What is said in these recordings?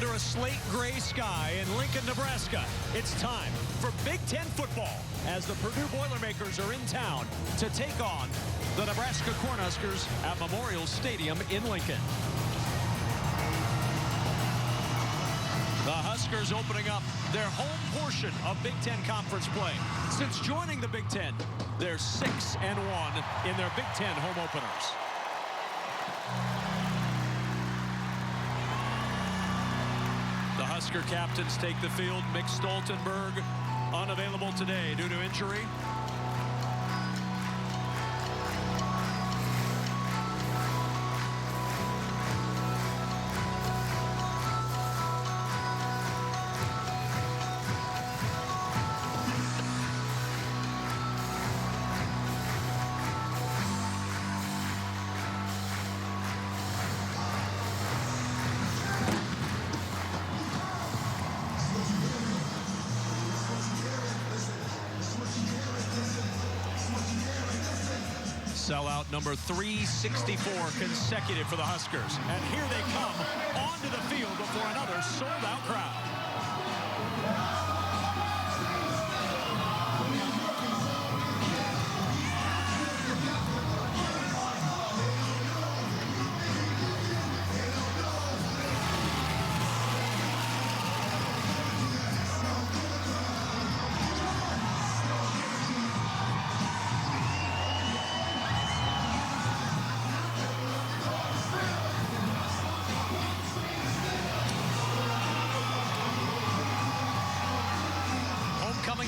Under a slate gray sky in Lincoln, Nebraska, it's time for Big Ten football as the Purdue Boilermakers are in town to take on the Nebraska Cornhuskers at Memorial Stadium in Lincoln. The Huskers opening up their home portion of Big Ten Conference play. Since joining the Big Ten, they're 6-1 in their Big Ten home openers. The Husker captains take the field. Mick Stoltenberg unavailable today due to injury. Sellout number 364 consecutive for the Huskers. And here they come onto the field before another sold-out crowd.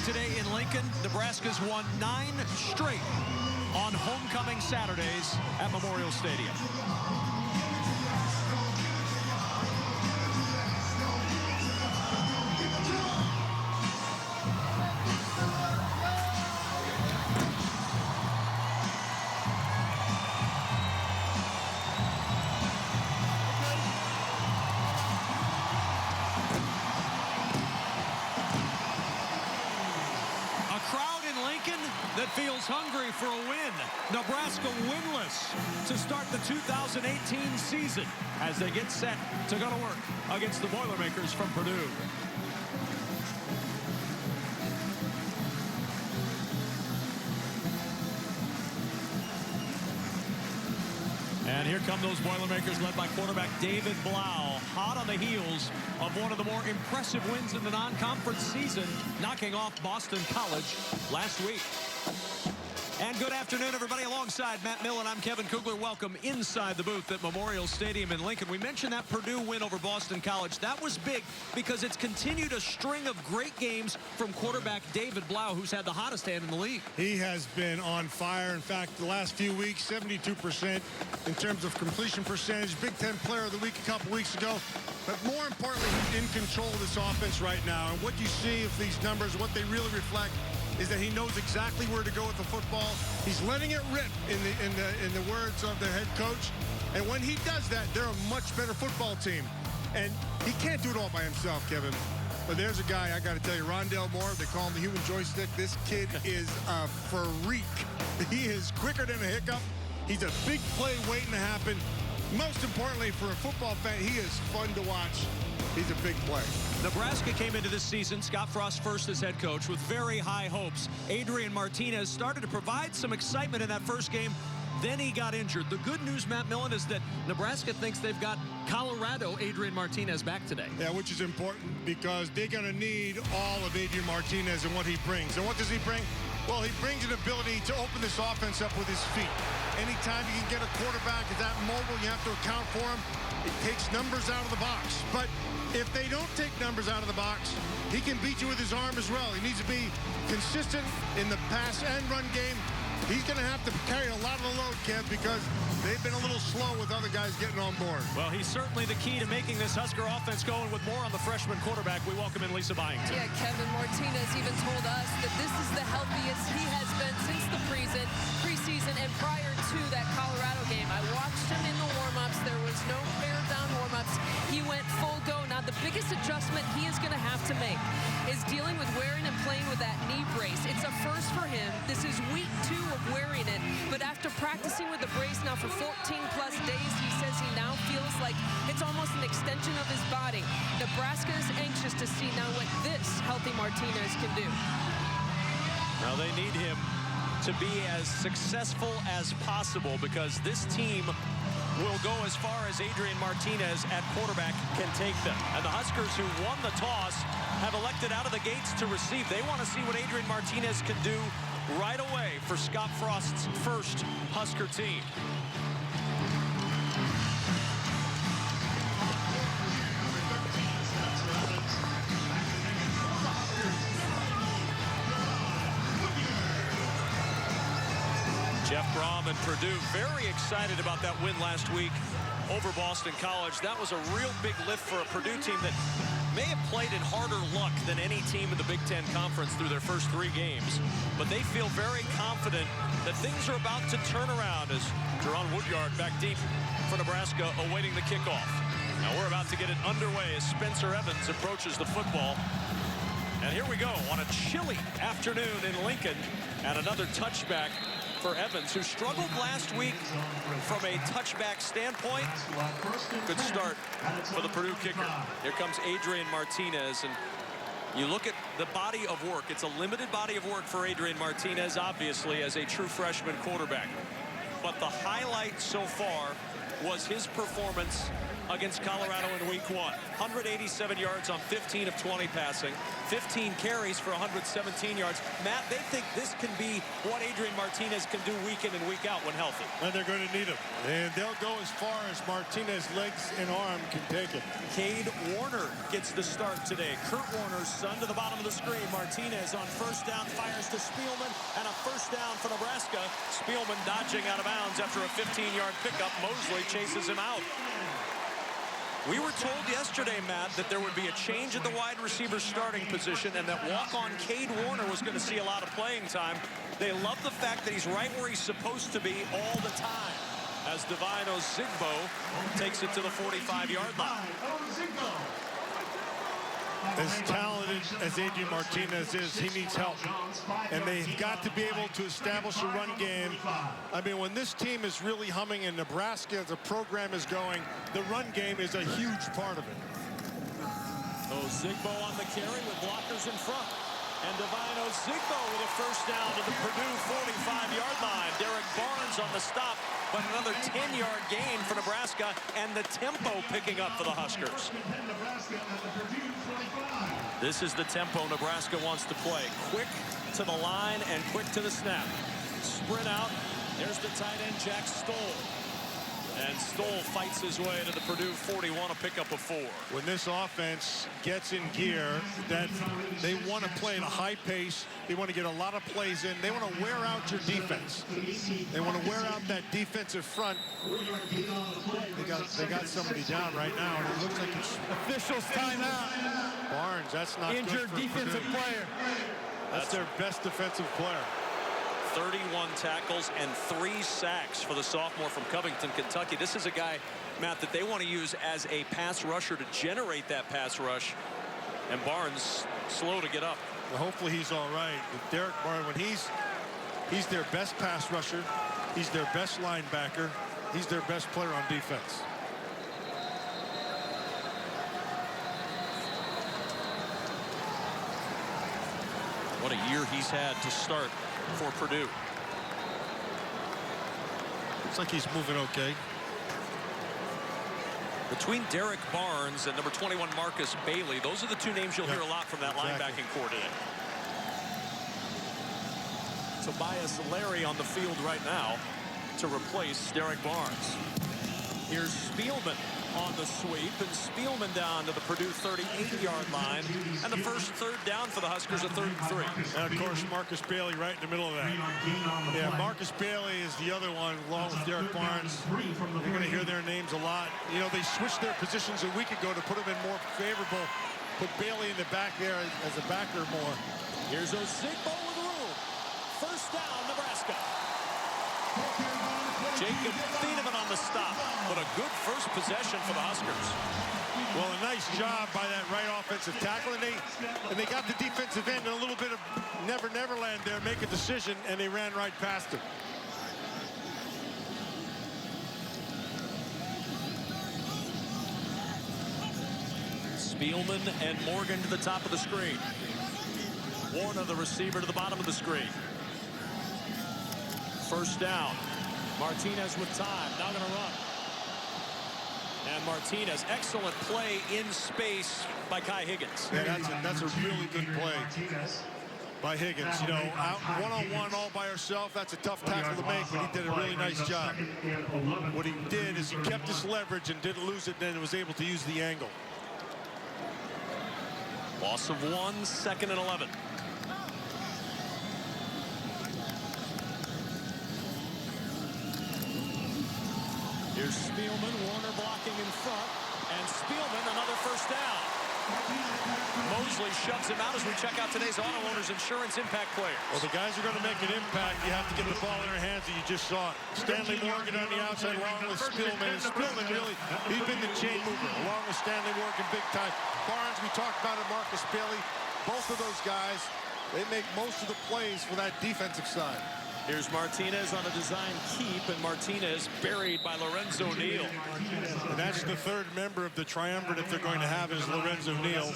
Today in Lincoln, Nebraska's won 9 straight on homecoming Saturdays at Memorial Stadium. That feels hungry for a win. Nebraska winless to start the 2018 season as they get set to go to work against the Boilermakers from Purdue. And here come those Boilermakers led by quarterback David Blau, hot on the heels of one of the more impressive wins in the non-conference season, knocking off Boston College last week. And good afternoon, everybody. Alongside Matt Millen, I'm Kevin Kugler. Welcome inside the booth at Memorial Stadium in Lincoln. We mentioned that Purdue win over Boston College. That was big because it's continued a string of great games from quarterback David Blau, who's had the hottest hand in the league. He has been on fire. In fact, the last few weeks, 72% in terms of completion percentage. Big Ten Player of the Week a couple weeks ago. But more importantly, he's in control of this offense right now. And what you see of these numbers, what they really reflect, is that he knows exactly where to go with the football. He's letting it rip in the words of the head coach. And when he does that, they're a much better football team. And he can't do it all by himself, Kevin. But there's a guy, I got to tell you, Rondell Moore, they call him the human joystick. This kid is a freak. He is quicker than a hiccup. He's a big play waiting to happen. Most importantly, for a football fan, he is fun to watch. He's a big play. Nebraska came into this season, Scott Frost first as head coach, with very high hopes. Adrian Martinez started to provide some excitement in that first game. Then he got injured. The good news, Matt Millen, is that Nebraska thinks they've got Colorado Adrian Martinez back today. Yeah, which is important because they're going to need all of Adrian Martinez and what he brings. And what does he bring? Well, he brings an ability to open this offense up with his feet. Anytime you can get a quarterback that mobile, you have to account for him. It takes numbers out of the box. But if they don't take numbers out of the box, he can beat you with his arm as well. He needs to be consistent in the pass and run game. He's going to have to carry a lot of the load, Kev, because they've been a little slow with other guys getting on board. Well, he's certainly the key to making this Husker offense going. With more on the freshman quarterback, we welcome in Lisa Byington. Yeah, Kevin Martinez even told us that this is the healthiest he has been since the preseason and prior to that Colorado game. I watched him in the warm-ups. There was no bear down warm-ups. He went full go. Now, the biggest adjustment he is going to have to make is dealing with wearing and playing with that knee brace. It's a first for him. This is week 2 of wearing it, but after practicing with the brace now for 14+ days, he says he now feels like it's almost an extension of his body. Nebraska is anxious to see now what this healthy Martinez can do. Now they need him to be as successful as possible because this team will go as far as Adrian Martinez at quarterback can take them. And the Huskers, who won the toss, have elected out of the gates to receive. They want to see what Adrian Martinez can do right away for Scott Frost's first Husker team. Jeff Brom and Purdue very excited about that win last week over Boston College. That was a real big lift for a Purdue team that may have played in harder luck than any team in the Big Ten Conference through their first 3 games. But they feel very confident that things are about to turn around as Jerron Woodyard back deep for Nebraska awaiting the kickoff. Now we're about to get it underway as Spencer Evans approaches the football. And here we go on a chilly afternoon in Lincoln, and another touchback for Evans, who struggled last week from a touchback standpoint. Good start for the Purdue kicker. Here comes Adrian Martinez, and you look at the body of work. It's a limited body of work for Adrian Martinez, obviously, as a true freshman quarterback. But the highlight so far was his performance against Colorado in week 1. 187 yards on 15 of 20 passing, 15 carries for 117 yards. Matt, they think this can be what Adrian Martinez can do week in and week out when healthy. And they're going to need him. And they'll go as far as Martinez's legs and arm can take it. Cade Warner gets the start today. Kurt Warner's son to the bottom of the screen. Martinez on first down fires to Spielman, and a first down for Nebraska. Spielman dodging out of bounds after a 15-yard pickup. Mosley chases him out. We were told yesterday, Matt, that there would be a change at the wide receiver starting position and that walk-on Cade Warner was going to see a lot of playing time. They love the fact that he's right where he's supposed to be all the time as Divine Ozigbo takes it to the 45-yard line. As talented as Adrian Martinez is, he needs help. And they've got to be able to establish a run game. I mean, when this team is really humming and Nebraska as a program is going, the run game is a huge part of it. Ozigbo on the carry with blockers in front. And Divine Ozigbo with a first down to the Purdue 45-yard line. Derek Barnes on the stop, but another 10-yard gain for Nebraska, and the tempo picking up for the Huskers. This is the tempo Nebraska wants to play. Quick to the line and quick to the snap. Sprint out. There's the tight end, Jack Stoll. And Stoll fights his way to the Purdue 41, a pickup of 4. When this offense gets in gear, that they want to play at a high pace. They want to get a lot of plays in. They want to wear out your defense. They want to wear out that defensive front. They got somebody down right now, and it looks like it's officials timeout. Barnes. That's not injured good for defensive Purdue. player. That's their best defensive player. 31 tackles and 3 sacks for the sophomore from Covington, Kentucky. This is a guy, Matt, that they want to use as a pass rusher to generate that pass rush. And Barnes slow to get up. Well, hopefully he's all right. With Derek Barnes, when he's their best pass rusher, he's their best linebacker, he's their best player on defense. What a year he's had to start for Purdue. Looks like he's moving okay. Between Derek Barnes and number 21 Marcus Bailey, those are the 2 names you'll hear a lot from that linebacking core today. Tobias Larry on the field right now to replace Derek Barnes. Here's Spielman on the sweep, and Spielman down to the Purdue 38-yard line, and the first third down for the Huskers, a 3rd and 3. And of course Marcus Bailey right in the middle of that. Yeah, Marcus Bailey is the other one along with Derek Barnes. You're going to hear their names a lot. You know, they switched their positions a week ago to put them in more favorable, put Bailey in the back there as a backer more. Here's Ozigbo with room. First down, Nebraska. Jacob Thieneman on the stop, but a good first possession for the Huskers. Well, a nice job by that right offensive tackle, and they got the defensive end and a little bit of Never Land there, make a decision, and they ran right past him. Spielman and Morgan to the top of the screen. Warner, the receiver, to the bottom of the screen. First down. Martinez with time. Now going to run. And Martinez, excellent play in space by Kai Higgins. Yeah, that's a really good play by Higgins. You know, out one-on-one all by herself, that's a tough tackle to make, but he did a really nice job. What he did is he kept his leverage and didn't lose it, then was able to use the angle. Loss of 1, 2nd and 11. Here's Spielman, Warner blocking in front, and Spielman another first down. Mosley shoves him out as we check out today's Auto Owners Insurance Impact players. Well, the guys are going to make an impact. You have to get the ball in their hands, and you just saw it. Stanley Morgan on the outside along with Spielman. And Spielman really, he's been the chain mover along with Stanley Morgan big time. Barnes, we talked about it, Marcus Bailey. Both of those guys, they make most of the plays for that defensive side. Here's Martinez on a design keep, and Martinez buried by Lorenzo Neal. And that's the third member of the triumvirate they're going to have is Lorenzo Neal,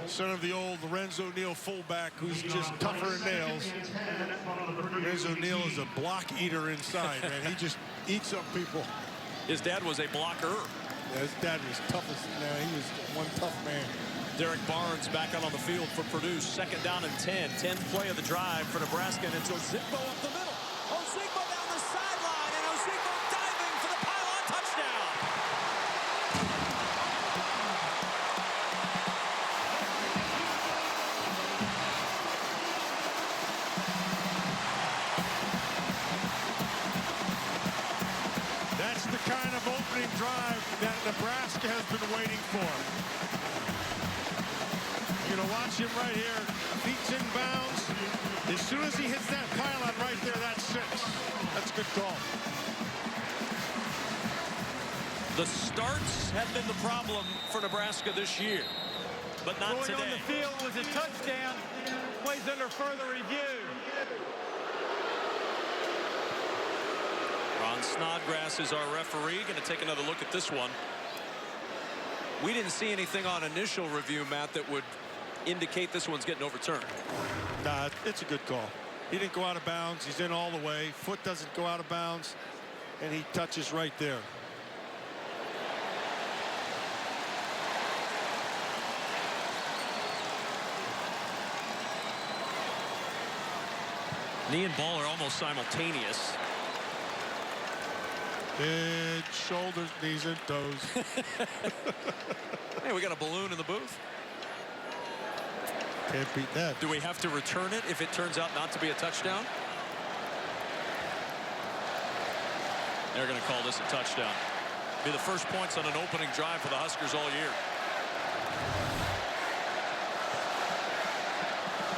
son of the old Lorenzo Neal fullback who's just tougher than nails. Lorenzo Neal is a block eater inside, man. He just eats up people. His dad was a blocker. Yeah, his dad was toughest. He was one tough man. Derek Barnes back out on the field for Purdue. 2nd down and 10. 10th play of the drive for Nebraska, and it's Ozigbo up the middle. Ozigbo down the sideline, and Ozigbo diving for the pylon touchdown. That's the kind of opening drive that Nebraska has been waiting for. You're going to watch him right here. Feet's in bounds. As soon as he hits that pylon right there, that's 6. That's a good call. The starts have been the problem for Nebraska this year, but not Going today. on the field was a touchdown. Plays under further review. Ron Snodgrass is our referee. Going to take another look at this one. We didn't see anything on initial review, Matt, that would indicate this one's getting overturned. Nah, it's a good call. He didn't go out of bounds. He's in all the way. Foot doesn't go out of bounds, and he touches right there. Knee and ball are almost simultaneous. Head, shoulders, knees, and toes. Hey, we got a balloon in the booth. Can't beat that. Do we have to return it if it turns out not to be a touchdown? They're going to call this a touchdown. Be the first points on an opening drive for the Huskers all year.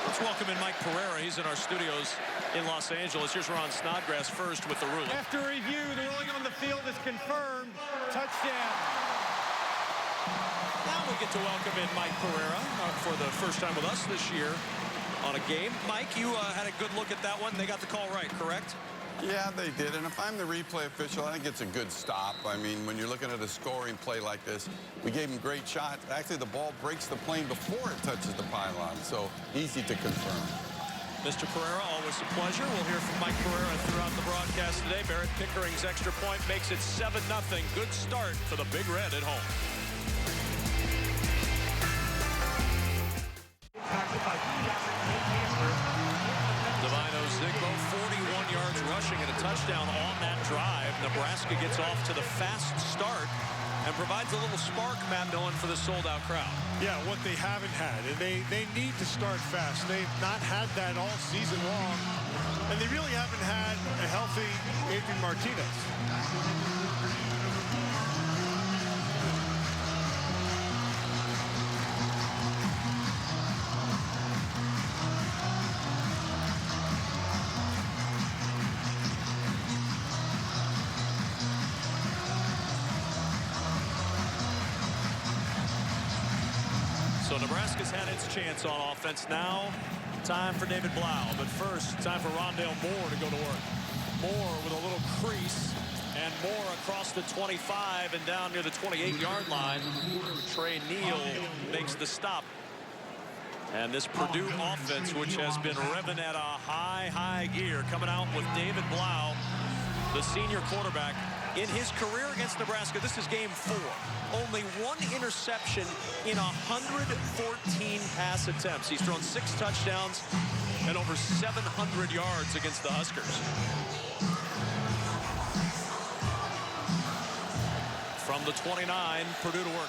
Let's welcome in Mike Pereira. He's in our studios in Los Angeles. Here's Ron Snodgrass first with the ruling. After review, the ruling on the field is confirmed. Touchdown. Now we get to welcome in Mike Pereira for the first time with us this year on a game. Mike, you had a good look at that one. They got the call right, correct? Yeah, they did. And if I'm the replay official, I think it's a good stop. I mean, when you're looking at a scoring play like this, we gave him great shots. Actually, the ball breaks the plane before it touches the pylon, so easy to confirm. Mr. Pereira, always a pleasure. We'll hear from Mike Pereira throughout the broadcast today. Barrett Pickering's extra point makes it 7-0. Good start for the Big Red at home. Divine Ozigbo, 41 yards rushing and a touchdown on that drive. Nebraska gets off to the fast start and provides a little spark, Matt Millen, for the sold-out crowd. Yeah, what they haven't had, and they need to start fast. They've not had that all season long, and they really haven't had a healthy Adrian Martinez. So Nebraska's had its chance on offense. Now, time for David Blau. But first, time for Rondale Moore to go to work. Moore with a little crease And Moore across the 25 and down near the 28-yard line. Trey Neal makes the stop. And this Purdue offense, which has been revving at a high gear, coming out with David Blau, the senior quarterback. In his career against Nebraska, this is game 4. Only 1 interception in 114 pass attempts. He's thrown 6 touchdowns and over 700 yards against the Huskers. From the 29, Purdue to work.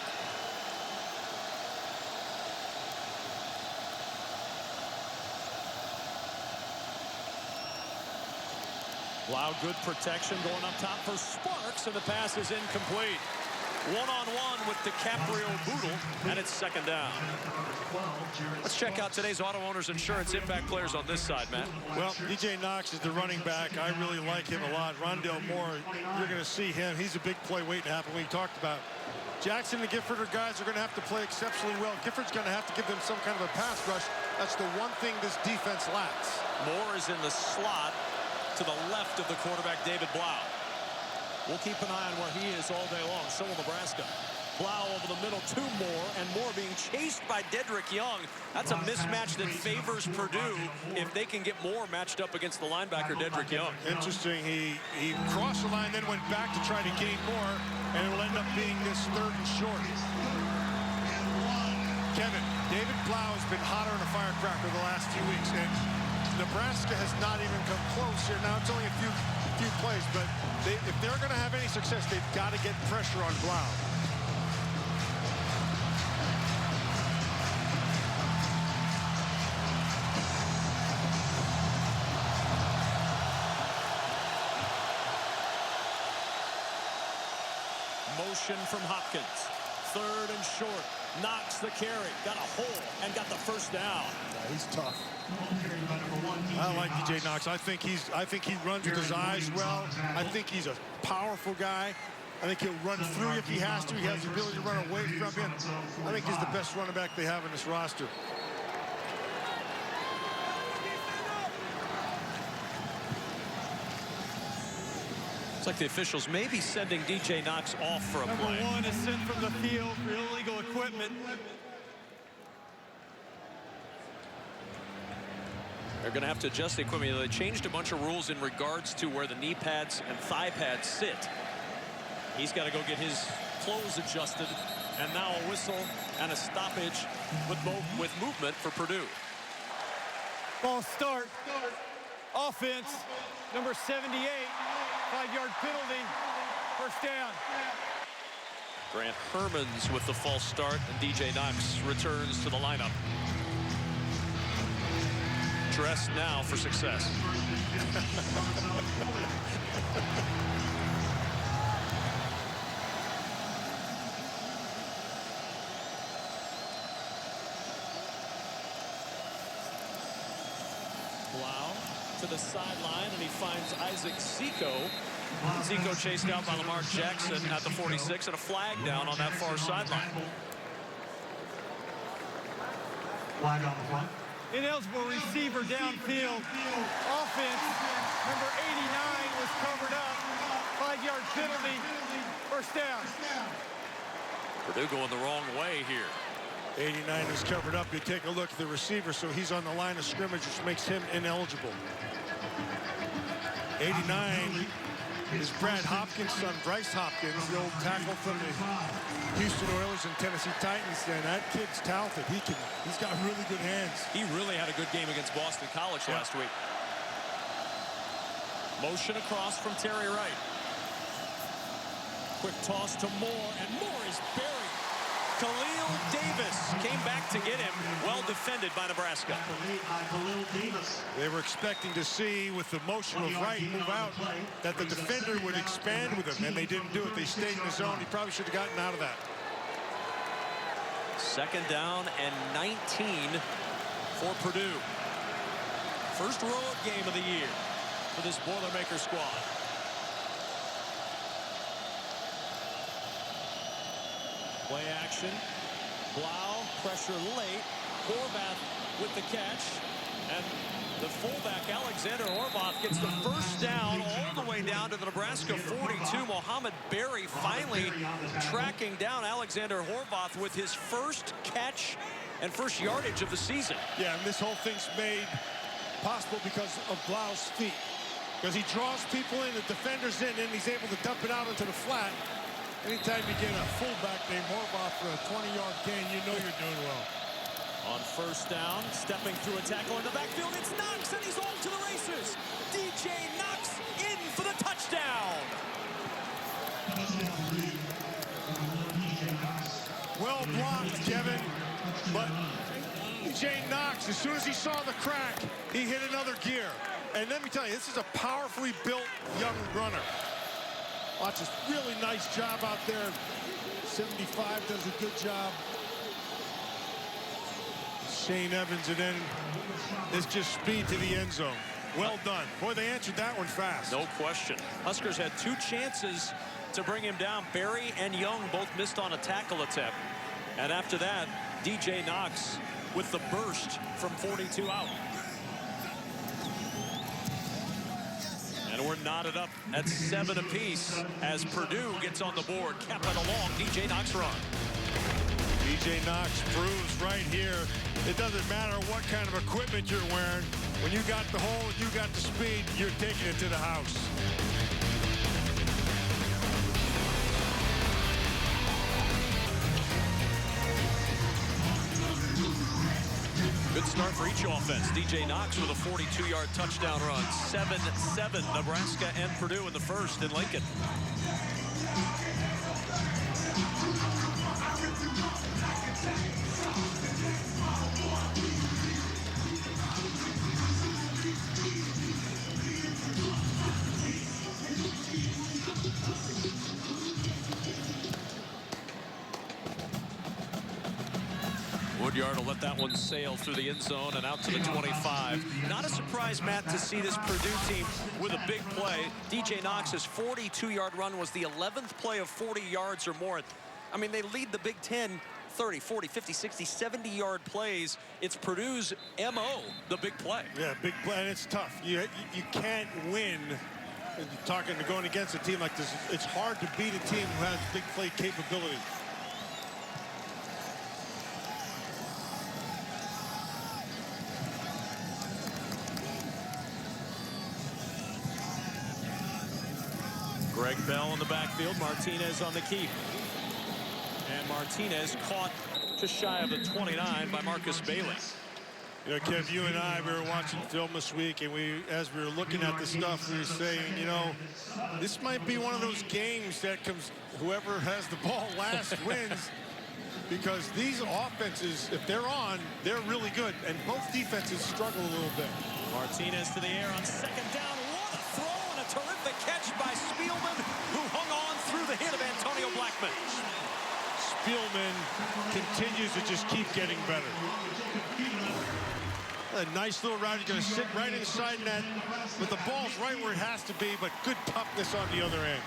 Blau, good protection going up top for Sparks, and the pass is incomplete. One-on-one with DiCaprio Boodle, and it's 2nd down. Let's check out today's Auto Owners Insurance Impact players on this side, Matt. Well, DJ Knox is the running back. I really like him a lot. Rondell Moore, you're going to see him. He's a big play waiting to happen. We talked about Jackson and Gifford are guys are going to have to play exceptionally well. Gifford's going to have to give them some kind of a pass rush. That's the one thing this defense lacks. Moore is in the slot to the left of the quarterback, David Blau. We'll keep an eye on where he is all day long. So will Nebraska. Blau over the middle to Moore, and Moore being chased by Dedrick Young. That's a mismatch that favors Purdue if they can get Moore matched up against the linebacker, Dedrick Young. Interesting. He crossed the line, then went back to try to gain more, and it will end up being this 3rd and short. Kevin, David Blau has been hotter than a firecracker the last few weeks, and Nebraska has not even come close here. Now it's only a few plays, but if they're going to have any success, they've got to get pressure on Blau. Motion from Hopkins. 3rd and short. Knox the carry. Got a hole and got the 1st down. Yeah, he's tough. I like DJ Knox. I think he runs with his eyes well. I think he's a powerful guy. I think he'll run through if he has to. He has the ability to run away from him. I think he's the best running back they have in this roster. It's like the officials may be sending DJ Knox off for a play. Number 1 is sent from the field for illegal equipment. They're going to have to adjust the equipment. They changed a bunch of rules in regards to where the knee pads and thigh pads sit. He's got to go get his clothes adjusted. And now a whistle and a stoppage with movement for Purdue. Ball start. Offense, number 78. 5-yard penalty. 1st down. Grant Hermans with the false start, and DJ Knox returns to the lineup. Dressed now for success. Blau to the sideline, and he finds Isaac Zico. Zico chased out by Lamar Jackson at the 46, and a flag down on that far sideline. Flag on the front. Ineligible receiver downfield. Offense, number 89 was covered up. 5-yard penalty. 1st down. Purdue going the wrong way here. 89 is covered up. You take a look at the receiver, so he's on the line of scrimmage, which makes him ineligible. 89 is Brad Hopkins' son, Bryce Hopkins, the old tackle from the Houston Oilers and Tennessee Titans. And that kid's talented. He's got really good hands. He really had a good game against Boston College last week. Motion across from Terry Wright. Quick toss to Moore, and Moore is buried. Khalil Davis came back to get him. Well defended by Nebraska. They were expecting to see, with the motion of Wright move out, that the defender would expand with him, and they didn't do it. They stayed in the zone. He probably should have gotten out of that. 2nd down and 19 for Purdue. First road game of the year for this Boilermaker squad. Play action. Blau, pressure late. Horvath with the catch. And the fullback, Alexander Horvath, gets the first down all the way down to the Nebraska 42. Mohamed Berry finally tracking down Alexander Horvath with his first catch and first yardage of the season. Yeah, and this whole thing's made possible because of Blau's feet. Because he draws people in, the defenders in, and he's able to dump it out into the flat. Anytime you get a fullback named Horvath for a 20-yard gain, you know you're doing well. On first down, stepping through a tackle in the backfield, it's Knox, and he's off to the races. DJ Knox in for the touchdown. Well blocked, Kevin. But DJ Knox, as soon as he saw the crack, he hit another gear. And let me tell you, this is a powerfully built young runner. Watch this really nice job out there. 75 does a good job. Shane Evans, and then it's just speed to the end zone. Well done. Boy, they answered that one fast. No question. Huskers had two chances to bring him down. Berry and Young both missed on a tackle attempt. And after that, DJ Knox with the burst from 42 out. And we're knotted up at 7 apiece as Purdue gets on the board. Kept it along. DJ Knox run. DJ Knox proves right here, it doesn't matter what kind of equipment you're wearing. When you got the hole, you got the speed, you're taking it to the house. Good start for each offense. DJ Knox with a 42-yard touchdown run. 7-7 Nebraska and Purdue in the first in Lincoln. Woodyard will let that one sail through the end zone and out to the 25. Not a surprise, Matt, to see this Purdue team with a big play. DJ Knox's 42-yard run was the 11th play of 40 yards or more. I mean, they lead the Big Ten 30, 40, 50, 60, 70-yard plays. It's Purdue's M.O., the big play. Yeah, big play, and it's tough. You can't win. Going against a team like this, it's hard to beat a team who has big play capability. Greg Bell in the backfield, Martinez on the keep. And Martinez caught just shy of the 29 by Marcus Bailey. You know, Kev, you and I, we were watching film this week, and as we were looking at the stuff, we were saying, you know, this might be one of those games that comes, whoever has the ball last wins, because these offenses, if they're on, they're really good, and both defenses struggle a little bit. Martinez to the air on second down. What a throw and a terrific catch by Spielman, who hung on through the hit of Antonio Blackman. Spielman continues to just keep getting better. A nice little route. He's going to sit right inside net, but the ball's right where it has to be, but good toughness on the other end.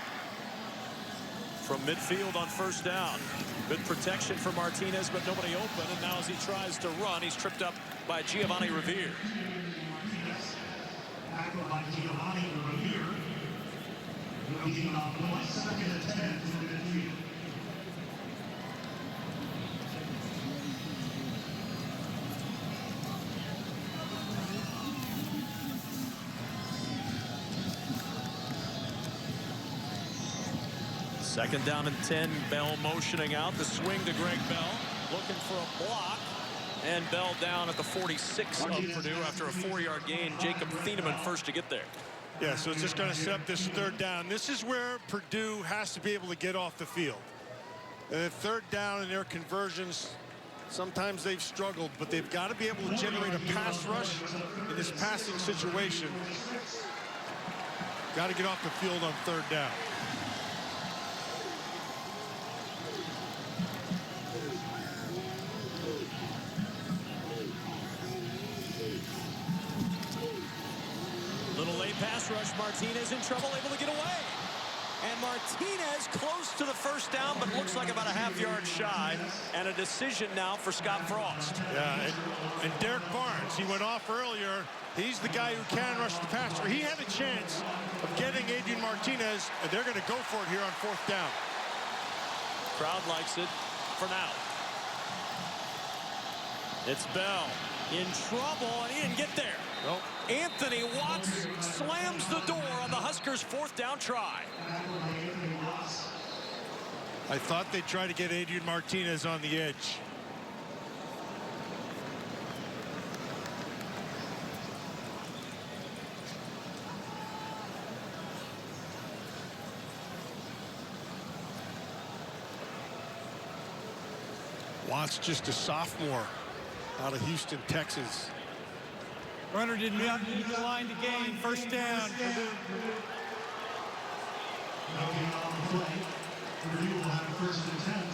From midfield on first down. Good protection for Martinez, but nobody open. And now as he tries to run, he's tripped up by Giovanni Revere. Tackled by Giovanni Revere. Looking on point, 2nd and 10 from midfield. Second down and 10. Bell motioning out. The swing to Greg Bell. Looking for a block. And Bell down at the 46 of Purdue after a 4-yard gain. Jacob Thieneman first to get there. Yeah, so it's just going to set up this third down. This is where Purdue has to be able to get off the field. Third down in their conversions, sometimes they've struggled, but they've got to be able to generate a pass rush in this passing situation. Got to get off the field on third down. Little late pass rush. Martinez in trouble, able to get away. And Martinez close to the first down, but looks like about a half-yard shy. And a decision now for Scott Frost. Yeah, and Derek Barnes, he went off earlier. He's the guy who can rush the passer. He had a chance of getting Adrian Martinez, and they're going to go for it here on 4th down. Crowd likes it for now. It's Bell in trouble, and he didn't get there. Nope. Anthony Watts slams the door on the Huskers' 4th down try. I thought they'd try to get Adrian Martinez on the edge. Watts just a sophomore out of Houston, Texas. Runner did not need the line to gain. First down.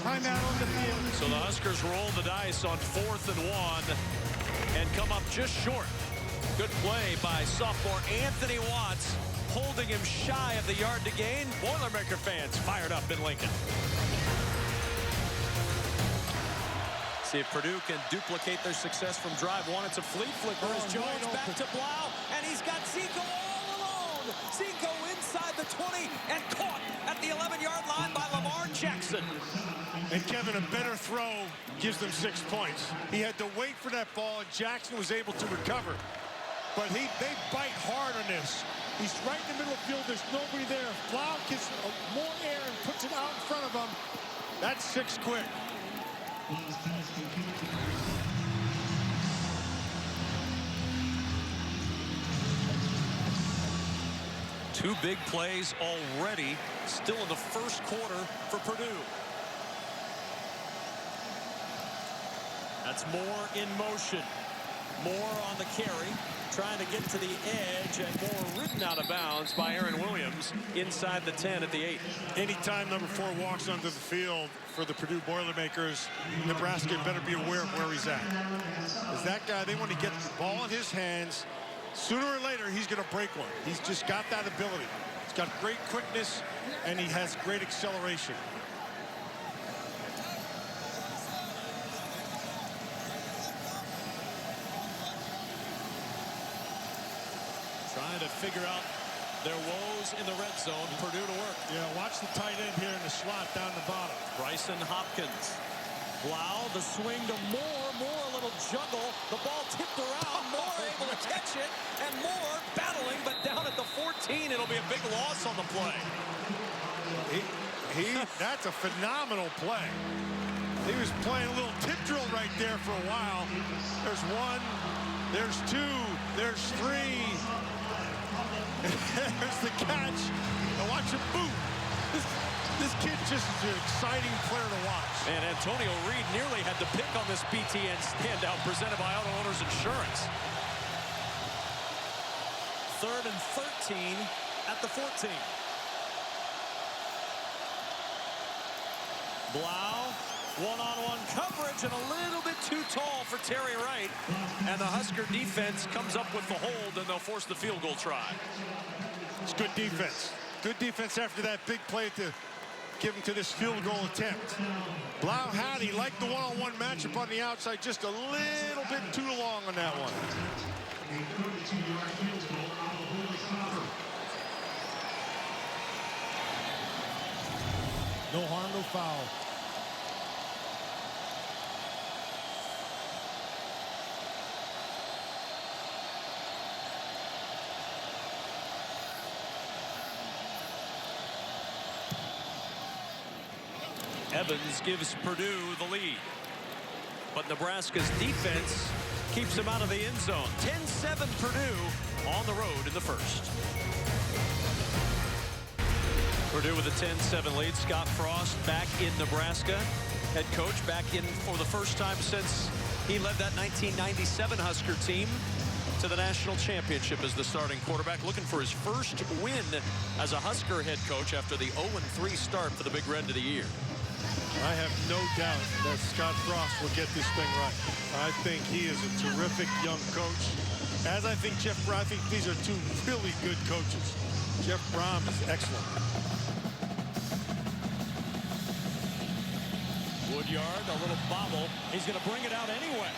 Timeout on the field. So the Huskers roll the dice on 4th and 1 and come up just short. Good play by sophomore Anthony Watts, holding him shy of the yard to gain. Boilermaker fans fired up in Lincoln. See if Purdue can duplicate their success from drive 1. It's a flea flicker as Jones back to Blau, and he's got Zico all alone. Zico inside the 20 and caught at the 11-yard line by Lamar Jackson. And Kevin, a better throw gives them 6 points. He had to wait for that ball, and Jackson was able to recover. But they bite hard on this. He's right in the middle of the field. There's nobody there. Blau gets more air and puts it out in front of him. That's 6 quick. Two big plays already, still in the first quarter for Purdue. That's Moore in motion. Moore on the carry, trying to get to the edge, and Moore ridden out of bounds by Aaron Williams inside the 10 at the 8. Anytime number 4 walks onto the field for the Purdue Boilermakers, Nebraska better be aware of where he's at. Because that guy, they want to get the ball in his hands. Sooner or later, he's going to break one. He's just got that ability. He's got great quickness, and he has great acceleration. Trying to figure out their woes in the red zone. Purdue to work. Yeah, watch the tight end here in the slot down the bottom. Bryson Hopkins. Blau, the swing to Moore. Moore, a little juggle. The ball tipped around. Moore able to catch it. And Moore battling, but down at the 14. It'll be a big loss on the play. That's a phenomenal play. He was playing a little tip drill right there for a while. There's 1. There's 2. There's 3. There's the catch. Now watch him boot. This kid just is an exciting player to watch. And Antonio Reed nearly had to pick on this BTN standout presented by Auto Owners Insurance. 3rd and 13 at the 14. Blau, one-on-one coverage and a little bit too tall for Terry Wright. And the Husker defense comes up with the hold, and they'll force the field goal try. It's good defense. Good defense after that big play to give him to this field goal attempt. Blau had, he liked the one-on-one matchup on the outside, just a little bit too long on that one. No harm, no foul. Evans gives Purdue the lead. But Nebraska's defense keeps them out of the end zone. 10-7 Purdue on the road in the first. Purdue with a 10-7 lead. Scott Frost back in Nebraska. Head coach back in for the first time since he led that 1997 Husker team to the national championship as the starting quarterback, looking for his first win as a Husker head coach after the 0-3 start for the Big Red of the year. I have no doubt that Scott Frost will get this thing right. I think he is a terrific young coach. As I think Jeff Brom, I think these are two really good coaches. Jeff Brom is excellent. Woodyard, a little bobble. He's going to bring it out anyway.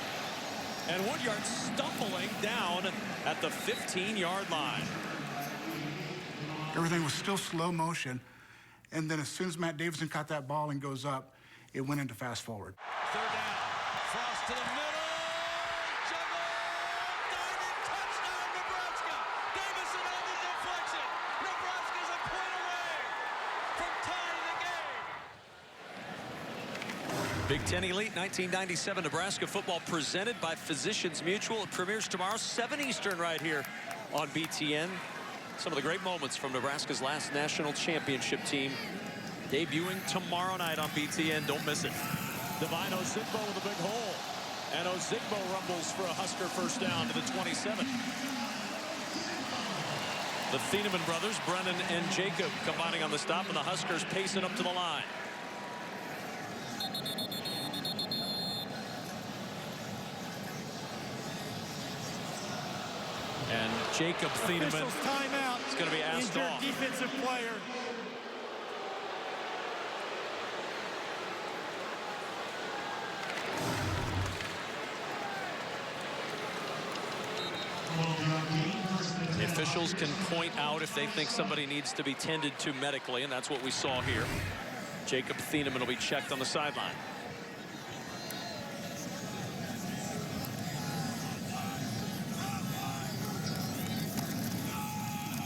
And Woodyard stumbling down at the 15-yard line. Everything was still slow motion. And then as soon as Matt Davidson caught that ball and goes up, it went into fast forward. Third down. Frost to the middle. Juggle. Diving touchdown, Nebraska. Davison on the deflection. Nebraska's a point away from tying the game. Big Ten Elite 1997 Nebraska football presented by Physicians Mutual. It premieres tomorrow, 7 Eastern, right here on BTN. Some of the great moments from Nebraska's last national championship team debuting tomorrow night on BTN. Don't miss it. Divine Ozigbo with a big hole. And Ozigbo rumbles for a Husker first down to the 27. The Thieneman brothers, Brennan and Jacob, combining on the stop, and the Huskers pace it up to the line. And Jacob Thieneman is going to be asked off. Defensive player. The officials can point out if they think somebody needs to be tended to medically, and that's what we saw here. Jacob Thieneman will be checked on the sideline.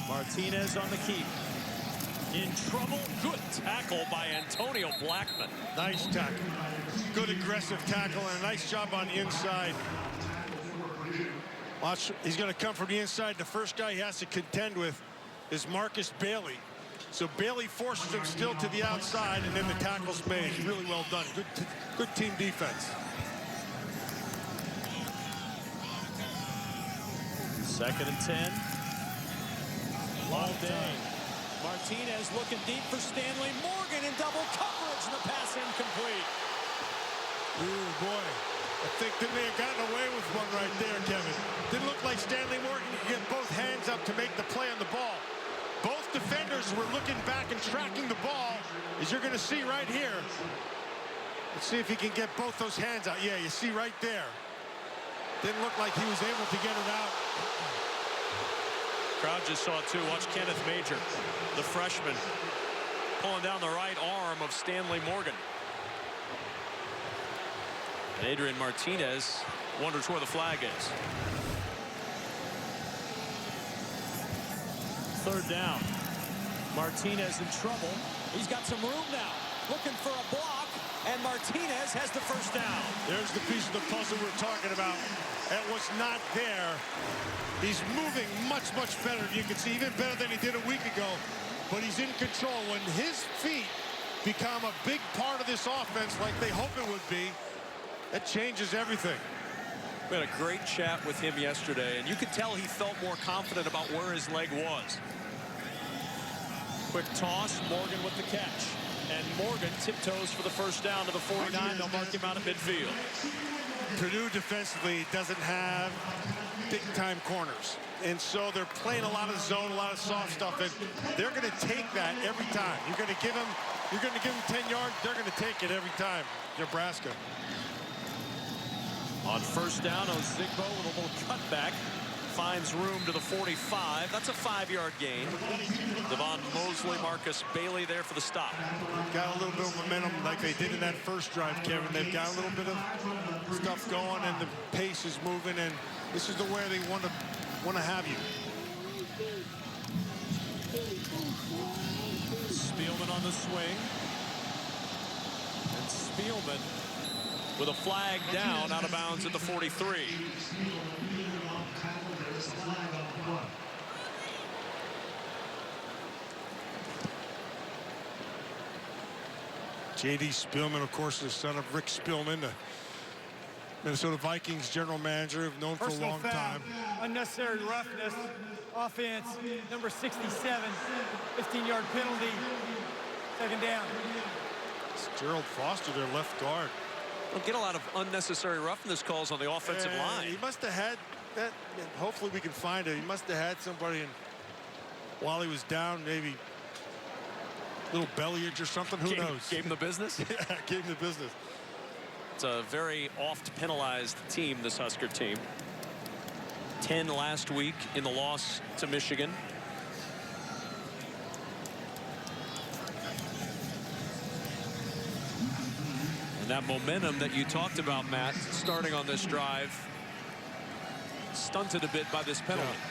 Martinez on the keep. In trouble. Good tackle by Antonio Blackman. Nice tackle. Good aggressive tackle and a nice job on the inside. Watch, he's going to come from the inside. The first guy he has to contend with is Marcus Bailey. So Bailey forces him still to the outside, and then the tackle's made. Really well done. Good team defense. Second and 10. Long day. Martinez looking deep for Stanley Morgan in double coverage, and the pass incomplete. Ooh, boy. I think they may have gotten away with one right there, Kevin. Didn't look like Stanley Morgan could get both hands up to make the play on the ball. Both defenders were looking back and tracking the ball, as you're going to see right here. Let's see if he can get both those hands out. Yeah, you see right there. Didn't look like he was able to get it out. Crowd just saw it too. Watch Kenneth Major, the freshman, pulling down the right arm of Stanley Morgan. And Adrian Martinez wonders where the flag is. Third down. Martinez in trouble. He's got some room now. Looking for a block. And Martinez has the first down. There's the piece of the puzzle we're talking about. That was not there. He's moving much, much better. You can see even better than he did a week ago. But he's in control. When his feet become a big part of this offense like they hope it would be, that changes everything. We had a great chat with him yesterday, and you could tell he felt more confident about where his leg was. Quick toss, Morgan with the catch. And Morgan tiptoes for the first down to the 49. They'll mark him out at midfield. Purdue defensively doesn't have big-time corners. And so they're playing a lot of zone, a lot of soft stuff, and they're going to take that every time. You're going to give them 10 yards, they're going to take it every time. Nebraska. On first down, Ozigbo with a little cutback. Finds room to the 45. That's a 5-yard gain. Devon Mosley, Marcus Bailey there for the stop. Got a little bit of momentum like they did in that first drive, Kevin. They've got a little bit of stuff going, and the pace is moving, and this is the way they want to have you. Spielman on the swing. And Spielman with a flag down out of bounds at the 43. J.D. Spielman, of course, the son of Rick Spielman, the Minnesota Vikings general manager, known for a long time. Unnecessary roughness. Offense, number 67. 15-yard penalty. Second down. It's Gerald Foster, their left guard. Don't get a lot of unnecessary roughness calls on the offensive line. He must have had that. Hopefully we can find it. He must have had somebody, and while he was down, maybe little belly itch or something. Who knows? Gave him the business? Yeah, gave him the business. It's a very oft penalized team, this Husker team. 10 last week in the loss to Michigan. And that momentum that you talked about, Matt, starting on this drive, stunted a bit by this penalty. Yeah.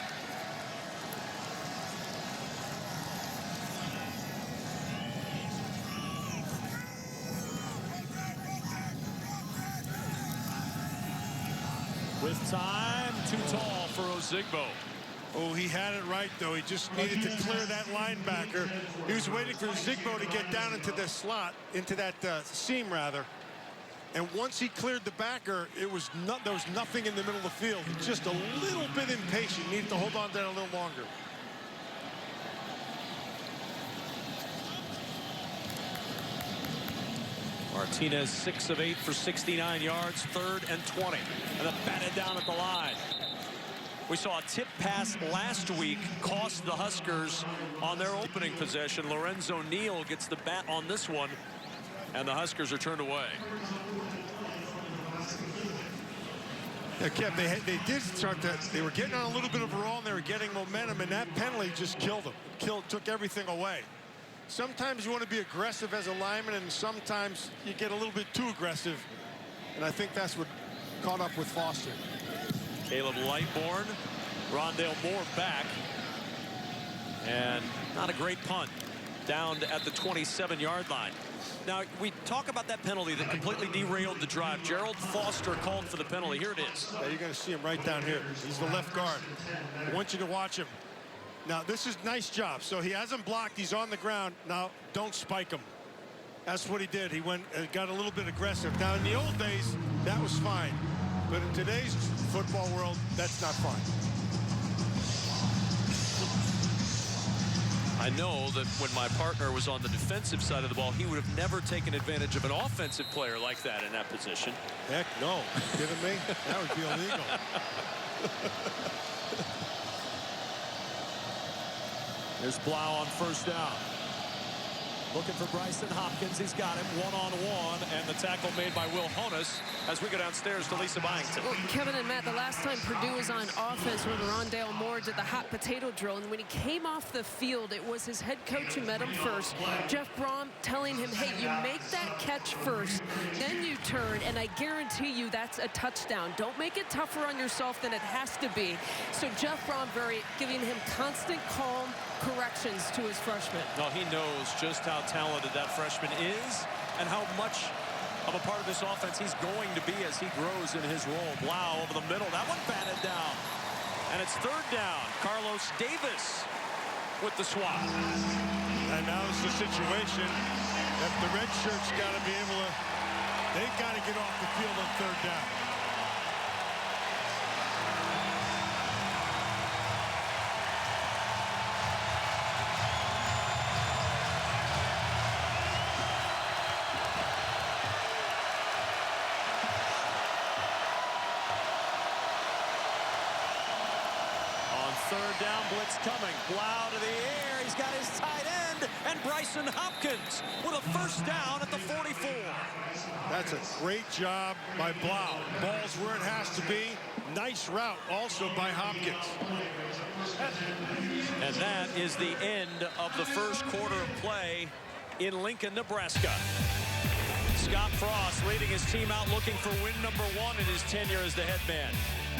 With time, too tall for Ozigbo. Oh, he had it right, though. He just needed to clear that linebacker. He was waiting for Zigbo to get down into the slot, into that seam, rather. And once he cleared the backer, there was nothing in the middle of the field. Just a little bit impatient. Needed to hold on to that a little longer. Martinez 6 of 8 for 69 yards, 3rd and 20. And then batted down at the line. We saw a tip pass last week cost the Huskers on their opening possession. Lorenzo Neal gets the bat on this one, and the Huskers are turned away. Yeah, Kev, they did start to, they were getting on a little bit of a roll, and they were getting momentum, and that penalty just killed them. Took everything away. Sometimes you want to be aggressive as a lineman, and sometimes you get a little bit too aggressive. And I think that's what caught up with Foster. Caleb Lightbourne, Rondale Moore back. And not a great punt. Down at the 27-yard line. Now, we talk about that penalty that completely derailed the drive. Gerald Foster called for the penalty. Here it is. Yeah, you're going to see him right down here. He's the left guard. I want you to watch him. Now, this is nice job. So he hasn't blocked. He's on the ground. Now, don't spike him. That's what he did. He went and got a little bit aggressive. Now, in the old days, that was fine. But in today's football world, that's not fine. I know that when my partner was on the defensive side of the ball, he would have never taken advantage of an offensive player like that in that position. Heck no. Kidding me? That would be illegal. There's Blau on 1st down. Looking for Bryson Hopkins. He's got him one-on-one, and the tackle made by Will Honus as we go downstairs to Lisa Byington. Well, Kevin and Matt, the last time Purdue was on offense when Rondale Moore did the hot potato drill, and when he came off the field, it was his head coach who met him first. Jeff Brom telling him, hey, you make that catch first, then you turn, and I guarantee you that's a touchdown. Don't make it tougher on yourself than it has to be. So Jeff Brom giving him constant calm corrections to his freshman. No, he knows just how talented that freshman is and how much of a part of this offense he's going to be as he grows in his role. Blau over the middle. That one batted down. And it's 3rd down. Carlos Davis with the swat. And now it's the situation that the red shirts got to be able to, they've got to get off the field on 3rd down. Down blitz coming. Blau to the air. He's got his tight end. And Bryson Hopkins with a 1st down at the 44. That's a great job by Blau. Ball's where it has to be. Nice route also by Hopkins. And that is the end of the 1st quarter of play in Lincoln, Nebraska. Scott Frost leading his team out looking for win number 1 in his tenure as the head man.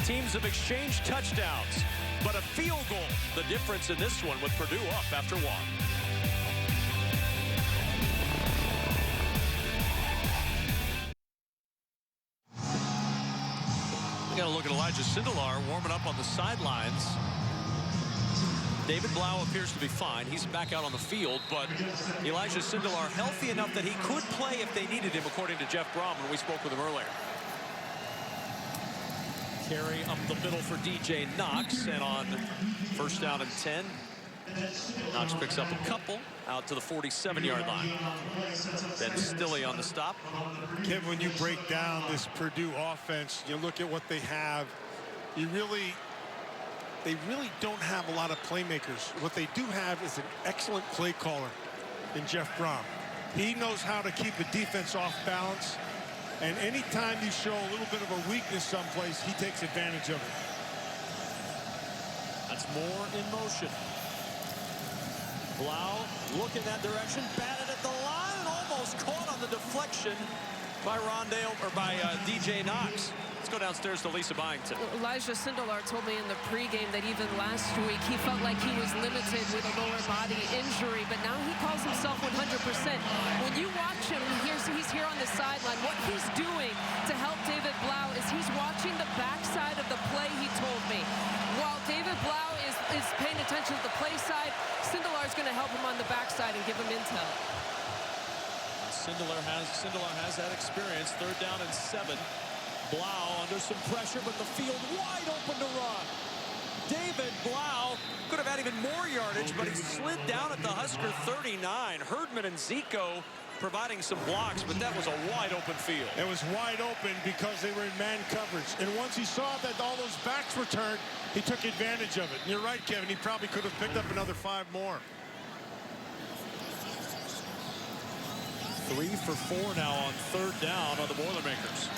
Teams have exchanged touchdowns, but a field goal, the difference in this one with Purdue up after 1. We got to look at Elijah Sindelar warming up on the sidelines. David Blau appears to be fine. He's back out on the field, but Elijah Sindelar healthy enough that he could play if they needed him, according to Jeff Brom when we spoke with him earlier. Carry up the middle for DJ Knox, and on 1st down and 10, Knox picks up a couple out to the 47-yard line. Ben Stilley on the stop. Kevin, when you break down this Purdue offense, you look at what they have, they really don't have a lot of playmakers. What they do have is an excellent play caller. than Jeff Brom. He knows how to keep the defense off balance. And anytime you show a little bit of a weakness someplace, he takes advantage of it. That's Moore in motion. Blau looking that direction, batted at the line, and almost caught on the deflection by Rondale, or by DJ Knox. Let's go downstairs to Lisa Byington. Elijah Sindelar told me in the pregame that even last week he felt like he was limited with a lower body injury, but now he calls himself 100%. When you watch him, he's here on the sideline. What he's doing to help David Blau is he's watching the backside of the play, he told me. While David Blau is paying attention to the play side, Sindelar's going to help him on the backside and give him intel. Sindelar has that experience. 3rd down and 7. Blau under some pressure, but the field wide open to run. David Blau could have had even more yardage, but he slid down at the Husker 39. Herdman and Zico providing some blocks, but that was a wide open field. It was wide open because they were in man coverage. And once he saw that all those backs were turned, he took advantage of it. And you're right, Kevin. He probably could have picked up another 5 more. 3 for 4 now on 3rd down on the Boilermakers.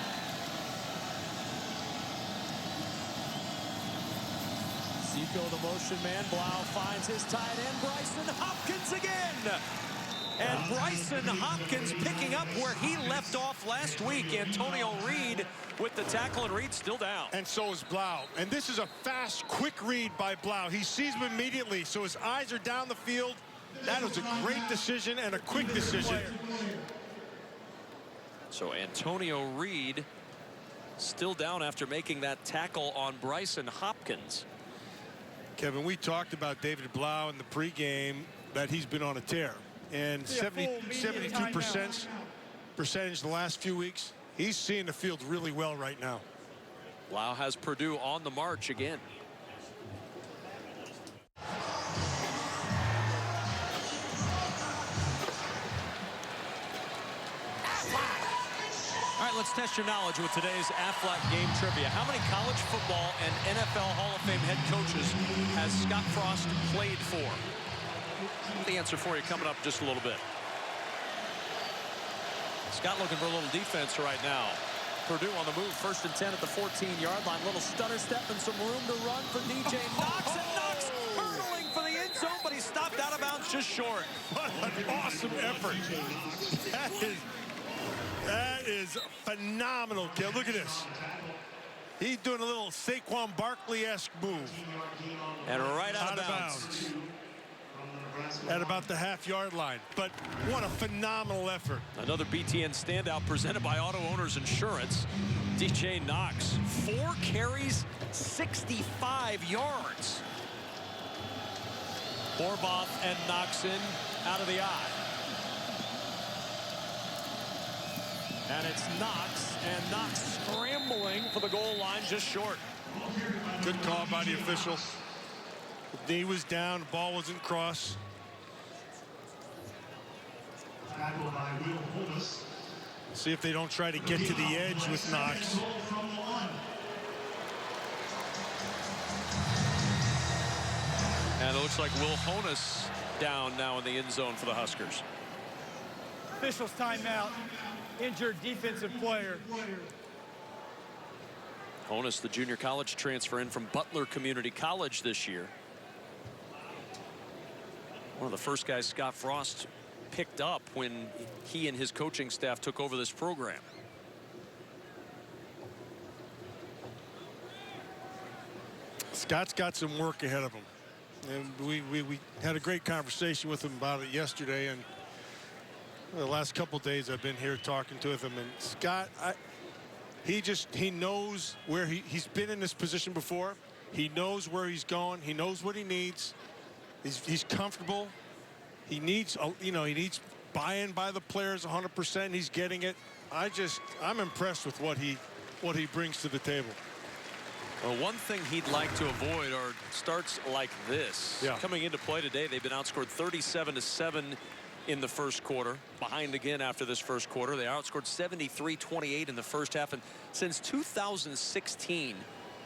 Zico, the motion man. Blau finds his tight end, Bryson Hopkins again. And Bryson Hopkins picking up where he left off last week. Antonio Reed with the tackle, and Reed still down. And so is Blau. And this is a fast, quick read by Blau. He sees him immediately, so his eyes are down the field. That was a great decision and a quick decision. So Antonio Reed still down after making that tackle on Bryson Hopkins. Kevin, we talked about David Blau in the pregame, that he's been on a tear. And 72% percentage the last few weeks. He's seeing the field really well right now. Blau has Purdue on the march again. All right, let's test your knowledge with today's Aflac game trivia. How many college football and NFL Hall of Fame head coaches has Scott Frost played for? The answer for you coming up just a little bit. Scott looking for a little defense right now. Purdue on the move, 1st and 10 at the 14-yard line. Little stutter step and some room to run for DJ Knox. And Knox hurtling for the end zone, but he stopped out of bounds just short. What an awesome effort. That is phenomenal, kid. Look at this. He's doing a little Saquon Barkley-esque move. And right out of bounds. At about the half-yard line. But what a phenomenal effort. Another BTN standout presented by Auto Owners Insurance. DJ Knox, 4 carries, 65 yards. Horvath and Knox in out of the eye. And it's Knox, and Knox scrambling for the goal line just short. Good call by the official. The knee was down, the ball wasn't crossed. See if they don't try to get to the edge with Knox. And it looks like Will Honus down now in the end zone for the Huskers. Officials timeout. Injured defensive player. Honus, the junior college transfer in from Butler Community College this year. One of the first guys Scott Frost picked up when he and his coaching staff took over this program. Scott's got some work ahead of him. And we had a great conversation with him about it yesterday. And the last couple of days I've been here talking to him. And Scott, he knows where he's been in this position before. He knows where he's going. He knows what he needs. He's comfortable. He needs, he needs buy-in by the players 100%. He's getting it. I'm impressed with what he brings to the table. Well, one thing he'd like to avoid are starts like this. Yeah. Coming into play today, they've been outscored 37-7 in the first quarter. Behind again after this first quarter. They outscored 73-28 in the first half. And since 2016,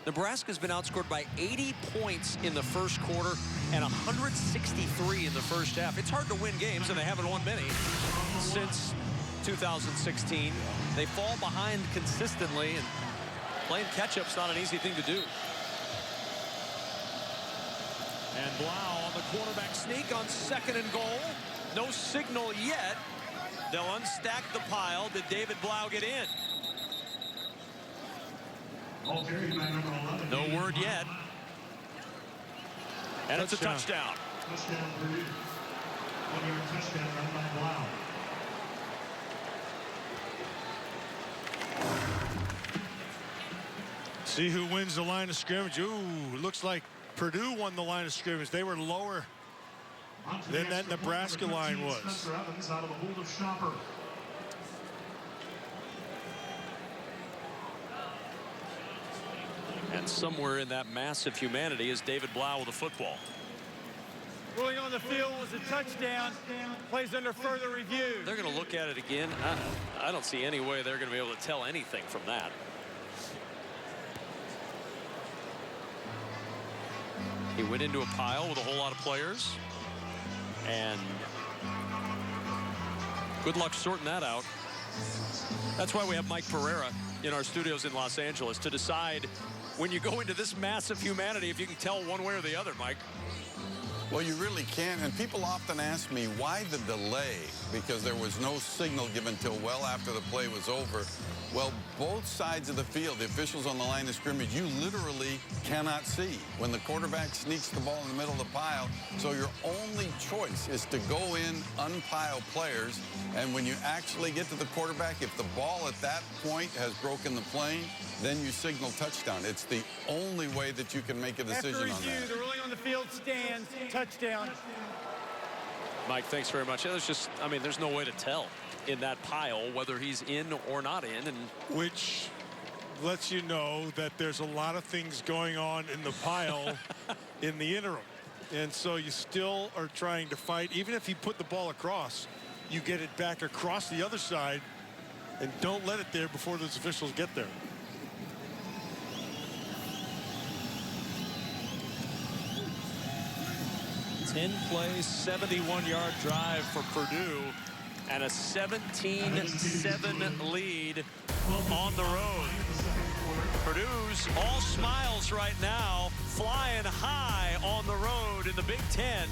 Nebraska's been outscored by 80 points in the first quarter and 163 in the first half. It's hard to win games, and they haven't won many since 2016. They fall behind consistently, and playing catch-up's not an easy thing to do. And Blau on the quarterback sneak on 2nd and goal. No signal yet. They'll unstack the pile. Did David Blau get in? No word yet. And it's a touchdown. Touchdown, Purdue. 1-yard touchdown run by Blau. See who wins the line of scrimmage. Ooh, looks like Purdue won the line of scrimmage. They were lower than that Nebraska line was. Spencer Evans out of the hold of Schnapper. And somewhere in that mass of humanity is David Blau with the football. Ruling on the field was a touchdown. Plays under further review. They're going to look at it again. I don't see any way they're going to be able to tell anything from that. He went into a pile with a whole lot of players. And good luck sorting that out. That's why we have Mike Pereira in our studios in Los Angeles to decide when you go into this massive humanity if you can tell one way or the other, Mike. Well, you really can't. And people often ask me, why the delay? Because there was no signal given till well after the play was over. Well, both sides of the field, the officials on the line of scrimmage, you literally cannot see when the quarterback sneaks the ball in the middle of the pile. So your only choice is to go in, unpile players, and when you actually get to the quarterback, if the ball at that point has broken the plane, then you signal touchdown. It's the only way that you can make a decision on that. The ruling on the field stands. Touchdown. Mike, thanks very much. There's just, I mean, there's no way to tell in that pile whether he's in or not in. And which lets you know that there's a lot of things going on in the pile in the interim. And so you still are trying to fight. Even if you put the ball across, you get it back across the other side and don't let it there before those officials get there. Ten-play, 71-yard drive for Purdue and a 17-7 lead on the road. Purdue's all smiles right now, flying high on the road in the Big Ten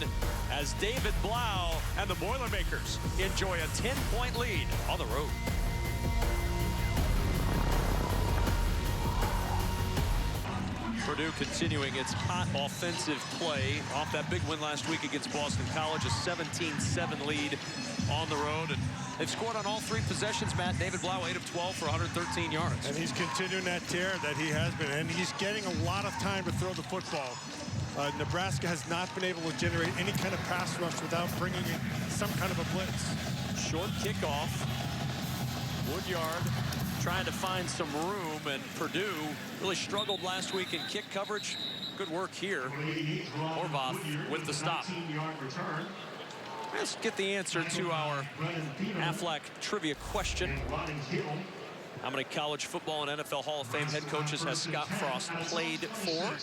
as David Blau and the Boilermakers enjoy a 10-point lead on the road. Purdue continuing its hot offensive play off that big win last week against Boston College, a 17-7 lead on the road. And they've scored on all 3 possessions, Matt. David Blau, 8 of 12 for 113 yards. And he's continuing that tear that he has been, and he's getting a lot of time to throw the football. Nebraska has not been able to generate any kind of pass rush without bringing in some kind of a blitz. Short kickoff. Woodyard trying to find some room, and Purdue really struggled last week in kick coverage. Good work here. Horvath with the stop. Let's get the answer to our Aflac trivia question. How many college football and NFL Hall of Fame head coaches has Scott Frost played for?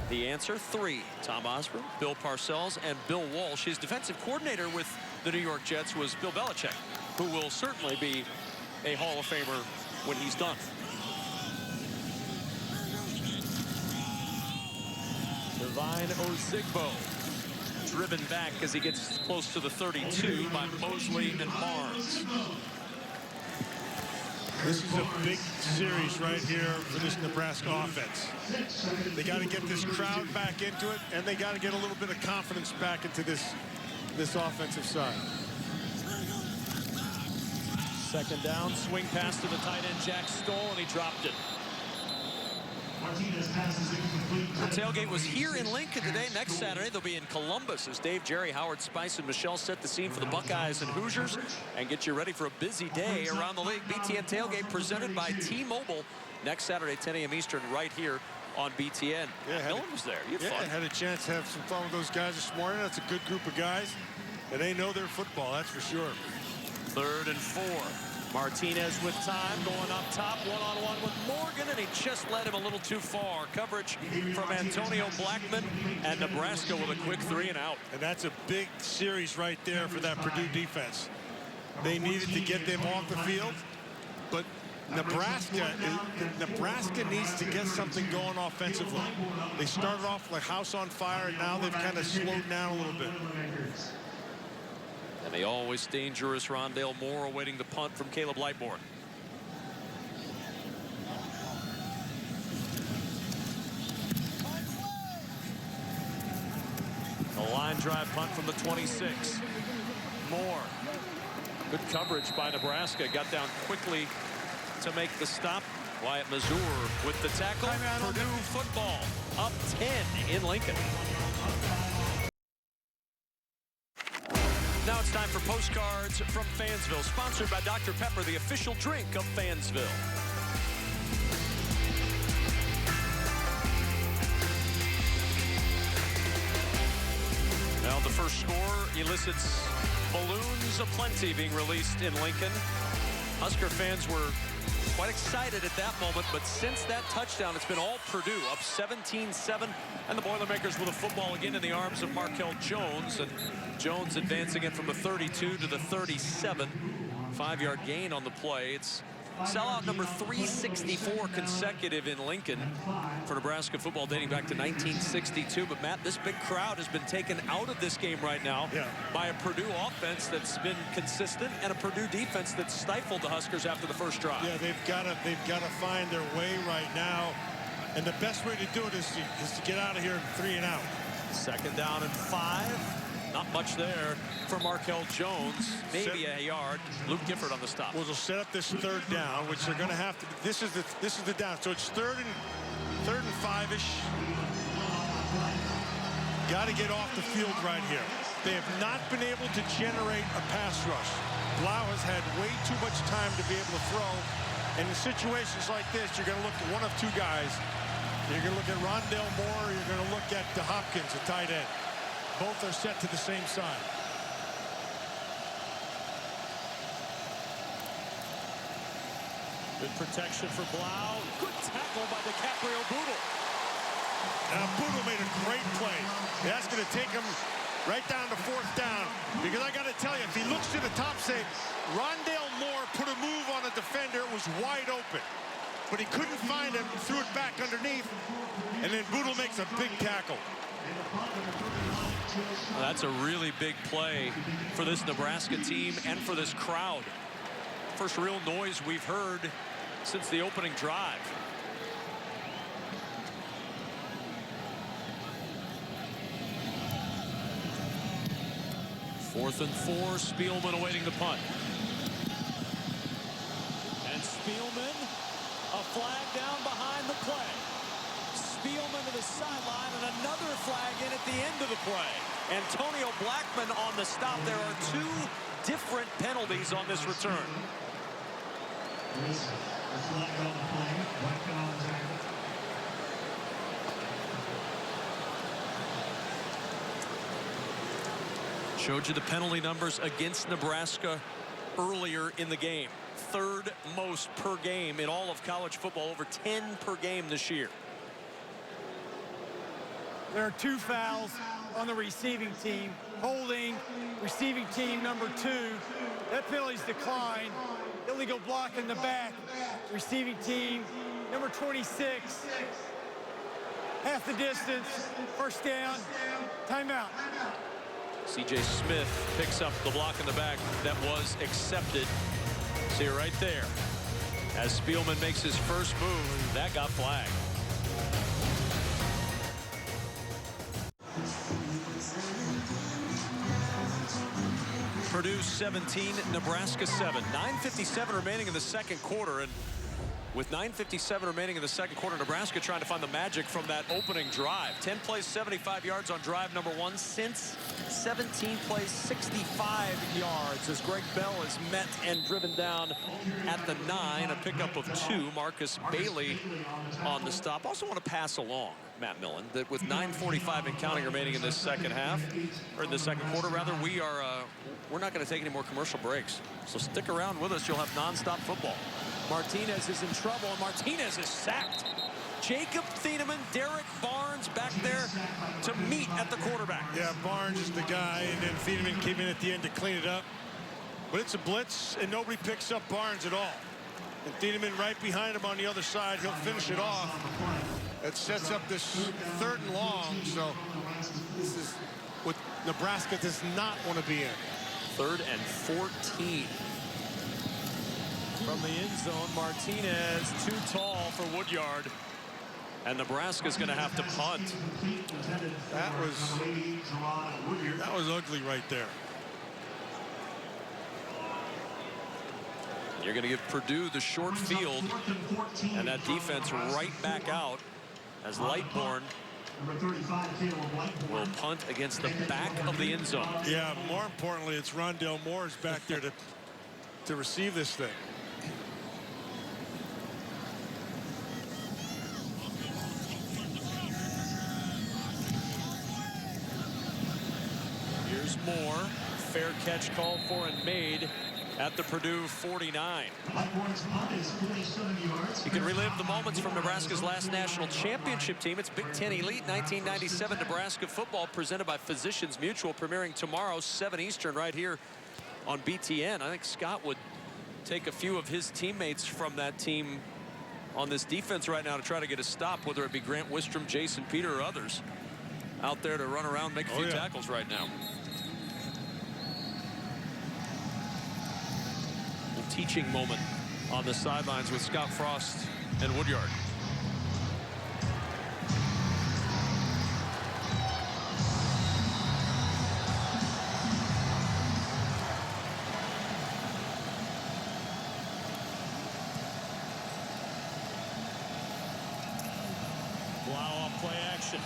The answer, 3. Tom Osborne, Bill Parcells, and Bill Walsh. His defensive coordinator with the New York Jets was Bill Belichick, who will certainly be a Hall of Famer when he's done. Divine Ozigbo driven back as he gets close to the 32 by Mosley and Barnes. This is a big series right here for this Nebraska offense. They got to get this crowd back into it, and they got to get a little bit of confidence back into this offensive side. Second down, swing pass to the tight end Jack Stoll, and he dropped it. The tailgate was here in Lincoln today. Next Saturday, they'll be in Columbus as Dave, Jerry, Howard, Spice, and Michelle set the scene for the Buckeyes and Hoosiers and get you ready for a busy day around the league. BTN Tailgate presented by T-Mobile next Saturday, 10 a.m. Eastern, right here on BTN. Yeah, no one was there. You had fun. I had a chance to have some fun with those guys this morning. That's a good group of guys, and they know their football, that's for sure. 3rd and 4. Martinez with time, going up top, one-on-one with Morgan, and he just led him a little too far. Coverage from Antonio Blackman, and Nebraska with a quick 3 and out. And that's a big series right there for that Purdue defense. They needed to get them off the field, but Nebraska needs to get something going offensively. They started off like house on fire, and now they've kind of slowed down a little bit. And the always dangerous Rondale Moore awaiting the punt from Caleb Lightbourne. A line drive punt from the 26. Moore. Good coverage by Nebraska. Got down quickly to make the stop. Wyatt Mazur with the tackle. Purdue football up 10 in Lincoln. Now it's time for postcards from Fansville, sponsored by Dr. Pepper, the official drink of Fansville. Now the first score elicits balloons aplenty being released in Lincoln. Husker fans were quite excited at that moment, but since that touchdown, it's been all Purdue, up 17-7, and the Boilermakers with a football again in the arms of Markel Jones, and Jones advancing it from the 32 to the 37. 5-yard gain on the play. It's sellout number 364 consecutive in Lincoln for Nebraska football dating back to 1962. But Matt, this big crowd has been taken out of this game right now by a Purdue offense that's been consistent and a Purdue defense that's stifled the Huskers after the first drive. Yeah, they've got to find their way right now, and the best way to do it is to get out of here 3 and out. 2nd down and 5. Not much there for Markel Jones. Maybe a yard. Luke Gifford on the stop. Well, they'll set up this 3rd down, which they're going to have to. This is the down. So it's 3rd and 5-ish. Got to get off the field right here. They have not been able to generate a pass rush. Blau has had way too much time to be able to throw. And in situations like this, you're going to look at one of 2 guys. You're going to look at Rondale Moore, or you're going to look at Hopkins, a tight end. Both are set to the same side. Good protection for Blau. Good tackle by DiCaprio Boodle. Now Boodle made a great play. That's going to take him right down to 4th down. Because I got to tell you, if he looks to the top, say, Rondale Moore put a move on a defender. It was wide open. But he couldn't find him, threw it back underneath, and then Boodle makes a big tackle. Well, that's a really big play for this Nebraska team and for this crowd. First real noise we've heard since the opening drive. Fourth and 4, Spielman awaiting the punt. And Spielman, a flag down behind the play. Spielman to the sideline, and another flag in at the end of the play. Antonio Blackman on the stop. There are 2 different penalties on this return. Showed you the penalty numbers against Nebraska earlier in the game. 3rd most per game in all of college football, over 10 per game this year. There are 2 fouls on the receiving team. Holding receiving team number 2. That penalty's declined. Illegal block in the back. Receiving team number 26. Half the distance. 1st down. Timeout. C.J. Smith picks up the block in the back that was accepted. See it right there. As Spielman makes his first move, that got flagged. Purdue 17, Nebraska 7. 9:57 remaining in the 2nd quarter, and With 9:57 remaining in the second quarter, Nebraska trying to find the magic from that opening drive. 10 plays, 75 yards on drive number 1 since 17 plays, 65 yards as Greg Bell is met and driven down at the 9. A pickup of 2. Marcus Bailey on the stop. Also want to pass along, Matt Millen, that with 9:45 and counting remaining in this second half, or in the second quarter rather, we're not going to take any more commercial breaks. So stick around with us. You'll have nonstop football. Martinez is in trouble, and Martinez is sacked. Jacob Thieneman, Derek Barnes back there to meet at the quarterback. Yeah, Barnes is the guy, and then Thieneman came in at the end to clean it up. But it's a blitz, and nobody picks up Barnes at all. And Thieneman right behind him on the other side. He'll finish it off. That sets up this 3rd and long. So this is what Nebraska does not want to be in. 3rd and 14. From the end zone, Martinez too tall for Woodyard. And Nebraska's going to have to punt. That was ugly right there. You're going to give Purdue the short field, and that defense right back out as Lightbourne will punt against the back of the end zone. Yeah, more importantly, it's Rondell Moore's back there to receive this thing. Here's Moore. Fair catch called for and made at the Purdue 49. You can relive the moments from Nebraska's last national championship team. It's Big Ten Elite 1997 Nebraska football, presented by Physicians Mutual, premiering tomorrow 7 Eastern right here on BTN. I think Scott would take a few of his teammates from that team on this defense right now to try to get a stop, whether it be Grant Wistrom, Jason Peter, or others out there to run around, make a few tackles right now. Teaching moment on the sidelines with Scott Frost and Woodyard. Blau on play action,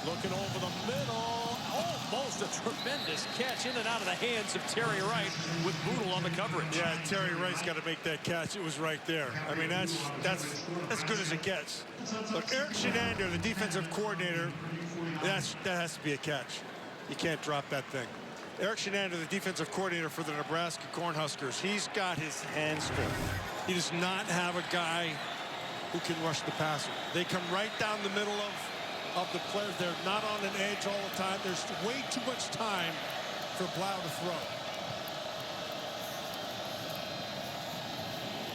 looking over the middle. Almost a tremendous catch in and out of the hands of Terry Wright with Boodle on the coverage. Yeah, Terry Wright's got to make that catch. It was right there. I mean, that's as good as it gets. Look, Eric Shenander, the defensive coordinator, that has to be a catch. You can't drop that thing. Eric Shenander, the defensive coordinator for the Nebraska Cornhuskers, he's got his hands full. He does not have a guy who can rush the passer. They come right down the middle of the players. They're not on an edge all the time. There's way too much time for Blau to throw.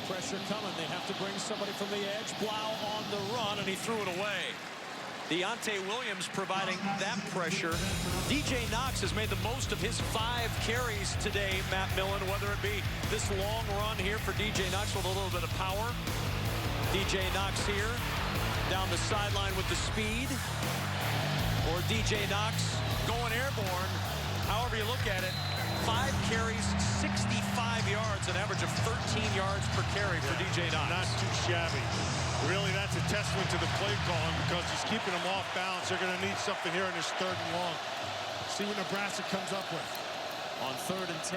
Pressure coming. They have to bring somebody from the edge. Blau on the run, and he threw it away. Deontay Williams providing that pressure. DJ Knox has made the most of his 5 carries today, Matt Millen, whether it be this long run here for DJ Knox with a little bit of power. DJ Knox here down the sideline with the speed, or DJ Knox going airborne. However you look at it, 5 carries, 65 yards, an average of 13 yards per carry for DJ Knox. Not too shabby. Really, that's a testament to the play calling, because he's keeping them off balance. They're going to need something here in this 3rd and long. See what Nebraska comes up with. On 3rd and 10.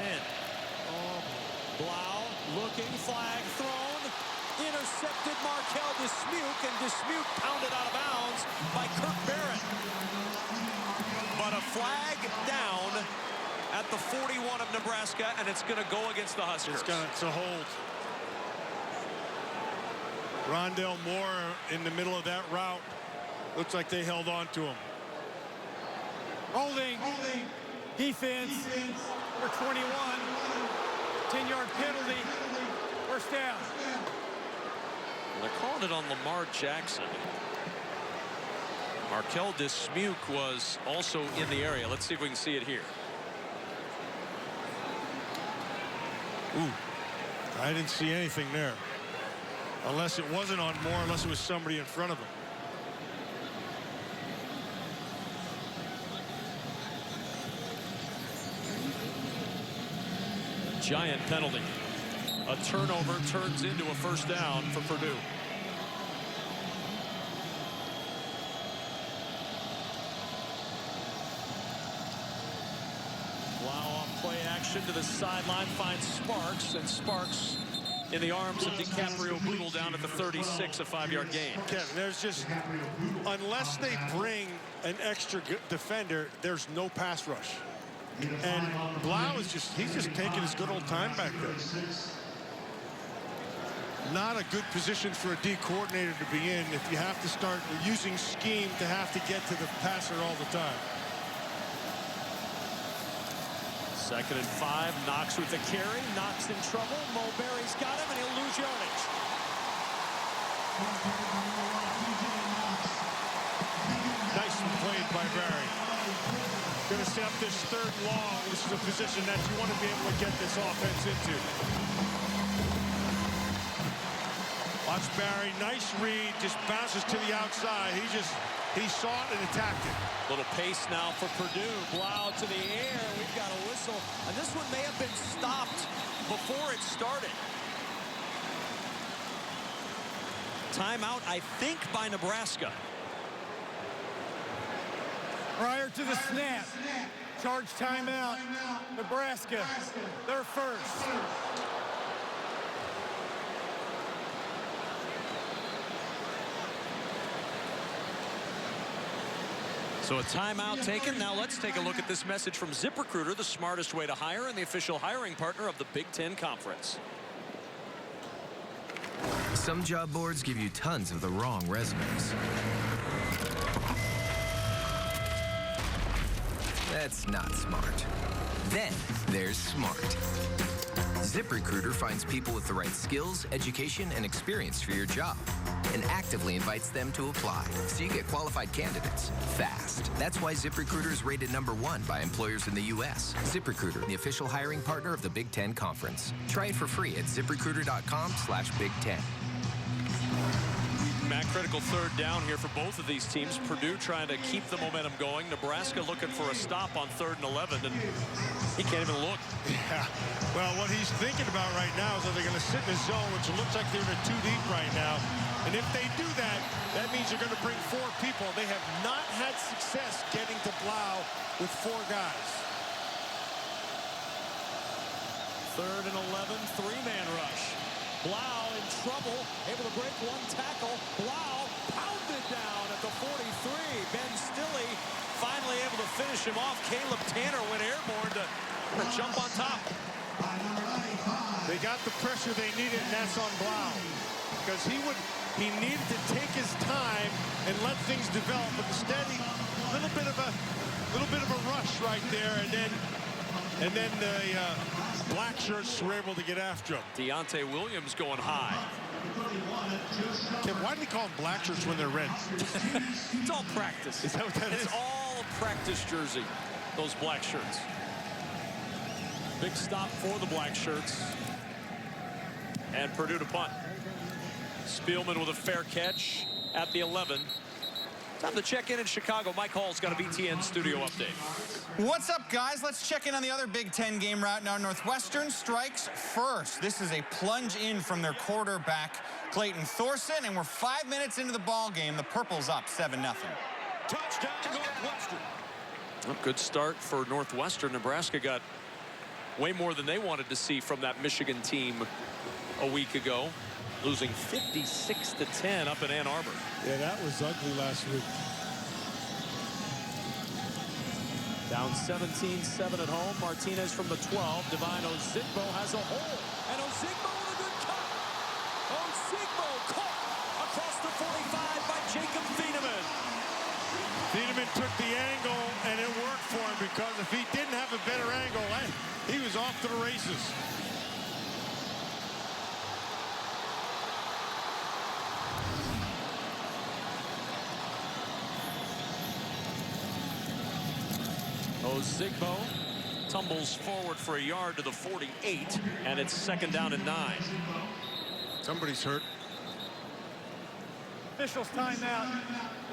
Blau looking, flag thrown. Intercepted Markel Dismuke, and Dismuke pounded out of bounds by Kirk Barrett. But a flag down at the 41 of Nebraska, and it's going to go against the Huskers. It's a hold. Rondell Moore in the middle of that route. Looks like they held on to him. Holding. Defense. Number 21. 10-yard penalty. First down. They're calling it on Lamar Jackson. Markel Dismuke was also in the area. Let's see if we can see it here. Ooh, I didn't see anything there. Unless it wasn't on Moore, unless it was somebody in front of him. Giant penalty. A turnover turns into a first down for Purdue. Blau off play action to the sideline, finds Sparks, and Sparks in the arms of DiCaprio Bootle down at the 36, a 5-yard gain. Kevin, there's just, unless they bring an extra defender, there's no pass rush. And Blau is he's just taking his good old time back there. Not a good position for a D coordinator to be in if you have to start using scheme to have to get to the passer all the time. 2nd and 5. Knox with the carry. Knox in trouble. Mulberry's got him, and he'll lose yardage. Nicely played by Barry. Going to set up this 3rd and long. This is a position that you want to be able to get this offense into. Watch Barry. Nice read. Just bounces to the outside. He saw it and attacked it. Little pace now for Purdue. Blau to the air. We've got a whistle. And this one may have been stopped before it started. Timeout, I think, by Nebraska. Prior to the snap, charge timeout. Nebraska, they're first. So a timeout taken. Now let's take a look at this message from ZipRecruiter, the smartest way to hire and the official hiring partner of the Big Ten Conference. Some job boards give you tons of the wrong resumes. That's not smart. Then there's smart. ZipRecruiter finds people with the right skills, education, and experience for your job and actively invites them to apply, so you get qualified candidates fast. That's why ZipRecruiter is rated #1 by employers in the U.S. ZipRecruiter, the official hiring partner of the Big Ten Conference. Try it for free at ZipRecruiter.com/Big Ten. Matt, critical 3rd down here for both of these teams. Purdue trying to keep the momentum going. Nebraska looking for a stop on 3rd and 11, and he can't even look. Yeah. Well, what he's thinking about right now is that they're going to sit in a zone, which looks like they're in a 2 deep right now. And if they do that, that means they're going to bring 4 people. They have not had success getting to Blau with 4 guys. 3rd and 11, 3-man rush. Blau in trouble, able to break 1 tackle. Blau pounded down at the 43. Ben Stille finally able to finish him off. Caleb Tanner went airborne to jump on top. They got the pressure they needed, and that's on Blau. Because he needed to take his time and let things develop, but instead a little bit of a rush right there, and then the black shirts were able to get after him. Deontay Williams going high. Kim, why do we call them black shirts when they're red? It's all practice. Is that what that is? It's all practice jersey, those black shirts. Big stop for the black shirts. And Purdue to punt. Spielman with a fair catch at the 11. Time to check in Chicago. Mike Hall's got a BTN studio update. What's up, guys? Let's check in on the other Big Ten game right now. Northwestern strikes first. This is a plunge in from their quarterback, Clayton Thorson, and we're 5 minutes into the ball game. The Purple's up 7-0. Touchdown, Northwestern. Well, good start for Northwestern. Nebraska got way more than they wanted to see from that Michigan team a week ago, losing 56-10 up in Ann Arbor. Yeah, that was ugly last week. Down 17-7 at home. Martinez from the 12. Divine Ozigbo has a hole. And Ozigbo with a good cut. Ozigbo caught across the 45 by Jacob Thieneman. Thieneman took the angle, and it worked for him, because if he didn't have a better angle, he was off to the races. Ozigbo tumbles forward for a yard to the 48, and it's 2nd down and 9. Somebody's hurt. Officials timeout.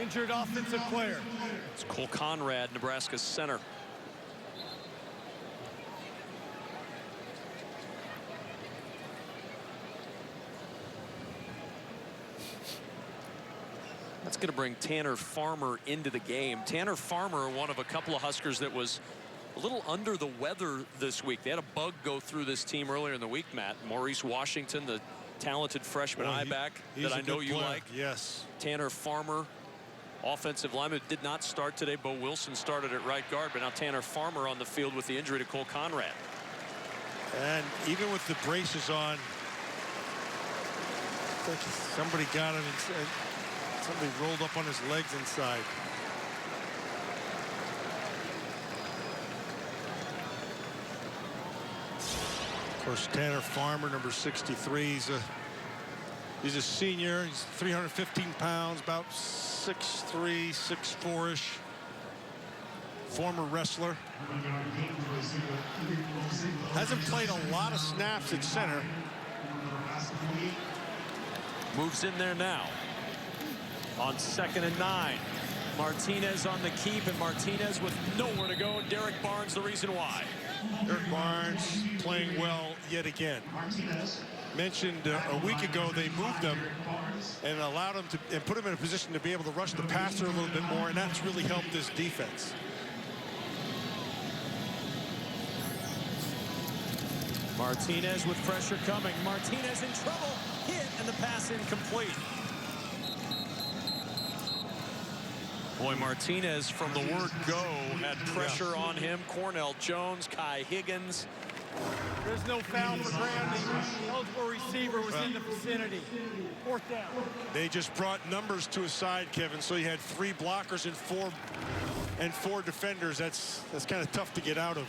Injured offensive player. It's Cole Conrad, Nebraska's center. That's going to bring Tanner Farmer into the game. Tanner Farmer, one of a couple of Huskers that was a little under the weather this week. They had a bug go through this team earlier in the week, Matt. Maurice Washington, the talented freshman I-back that I know you like. Yes. Tanner Farmer, offensive lineman, did not start today. Bo Wilson started at right guard, but now Tanner Farmer on the field with the injury to Cole Conrad. And even with the braces on, somebody got him and somebody rolled up on his legs inside. Of course, Tanner Farmer, number 63. He's a senior. He's 315 pounds, about 6'3", 6'4"-ish. Former wrestler. Hasn't played a lot of snaps at center. Moves in there now. On 2nd and 9. Martinez on the keep, and Martinez with nowhere to go. Derek Barnes, the reason why. Derek Barnes playing well yet again. Mentioned a week ago they moved him and allowed him to and put him in a position to be able to rush the passer a little bit more, and that's really helped this defense. Martinez with pressure coming. Martinez in trouble. Hit, and the pass incomplete. Boy, Martinez from the word go had pressure on him. Cornell Jones, Kai Higgins. There's no foul for grounding. Eligible receiver was in the vicinity. 4th down. They just brought numbers to his side, Kevin, so you had 3 blockers and 4 defenders. That's kind of tough to get out of.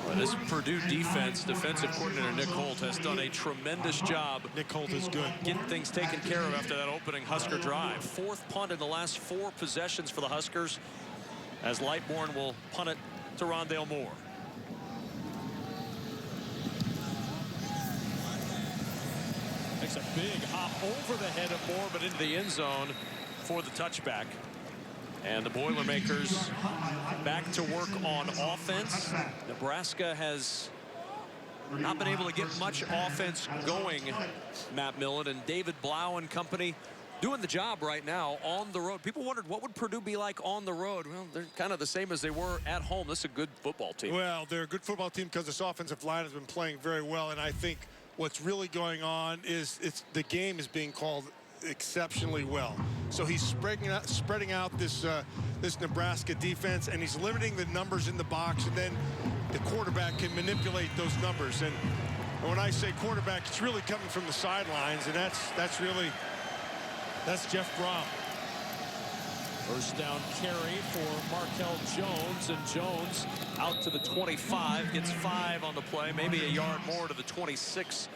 Well, this Purdue defense, defensive coordinator Nick Holt has done a tremendous job. Nick Holt is good. Getting things taken care of after that opening Husker drive. 4th punt in the last 4 possessions for the Huskers, as Lightbourne will punt it to Rondale Moore. Makes a big hop over the head of Moore, but into the end zone for the touchback. And the Boilermakers back to work on offense. Nebraska has not been able to get much offense going, Matt Millen, and David Blau and company doing the job right now on the road. People wondered, what would Purdue be like on the road? Well, they're kind of the same as they were at home. This is a good football team. Well, they're a good football team because this offensive line has been playing very well, and I think what's really going on is the game is being called exceptionally well. So he's spreading out this Nebraska defense, and he's limiting the numbers in the box, and then the quarterback can manipulate those numbers. And when I say quarterback, it's really coming from the sidelines, and that's Jeff Brom. First down carry for Markel Jones, and Jones out to the 25, gets 5 on the play, maybe a yard more to the 26.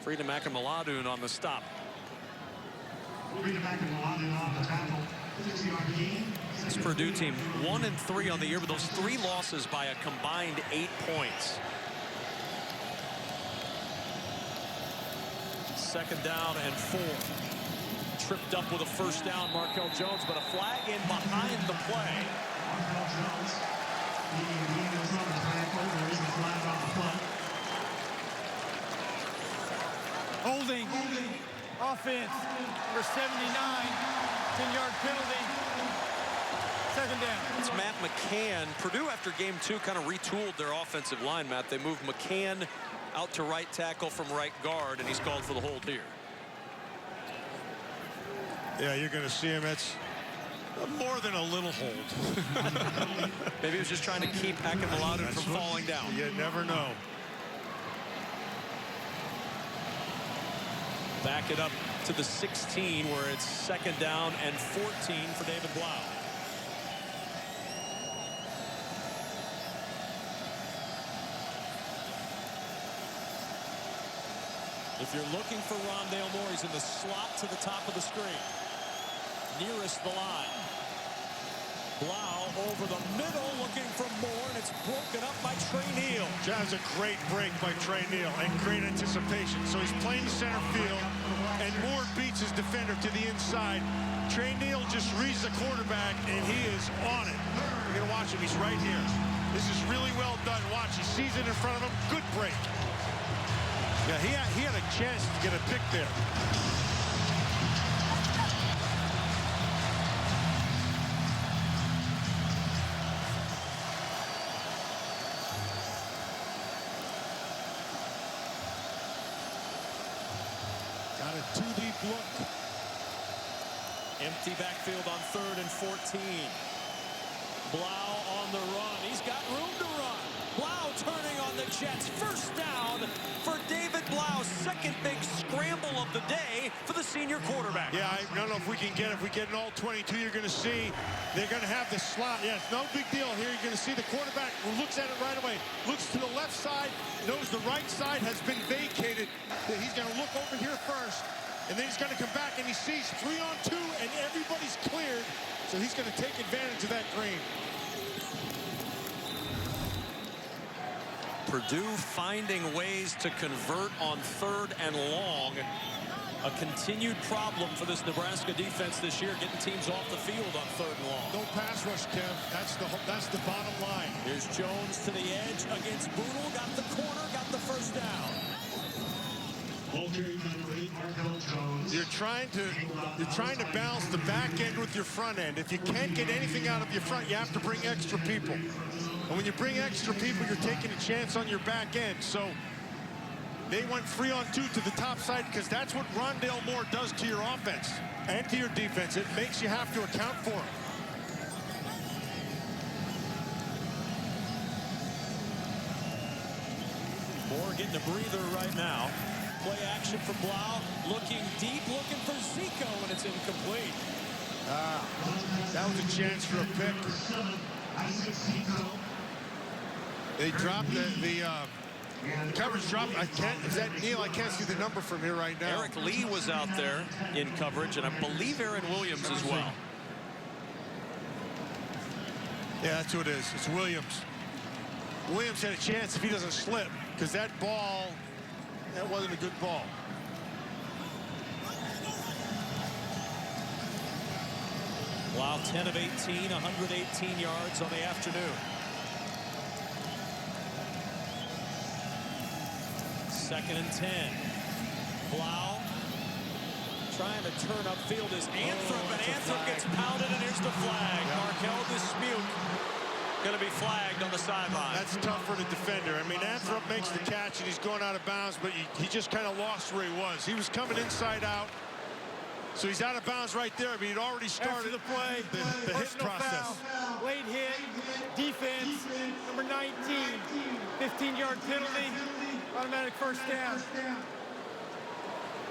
Freedom Akinmaladun on the stop. This Purdue team 1-3 on the year, but those 3 losses by a combined 8 points. 2nd down and 4. Tripped up with a first down, Markel Jones, but a flag in behind the play. Holding. Offense. Number 79. 10-yard penalty. 2nd down. It's Matt McCann. Purdue, after game 2, kind of retooled their offensive line, Matt. They moved McCann out to right tackle from right guard, and he's called for the hold here. Yeah, you're going to see him. It's more than a little hold. Maybe he was just trying to keep Akinmaladun from falling down. You never know. Back it up to the 16, where it's 2nd down and 14 for David Blau. If you're looking for Rondale Moore, he's in the slot to the top of the screen, nearest the line. Blau over the middle, looking for Moore, and it's broken up by Trey Neal. That's a great break by Trey Neal and great anticipation. So he's playing center field, and Moore beats his defender to the inside. Trey Neal just reads the quarterback, and he is on it. You're gonna watch him. He's right here. This is really well done. Watch. He sees it in front of him. Good break. Yeah, he had a chance to get a pick there. a two-deep look. Empty backfield on 3rd and 14. Blau on the run. He's got room to run. Blau turning on the Jets. First down for David Blau. Second big scramble of the day for the senior quarterback. Yeah, I don't know if we can get it. If we get an all 22, you're going to see they're going to have the slot. Yeah, it's no big deal here. You're going to see the quarterback who looks at it right away. Looks to the left side, knows the right side has been vacated. He's going to look over here first, and then he's going to come back, and he sees 3-on-2, and everybody's cleared. So he's going to take advantage of that green. Purdue finding ways to convert on 3rd and long. A continued problem for this Nebraska defense this year, getting teams off the field on 3rd and long. No pass rush, Kev. That's the bottom line. Here's Jones to the edge against Boodle. Got the corner, got the first down. You're trying to balance the back end with your front end. If you can't get anything out of your front, you have to bring extra people. And when you bring extra people, you're taking a chance on your back end. So they went 3-on-2 to the top side because that's what Rondale Moore does to your offense and to your defense. It makes you have to account for him. Moore getting a breather right now. Play action from Blau, looking deep, looking for Zico, and it's incomplete. That was a chance for a pick. They dropped the coverage dropped. Is that Neil? I can't see the number from here right now. Eric Lee was out there in coverage, and I believe Aaron Williams as well. Yeah, that's who it is. It's Williams. Williams had a chance if he doesn't slip, because that ball, that wasn't a good ball. Blau 10 of 18, 118 yards on the afternoon. Second and 10. Blau trying to turn upfield is Anthrop, and Anthrop gets pounded, and here's the flag. Markel Dismuke going to be flagged on the sideline. That's tough for the defender. I mean, Anthrop makes the catch, and he's going out of bounds, but he just kind of lost where he was. He was coming inside out, so he's out of bounds right there, but he'd already started the play, the hit process. Foul, late hit, defense, number 19, 15-yard penalty, automatic first down.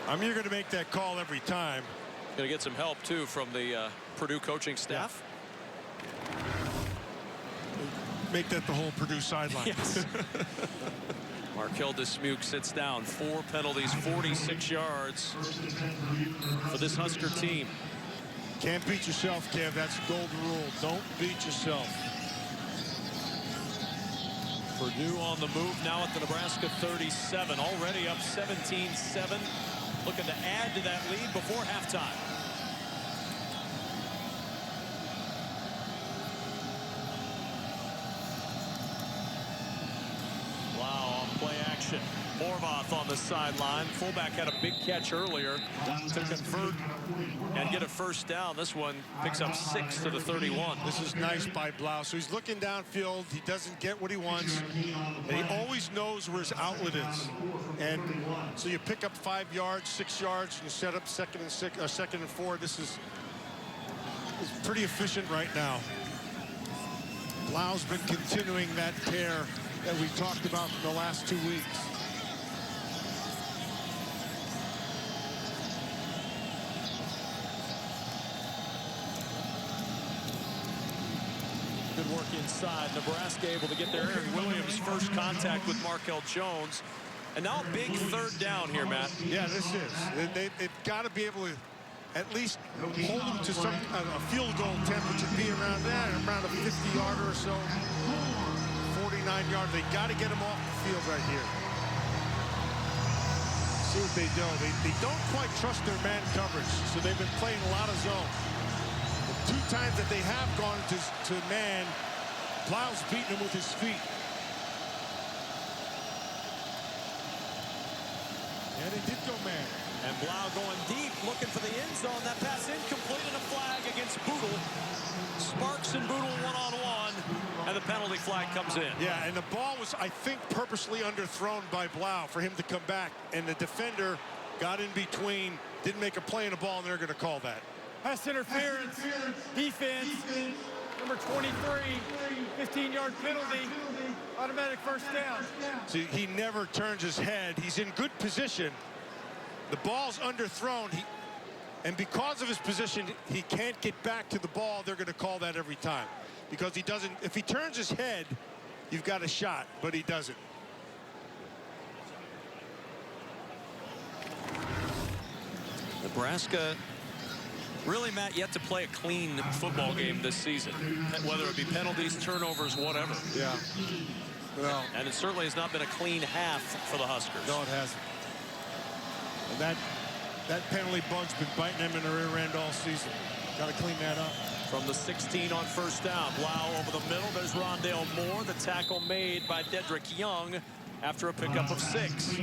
I mean, you're going to make that call every time. Going to get some help, too, from the Purdue coaching staff. Make that the whole Purdue sideline. Yes. Markel Dismuke sits down. 4 penalties, 46 yards for this Husker team. Can't beat yourself, Kev. That's the golden rule. Don't beat yourself. Purdue on the move now at the Nebraska 37. Already up 17-7. Looking to add to that lead before halftime. Horvath on the sideline. Fullback had a big catch earlier to convert and get a first down. This one picks up 6 to the 31. This is nice by Blau. So he's looking downfield. He doesn't get what he wants. And he always knows where his outlet is. And so you pick up 5 yards, 6 yards, and you set up second and 4. This is pretty efficient right now. Blau's been continuing that tear that we talked about for the last 2 weeks. Good work inside. Nebraska able to get there. Aaron Williams first contact with Markel Jones. And now a big third down here, Matt. Yeah, this is. They've got to be able to at least hold them to some a field goal attempt, which would be around a 50-yarder or so. 49 yards. They got to get him off the field right here. See what they do. They don't quite trust their man coverage, so they've been playing a lot of zone. The 2 times that they have gone to man, Blau's beating him with his feet. Yeah, they did go man. And Blau going deep, looking for the end zone. That pass incomplete, and a flag against Boodle. Sparks and Boodle one-on-one, and the penalty flag comes in. Yeah, and the ball was, I think, purposely underthrown by Blau for him to come back. And the defender got in between, didn't make a play in the ball, and they're going to call that. Pass interference, defense, number 23, 15-yard penalty, automatic first down. See, he never turns his head. He's in good position. The ball's underthrown. And because of his position, he can't get back to the ball. They're going to call that every time. Because he doesn't, if he turns his head, you've got a shot, but he doesn't. Nebraska really, Matt, yet to play a clean football game this season, whether it be penalties, turnovers, whatever. Yeah. Well, and it certainly has not been a clean half for the Huskers. No, it hasn't. And that penalty bug's been biting them in the rear end all season. Got to clean that up. From the 16 on first down, Blau over the middle. There's Rondale Moore, the tackle made by Dedrick Young after a pickup of 6.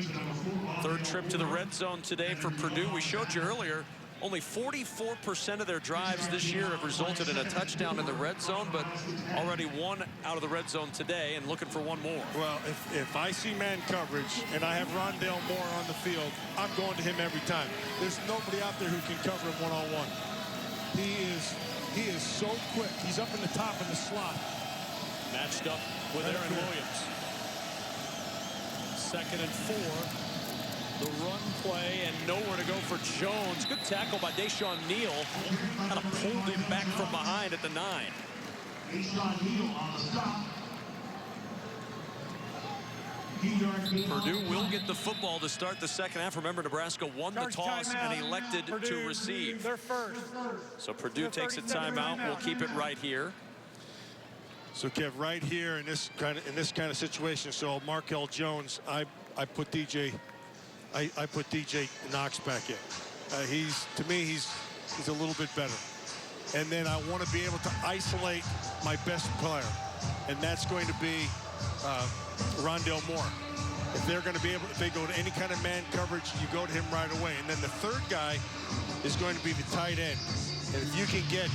Third trip to the red zone today for Purdue. We showed you earlier, only 44% of their drives this year have resulted in a touchdown in the red zone, but already 1 out of the red zone today and looking for 1 more. Well, if I see man coverage and I have Rondale Moore on the field, I'm going to him every time. There's nobody out there who can cover him one-on-one. He is so quick. He's up in the top in the slot. Matched up with Aaron Williams. 2nd and 4. The run play and nowhere to go for Jones. Good tackle by Deshaun Neal. Kind of pulled him back from behind at the 9. Purdue will get the football to start the second half. Remember, Nebraska won the toss and elected to receive. They're first. So Purdue takes a timeout. We'll keep it right here. So Kev, right here in this kind of situation. So Markel Jones, I put DJ Knox back in. To me he's a little bit better. And then I want to be able to isolate my best player, and that's going to be Rondale Moore. If they go to any kind of man coverage, you go to him right away. And then the third guy is going to be the tight end. And if you can get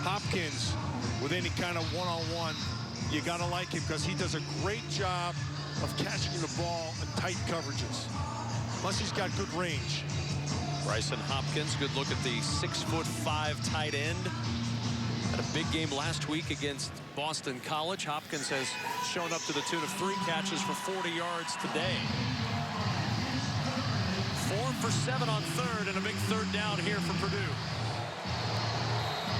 Hopkins with any kind of one-on-one, you got to like him because he does a great job of catching the ball in tight coverages. Plus, he's got good range. Bryson Hopkins, good look at the 6'5" tight end. Had a big game last week against Boston College. Hopkins has shown up to the tune of 3 catches for 40 yards today. 4 for 7 on third, and a big third down here for Purdue.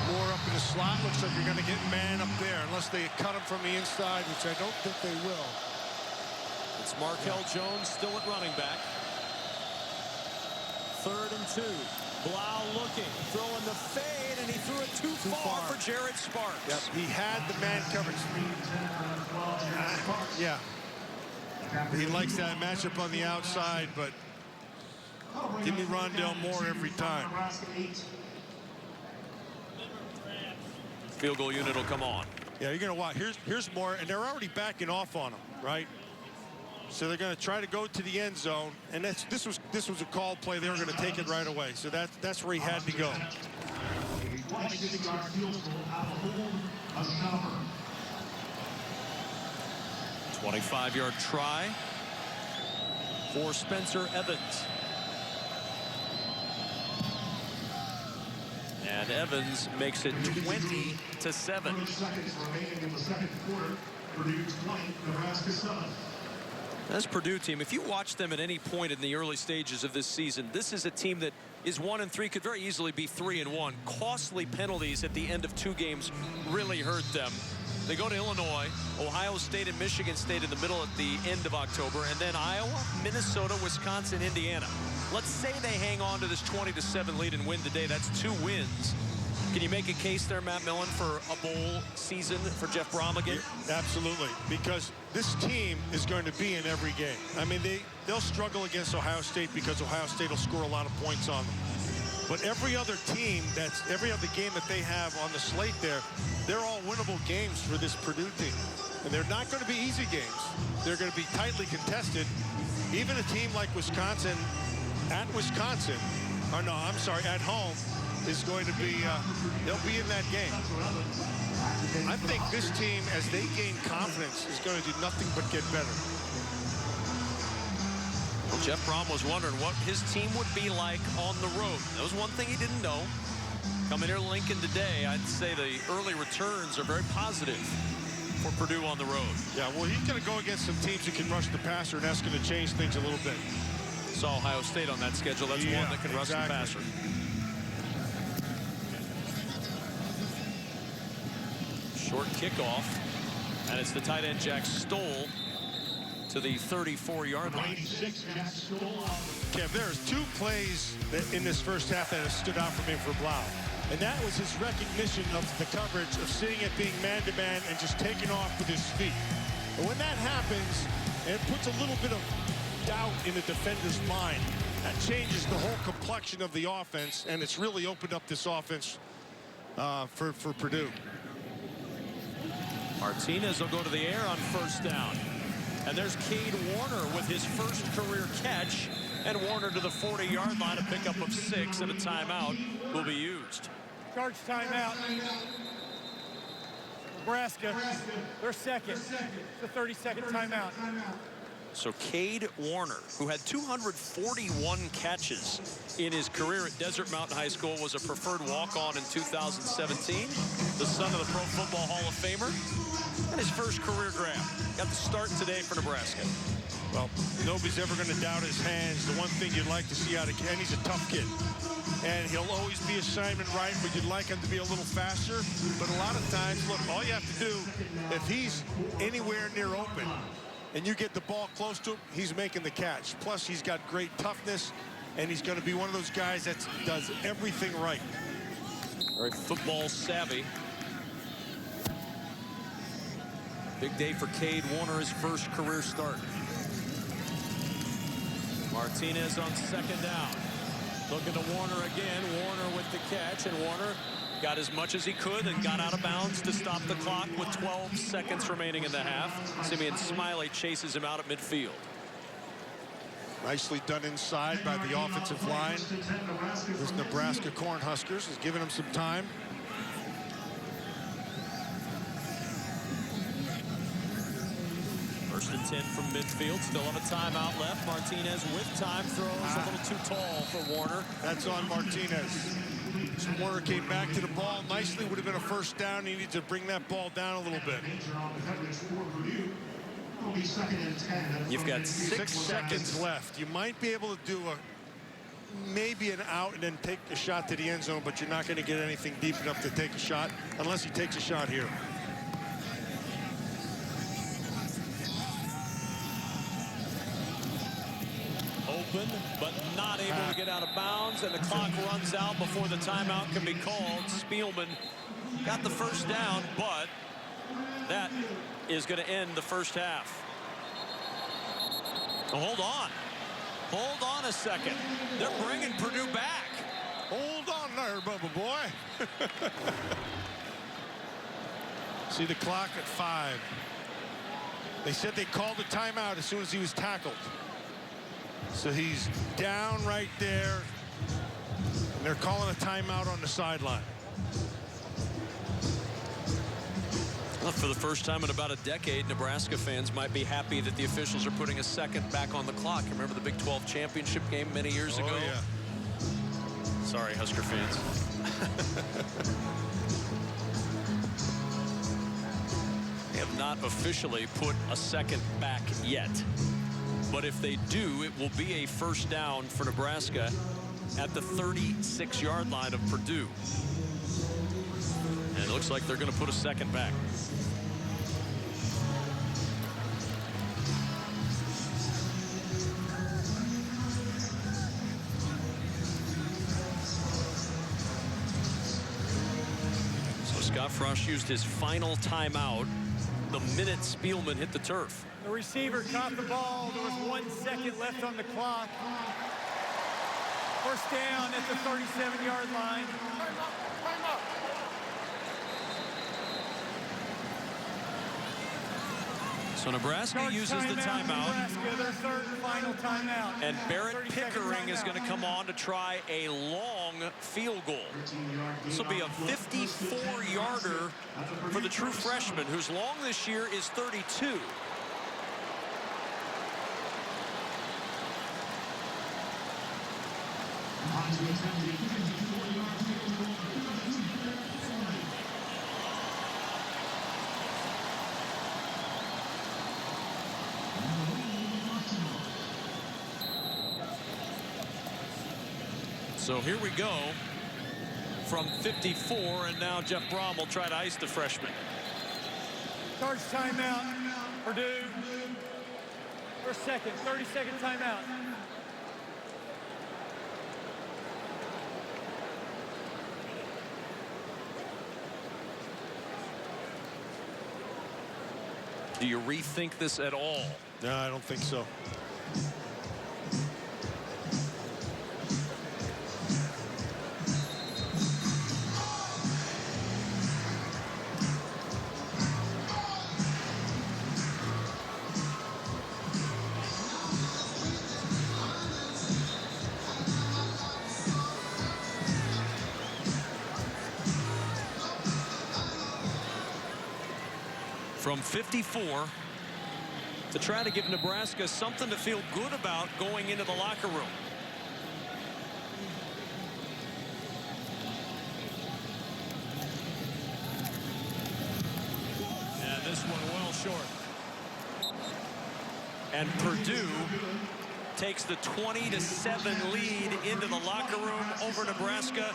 Moore up in the slot. Looks like you're going to get man up there unless they cut him from the inside, which I don't think they will. It's Markel Jones still at running back. 3rd and 2. Blau looking, throwing the fade, and he threw it too far for Jared Sparks. Yep, he had the man coverage. Yeah. He likes that matchup on the outside, but give me Rondale Moore every time. Field goal unit will come on. Yeah, you're going to watch. Here's Moore, and they're already backing off on him, right? So they're going to try to go to the end zone, and this was a call play. They were going to take it right away. So that's where he had to go. 25-yard try for Spencer Evans. And Evans makes it 20-7. 30 seconds remaining in the second quarter. Purdue 20, Nebraska 7. This Purdue team, if you watch them at any point in the early stages of this season, this is a team that is 1-3, could very easily be 3-1. Costly penalties at the end of 2 games really hurt them. They go to Illinois, Ohio State, and Michigan State in the middle at the end of October, and then Iowa, Minnesota, Wisconsin, Indiana. Let's say they hang on to this 20-7 lead and win today. That's 2 wins. Can you make a case there, Matt Millen, for a bowl season for Jeff Brom again? Absolutely, because this team is going to be in every game. I mean, they'll struggle against Ohio State because Ohio State will score a lot of points on them. But every other team, every other game that they have on the slate there, they're all winnable games for this Purdue team. And they're not going to be easy games. They're going to be tightly contested. Even a team like Wisconsin, at home, is going to be, they'll be in that game. I think this team, as they gain confidence, is going to do nothing but get better. Jeff Brom was wondering what his team would be like on the road. That was one thing he didn't know. Coming here to Lincoln today, I'd say the early returns are very positive for Purdue on the road. Yeah, well, he's going to go against some teams that can rush the passer, and that's going to change things a little bit. Saw Ohio State on that schedule. That's one that can rush the passer. Short kickoff, and it's the tight end Jack Stoll to the 34-yard line. Kev, there's 2 plays in this first half that have stood out for me for Blau. And that was his recognition of the coverage, of seeing it being man-to-man and just taking off with his feet. And when that happens, it puts a little bit of doubt in the defender's mind. That changes the whole complexion of the offense, and it's really opened up this offense for Purdue. Martinez will go to the air on first down. And there's Cade Warner with his first career catch. And Warner to the 40-yard line, a pickup of 6, and a timeout will be used. Charge timeout. Nebraska, their second. The 30-second timeout. So Cade Warner, who had 241 catches in his career at Desert Mountain High School, was a preferred walk-on in 2017. The son of the Pro Football Hall of Famer. And his first career grab. Got the start today for Nebraska. Well, nobody's ever going to doubt his hands. The one thing you'd like to see out of Ken, he's a tough kid. And he'll always be assignment right, but you'd like him to be a little faster. But a lot of times, look, all you have to do, if he's anywhere near open and you get the ball close to him, he's making the catch. Plus, he's got great toughness, and he's going to be one of those guys that does everything right. Very football savvy. Big day for Cade Warner, his first career start. Martinez on second down. Looking to Warner again. Warner with the catch, and Warner got as much as he could and got out of bounds to stop the clock with 12 seconds remaining in the half. Simeon Smiley chases him out at midfield. Nicely done inside by the offensive line. This Nebraska Cornhuskers is giving him some time. First and 10 from midfield. Still have a timeout left. Martinez with time throws a little too tall for Warner. That's on Martinez. So Warner came back to the ball nicely. Would have been a first down. He needs to bring that ball down a little bit. You've got 6 seconds left. You might be able to do maybe an out and then take a shot to the end zone, but you're not going to get anything deep enough to take a shot unless he takes a shot here. Open, but not able to get out of bounds, and the clock runs out before the timeout can be called. Spielman got the first down, but that is going to end the first half. Oh, hold on. Hold on a second. They're bringing Purdue back. Hold on there, Bubba boy. See the clock at 5. They said they called a timeout as soon as he was tackled. So he's down right there, and they're calling a timeout on the sideline. Well, for the first time in about a decade, Nebraska fans might be happy that the officials are putting a second back on the clock. Remember the Big 12 championship game many years ago? Yeah. Sorry, Husker fans. They have not officially put a second back yet. But if they do, it will be a first down for Nebraska at the 36-yard line of Purdue. And it looks like they're going to put a second back. So Scott Frost used his final timeout the minute Spielman hit the turf. The receiver caught the ball. There was 1 second left on the clock. First down at the 37-yard line. So Nebraska uses the timeout. Nebraska, their third and final timeout. And Barrett Pickering is going to come on to try a long field goal. This will be a 54-yarder for the true freshman, whose long this year is 32. So here we go from 54, and now Jeff Brom will try to ice the freshman. Charge timeout, Purdue. For a second, 30-second timeout. Do you rethink this at all? No, I don't think so. From 54 to try to give Nebraska something to feel good about going into the locker room. And this one well short. And Purdue takes the 20-7 lead into the locker room over Nebraska,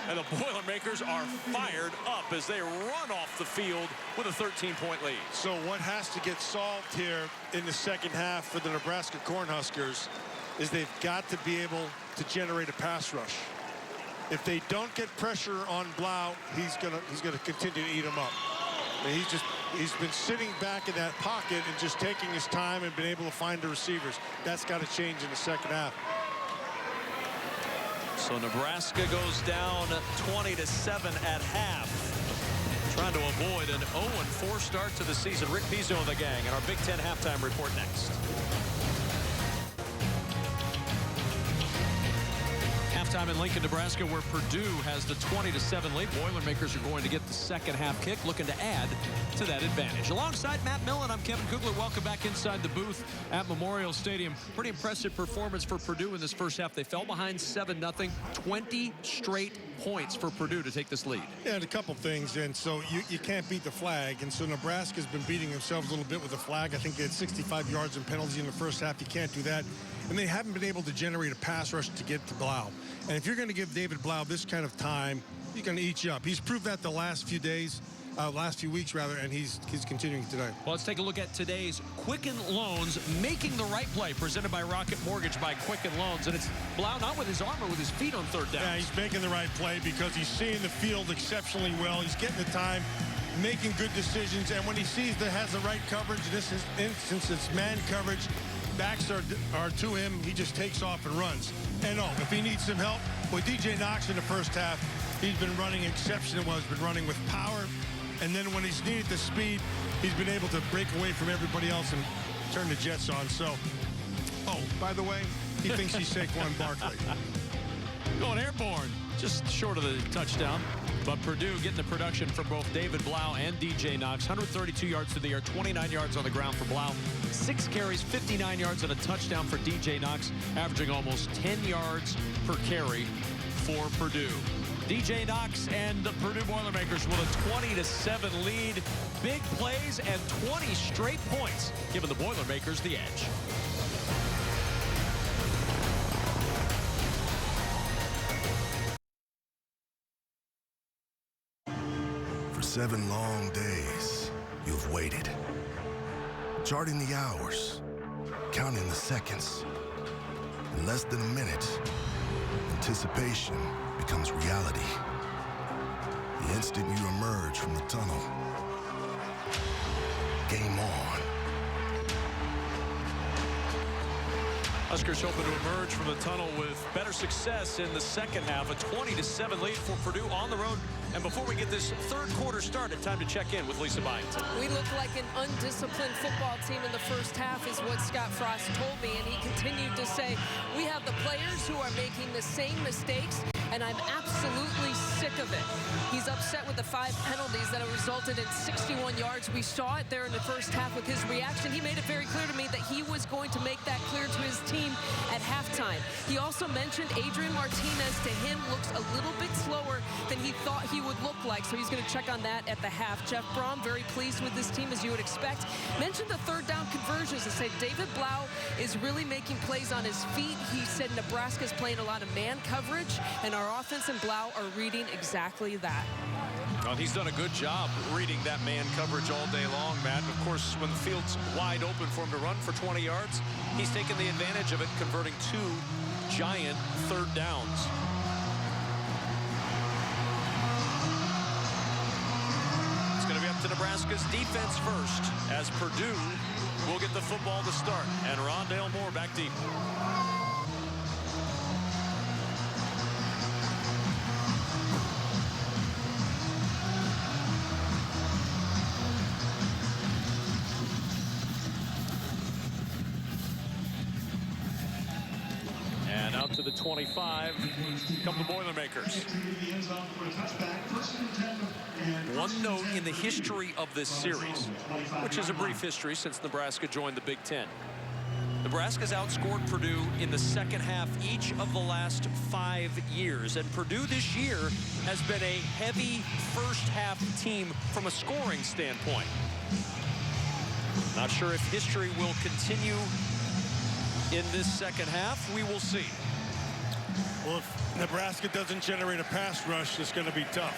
and the Boilermakers are fired up as they run off the field with a 13-point lead. So what has to get solved here in the second half for the Nebraska Cornhuskers is they've got to be able to generate a pass rush. If they don't get pressure on Blau, he's gonna continue to eat them up. And he's been sitting back in that pocket and just taking his time and been able to find the receivers. That's got to change in the second half. So Nebraska goes down 20-7 at half, trying to avoid an 0-4 start to the season. Rick Pizzo and the gang in our Big Ten halftime report next. Halftime in Lincoln, Nebraska, where Purdue has the 20-7 lead. Boilermakers are going to get the second half kick, looking to add to that advantage. Alongside Matt Millen, I'm Kevin Kugler. Welcome back inside the booth at Memorial Stadium. Pretty impressive performance for Purdue in this first half. They fell behind 7-0, 20 straight points for Purdue to take this lead. Yeah, and a couple things, and so you can't beat the flag, and so Nebraska's been beating themselves a little bit with the flag. I think they had 65 yards in penalty in the first half. You can't do that. And they haven't been able to generate a pass rush to get to Blau. And if you're going to give David Blau this kind of time, he's going to eat you up. He's proved that the last few weeks, and he's continuing today. Well, let's take a look at today's Quicken Loans, making the right play, presented by Rocket Mortgage by Quicken Loans. And it's Blau not with his arm, but with his feet on third down. Yeah, he's making the right play because he's seeing the field exceptionally well. He's getting the time, making good decisions. And when he sees that has the right coverage, in this instance, it's man coverage, backs are to him, he just takes off and runs. And if he needs some help, with DJ Knox in the first half, he's been running exceptionally well. He's been running with power. And then when he's needed the speed, he's been able to break away from everybody else and turn the jets on. So, by the way, he thinks he's Saquon Barkley. Going airborne, just short of the touchdown. But Purdue getting the production from both David Blau and DJ Knox. 132 yards through the air, 29 yards on the ground for Blau. 6 carries, 59 yards, and a touchdown for DJ Knox, averaging almost 10 yards per carry for Purdue. DJ Knox and the Purdue Boilermakers with a 20-7 lead. Big plays and 20 straight points, giving the Boilermakers the edge. For 7 long days, you've waited. Charting the hours, counting the seconds. In less than a minute, anticipation becomes reality. The instant you emerge from the tunnel, game on. Huskers hoping to emerge from the tunnel with better success in the second half. A 20-7 lead for Purdue on the road. And before we get this third quarter started, time to check in with Lisa Byington. We look like an undisciplined football team in the first half is what Scott Frost told me. And he continued to say, we have the players who are making the same mistakes. And I'm absolutely sick of it. He's upset with the 5 penalties that have resulted in 61 yards. We saw it there in the first half with his reaction. He made it very clear to me that he was going to make that clear to his team at halftime. He also mentioned Adrian Martinez to him looks a little bit slower than he thought he would look like, so he's going to check on that at the half. Jeff Brom, very pleased with this team, as you would expect. Mentioned the third down conversions and said David Blau is really making plays on his feet. He said Nebraska's playing a lot of man coverage, and our offense and Blau are reading exactly that. Well, he's done a good job reading that man coverage all day long, Matt. And of course, when the field's wide open for him to run for 20 yards, he's taken the advantage of it, converting 2 giant third downs. It's going to be up to Nebraska's defense first, as Purdue will get the football to start. And Rondale Moore back deep. And out to the 25 come the Boilermakers. One note in the history of this series, which is a brief history since Nebraska joined the Big Ten. Nebraska's outscored Purdue in the second half each of the last 5 years. And Purdue this year has been a heavy first half team from a scoring standpoint. Not sure if history will continue in this second half. We will see. Well, if Nebraska doesn't generate a pass rush, it's going to be tough.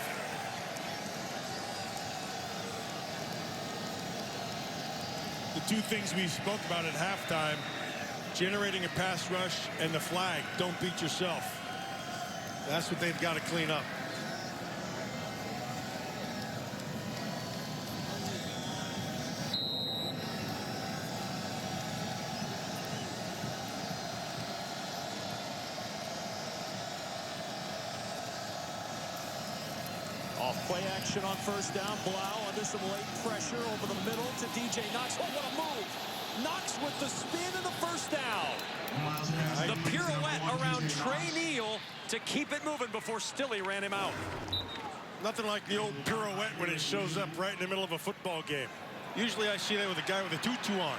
The 2 things we spoke about at halftime, generating a pass rush and the flag. Don't beat yourself. That's what they've got to clean up. Play action on first down. Blau under some late pressure over the middle to DJ Knox. Oh, what a move. Knox with the spin and the first down. The pirouette around Trey Neal to keep it moving before Stilley ran him out. Nothing like the old pirouette when it shows up right in the middle of a football game. Usually I see that with a guy with a tutu on.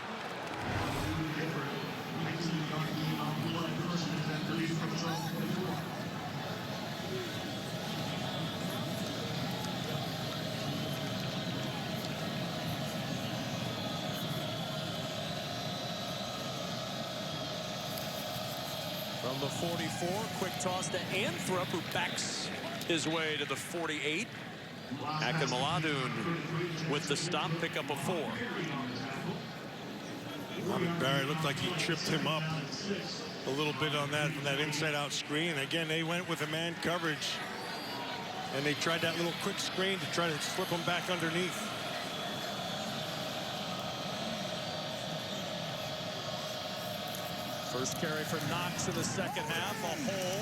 From the 44, quick toss to Anthrop, who backs his way to the 48. Akin Maladoon with the stop, pick up a 4. Barry looked like he tripped him up a little bit on that inside-out screen. Again, they went with a man coverage, and they tried that little quick screen to try to slip him back underneath. First carry for Knox in the second half, a hole,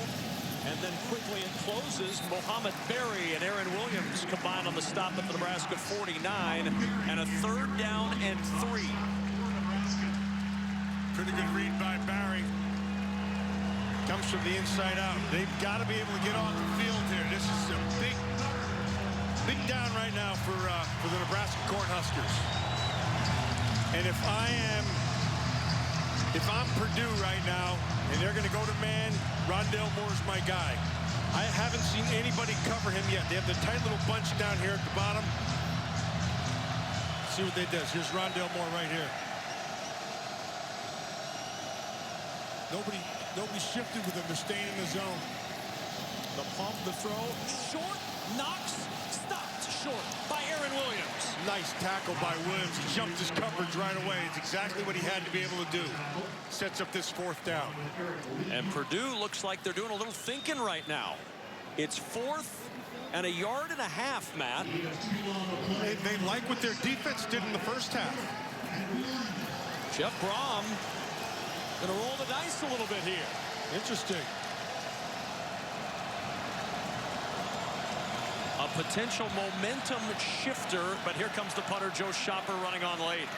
and then quickly it closes. Mohamed Berry and Aaron Williams combined on the stop at the Nebraska 49, and a 3rd down and 3. Pretty good read by Barry. Comes from the inside out. They've got to be able to get off the field here. This is a big down right now for the Nebraska Cornhuskers. And if I'm Purdue right now, and they're going to go to man, Rondale Moore's my guy. I haven't seen anybody cover him yet. They have the tight little bunch down here at the bottom. See what they do. Here's Rondale Moore right here. Nobody shifted with him. They're staying in the zone. The pump, the throw, short. Knox stopped short by Aaron Williams. Nice tackle by Williams. He jumped his coverage right away. It's exactly what he had to be able to do. Sets up this 4th down. And Purdue looks like they're doing a little thinking right now. It's 4th and a yard and a half, Matt. They like what their defense did in the first half. Jeff Brom going to roll the dice a little bit here. Interesting. A potential momentum shifter, but here comes the punter, Joe Schopper, running on late.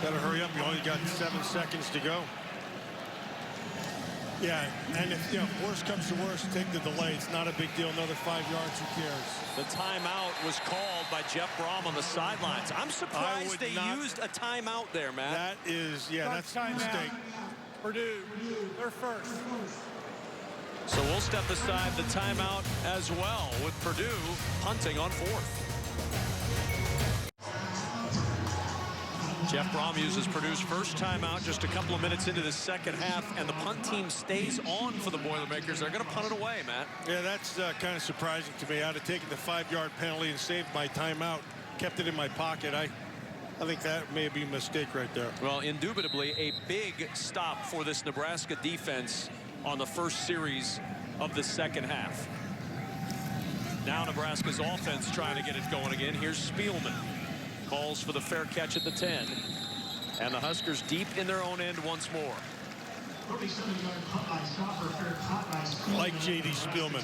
Better hurry up. You only got 7 seconds to go. Yeah, and if, worst comes to worst, take the delay. It's not a big deal. Another 5 yards, who cares? The timeout was called by Jeff Brom on the sidelines. I'm surprised they used a timeout there, Matt. That is, that's a mistake. Purdue, they're first. So we'll step aside the timeout as well, with Purdue punting on 4th. Jeff Brom uses Purdue's first timeout just a couple of minutes into the second half, and the punt team stays on for the Boilermakers. They're going to punt it away, Matt. Yeah, that's kind of surprising to me. I'd have taken the 5-yard penalty and saved my timeout, kept it in my pocket. I think that may be a mistake right there. Well, indubitably a big stop for this Nebraska defense on the first series of the second half. Now Nebraska's offense trying to get it going again. Here's Spielman. Calls for the fair catch at the 10. And the Huskers deep in their own end once more. I like J.D. Spielman.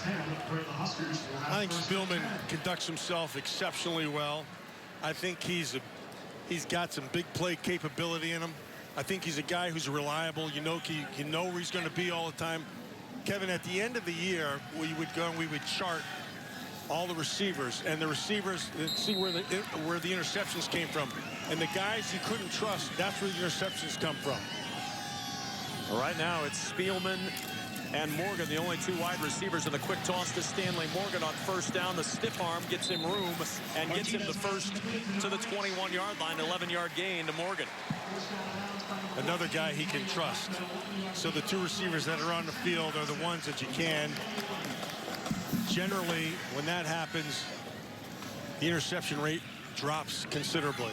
I think Spielman conducts himself exceptionally well. I think he's got some big play capability in him. I think he's a guy who's reliable. You know where he's going to be all the time. Kevin, at the end of the year, we would go and we would chart all the receivers, and the receivers, see where the interceptions came from. And the guys you couldn't trust, that's where the interceptions come from. Right now it's Spielman and Morgan, the only 2 wide receivers, in the quick toss to Stanley Morgan on first down. The stiff arm gets him room and gets him the first to the 21-yard line. 11-yard gain to Morgan. Another guy he can trust. So the 2 receivers that are on the field are the ones that you can. Generally, when that happens, the interception rate drops considerably.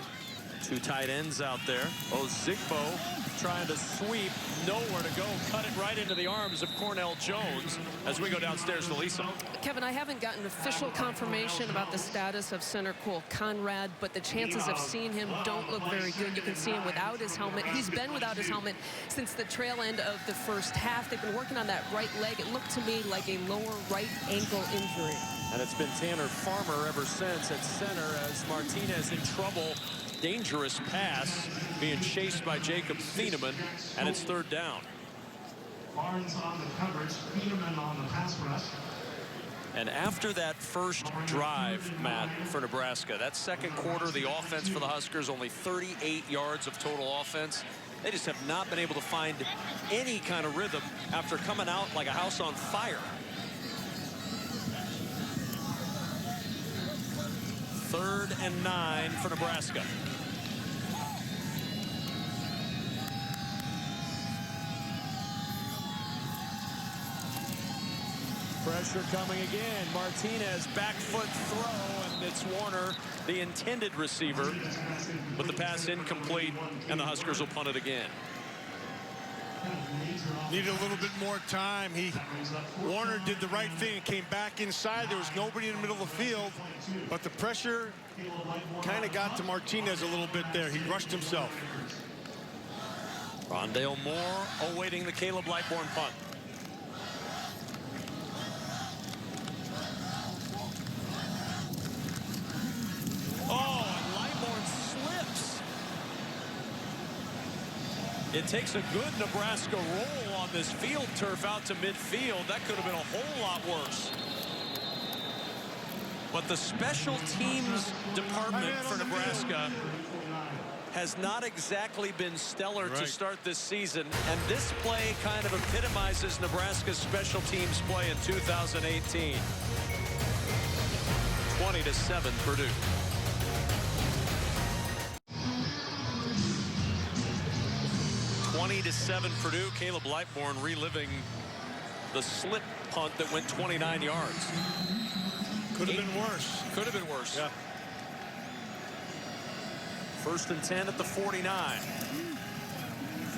2 tight ends out there. Ozigbo trying to sweep, nowhere to go. Cut it right into the arms of Cornell Jones as we go downstairs to Lisa. Kevin, I haven't gotten official confirmation about the status of center Cole Conrad, but the chances of seeing him don't look very good. You can see him without his helmet. He's been without his helmet since the trail end of the first half. They've been working on that right leg. It looked to me like a lower right ankle injury. And it's been Tanner Farmer ever since at center as Martinez in trouble. Dangerous pass being chased by Jacob Thieneman, and it's 3rd down. Barnes on the coverage, Thieneman on the pass rush. And after that first drive, Matt, for Nebraska, that second quarter, the offense for the Huskers, only 38 yards of total offense. They just have not been able to find any kind of rhythm after coming out like a house on fire. 3rd and 9 for Nebraska. Pressure coming again. Martinez, back foot throw, and it's Warner, the intended receiver, but the pass incomplete, and the Huskers will punt it again. Needed a little bit more time. Warner did the right thing and came back inside. There was nobody in the middle of the field, but the pressure kind of got to Martinez a little bit there. He rushed himself. Rondale Moore awaiting the Caleb Lightbourne punt. Oh, and Lightbourne slips. It takes a good Nebraska roll on this field turf out to midfield. That could have been a whole lot worse. But the special teams department for Nebraska has not exactly been stellar to start this season, and this play kind of epitomizes Nebraska's special teams play in 2018. 20-7 Purdue. Purdue. Caleb Lightbourne reliving the slip punt that went 29 yards. Could have been worse. Could have been worse. Yeah. 1st and 10 at the 49.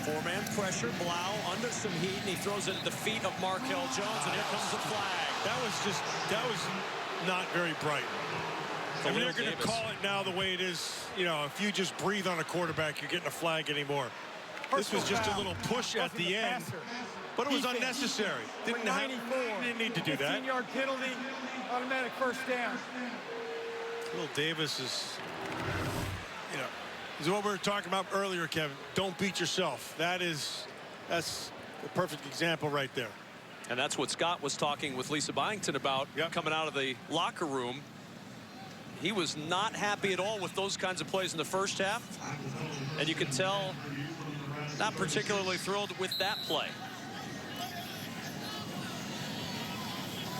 4-man pressure. Blau under some heat, and he throws it at the feet of Markel Jones, and here comes the flag. That was not very bright. I mean, they're going to call it now the way it is. You know, if you just breathe on a quarterback, you're getting a flag anymore. This was just a little push at the end, but it was unnecessary. Didn't need to do that. 15-yard penalty, automatic first down. Will Davis is, is what we were talking about earlier, Kevin. Don't beat yourself. That's A perfect example right there. And that's what Scott was talking with Lisa Byington about coming out of the locker room. He was not happy at all with those kinds of plays in the first half. And you could tell not particularly thrilled with that play.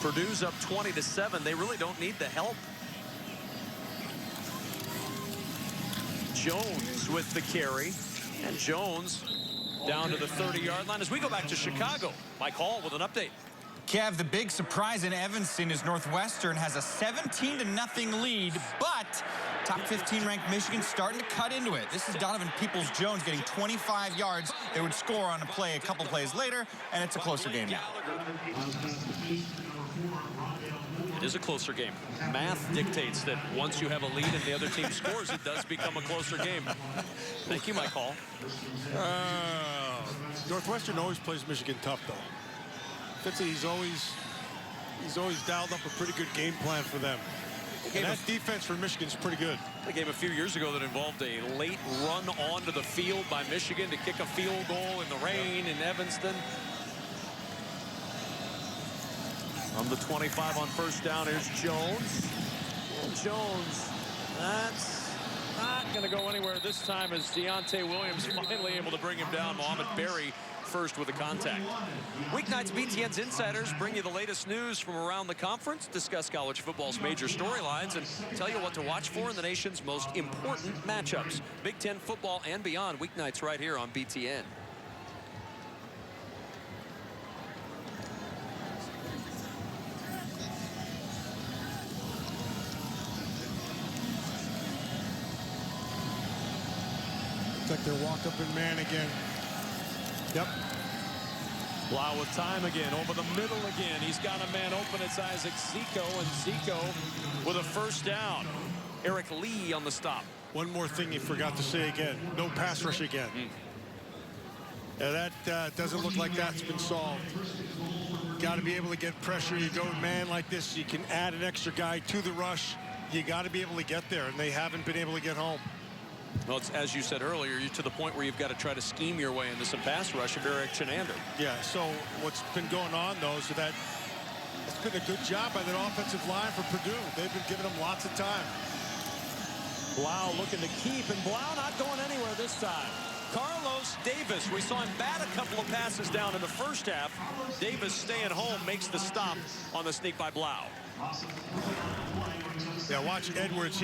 Purdue's up 20-7. They really don't need the help. Jones with the carry. And Jones down to the 30-yard line as we go back to Chicago. Mike Hall with an update. Kev, the big surprise in Evanston is Northwestern has a 17-0 lead, but top 15 ranked Michigan starting to cut into it. This is Donovan Peoples-Jones getting 25 yards. They would score on a play a couple plays later, and it's a closer game now. It is a closer game. Math dictates that once you have a lead and the other team scores, it does become a closer game. Thank you, Mike Hall. Northwestern always plays Michigan tough, though. Fitzy, he's always dialed up a pretty good game plan for them. And that defense for Michigan's pretty good. A game a few years ago that involved a late run onto the field by Michigan to kick a field goal in the rain in Evanston. On the 25 on first down, here's Jones. And Jones, that's not going to go anywhere this time as Deontay Williams finally able to bring him down. Mohamed Berry first with the contact. Weeknights, BTN's Insiders bring you the latest news from around the conference, discuss college football's major storylines, and tell you what to watch for in the nation's most important matchups. Big Ten football and beyond, weeknights right here on BTN. Looks like they're walked up in man again. Yep. Blau with time again, over the middle again. He's got a man open. It's Isaac Zico, and Zico with a first down. Eric Lee on the stop. One more thing you forgot to say again. No pass rush again. Yeah, that doesn't look like that's been solved. Got to be able to get pressure. You go man like this, you can add an extra guy to the rush. You got to be able to get there, and they haven't been able to get home. Well, it's, as you said earlier, you're to the point where you've got to try to scheme your way into some pass rush of Eric Chenander. Yeah, so what's been going on, though, is that it's been a good job by that offensive line for Purdue. They've been giving them lots of time. Blau looking to keep, and Blau not going anywhere this time. Carlos Davis, we saw him bat a couple of passes down in the first half. Davis staying home makes the stop on the sneak by Blau. Yeah, watch Edwards.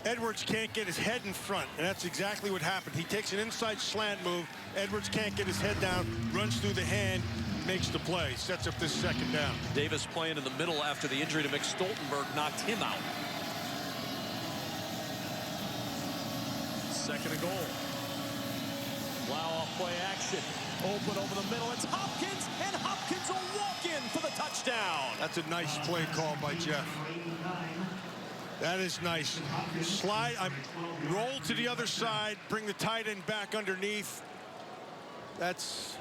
Edwards can't get his head in front, and that's exactly what happened. He takes an inside slant move. Edwards can't get his head down, runs through the hand, makes the play, sets up this second down. Davis playing in the middle after the injury to Mick Stoltenberg knocked him out. Second and goal. Blau off play action. Open over the middle. It's Hopkins, and Hopkins will walk in for the touchdown. That's a nice play call by Jeff. That is nice. Slide, roll to the other side, bring the tight end back underneath. That's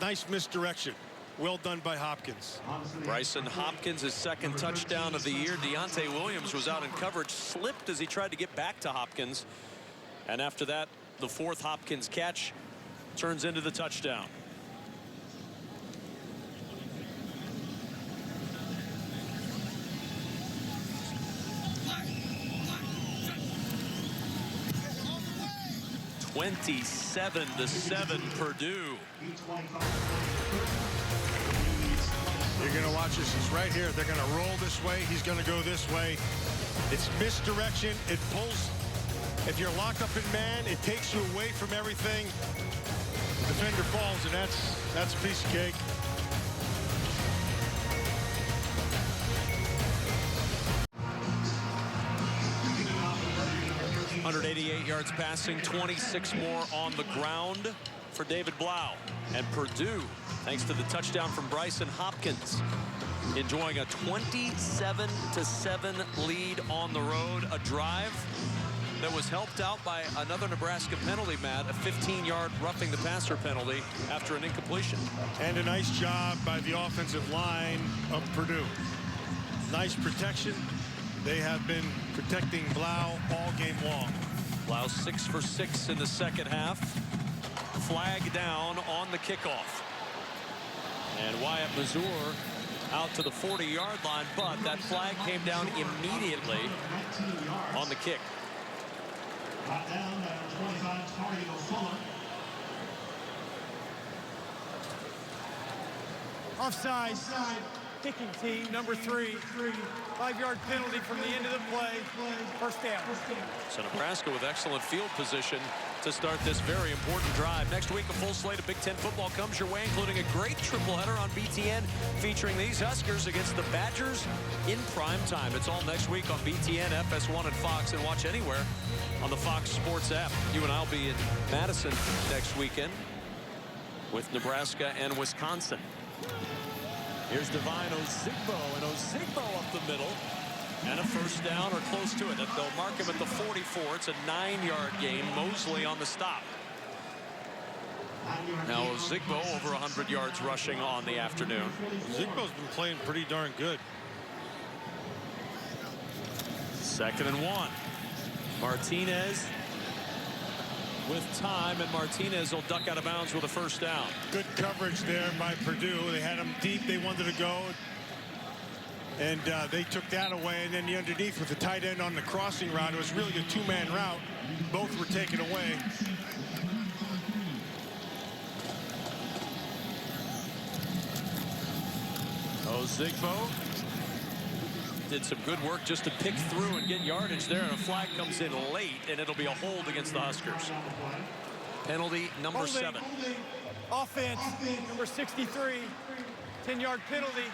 nice misdirection. Well done by Hopkins. Bryson Hopkins, his second touchdown of the year. Deontay Williams was out in coverage, slipped as he tried to get back to Hopkins. And after that, the fourth Hopkins catch turns into the touchdown. (27-7) Purdue. You're going to watch this. He's right here. They're going to roll this way. He's going to go this way. It's misdirection. It pulls. If you're locked up in man, it takes you away from everything. The defender falls, and that's a piece of cake. 188 yards passing, 26 more on the ground for David Blau. And Purdue, thanks to the touchdown from Bryson Hopkins, enjoying a 27-7 lead on the road. A drive that was helped out by another Nebraska penalty, Matt, a 15-yard roughing the passer penalty after an incompletion. And a nice job by the offensive line of Purdue. Nice protection. They have been protecting Blau all game long. Blau 6 for 6 in the second half. flag down on the kickoff. And Wyatt Mazur out to the 40-yard line, but that flag came down immediately on the kick. Brought down at 25, Mario Fuller. Offside. Kicking team, number 3. 5-yard penalty from the end of the play. First down. So Nebraska with excellent field position to start this very important drive. Next week, a full slate of Big Ten football comes your way, including a great triple header on BTN featuring these Huskers against the Badgers in prime time. It's all next week on BTN, FS1, and Fox, and watch anywhere on the Fox Sports app. You and I'll be in Madison next weekend with Nebraska and Wisconsin. Here's Divine Ozigbo, and Ozigbo up the middle. And a first down or close to it. They'll mark him at the 44. It's a 9-yard gain. Mosley on the stop. Now Ozigbo over 100 yards rushing on the afternoon. Zigbo's been playing pretty darn good. 2nd and 1. Martinez with time, and Martinez will duck out of bounds with a first down. Good coverage there by Purdue. They had him deep. They wanted to go. And they took that away. And then the underneath with the tight end on the crossing route. It was really a 2-man route. Both were taken away. Ozigbo did some good work just to pick through and get yardage there. And a flag comes in late, and it'll be a hold against the Huskers. Penalty number 7. Offense, number 63. 10-yard penalty.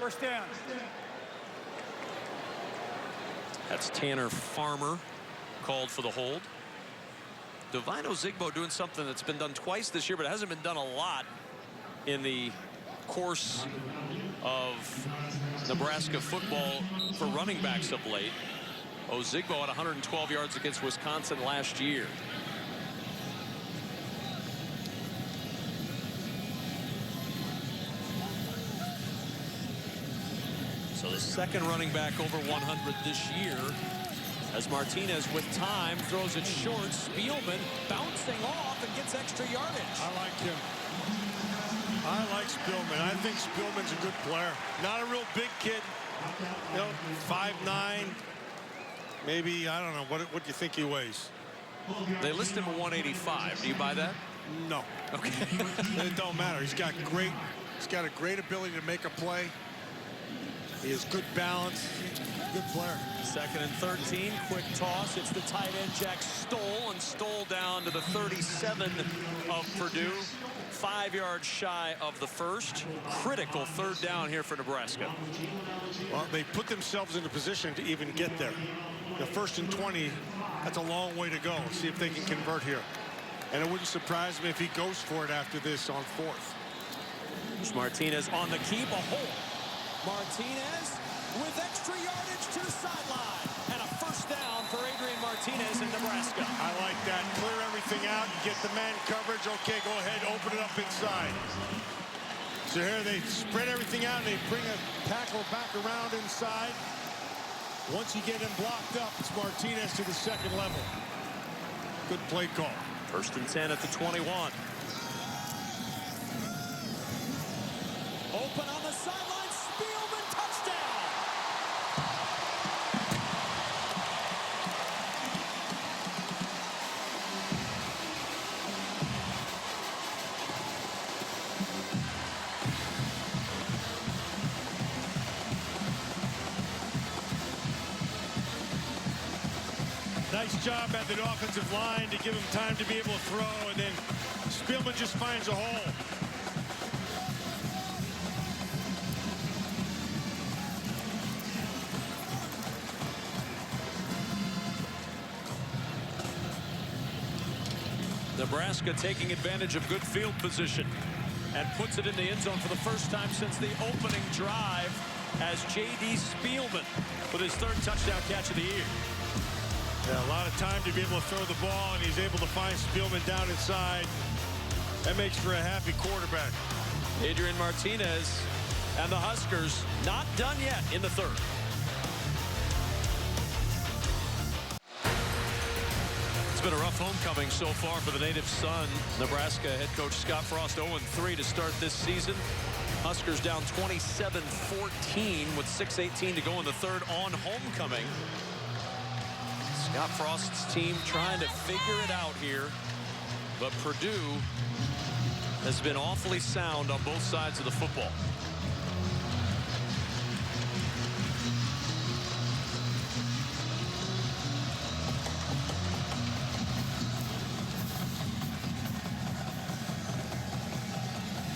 First down. That's Tanner Farmer called for the hold. Divine Ozigbo doing something that's been done twice this year, but it hasn't been done a lot in the course of Nebraska football for running backs of late. Ozigbo had 112 yards against Wisconsin last year. So the second running back over 100 this year, as Martinez with time throws it short. Spielman bouncing off and gets extra yardage. I like him. I like Spielman. I think Spielman's a good player. Not a real big kid. You know, 5'9". Maybe, I don't know. What do you think he weighs? They list him at 185. Do you buy that? No. Okay. It don't matter. He's got a great ability to make a play. He has good balance. Good player. 2nd and 13. Quick toss. It's the tight end Jack Stoll, and Stoll down to the 37 of Purdue. 5 yards shy of the first. Critical third down here for Nebraska. Well, they put themselves in a position to even get there. The 1st and 20, that's a long way to go. See if they can convert here. And it wouldn't surprise me if he goes for it after this on 4th. There's Martinez on the keep. A hole. Martinez with extra yardage to the sideline. And a first down for Adrian Martinez in Nebraska. I like that. Clear everything out. You get the man coverage. Okay, go ahead. Open it up inside. So here they spread everything out. And they bring a tackle back around inside. Once you get him blocked up, it's Martinez to the 2nd level. Good play call. 1st and 10 at the 21. Open on the sideline. Spielman, touchdown. Nice job at the offensive line to give him time to be able to throw, and then Spielman just finds a hole. Nebraska taking advantage of good field position and puts it in the end zone for the first time since the opening drive as J.D. Spielman with his 3rd touchdown catch of the year. Yeah, a lot of time to be able to throw the ball, and he's able to find Spielman down inside. That makes for a happy quarterback. Adrian Martinez and the Huskers not done yet in the 3rd. It's been a rough homecoming so far for the native son. Nebraska head coach Scott Frost 0-3 to start this season. Huskers down 27-14 with 6:18 to go in the third on homecoming. Scott Frost's team trying to figure it out here, but Purdue has been awfully sound on both sides of the football.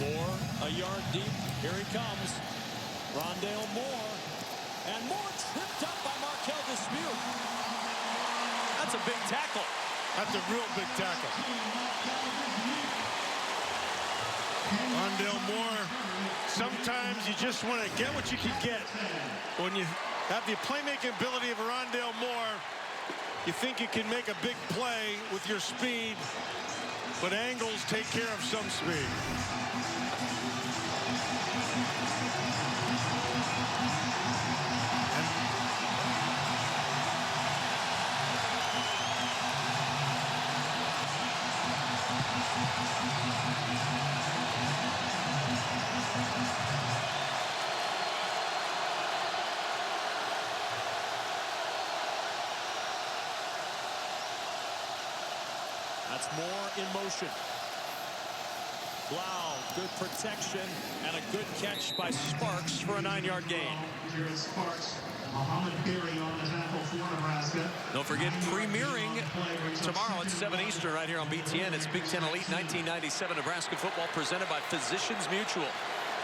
Moore a yard deep. Here he comes. Rondale Moore. And Moore tripped up by Markel Dispute. That's a big tackle. That's a real big tackle. Rondale Moore, sometimes you just want to get what you can get. When you have the playmaking ability of Rondale Moore, you think you can make a big play with your speed, but angles take care of some speed. That's Moore in motion. Blau, good protection and a good catch by Sparks for a 9-yard gain. Here at Sparks, Muhammad Berry on the tackle for Nebraska. Don't forget, premiering tomorrow at 7 Eastern right here on BTN. It's Big Ten Elite 1997 Nebraska football presented by Physicians Mutual.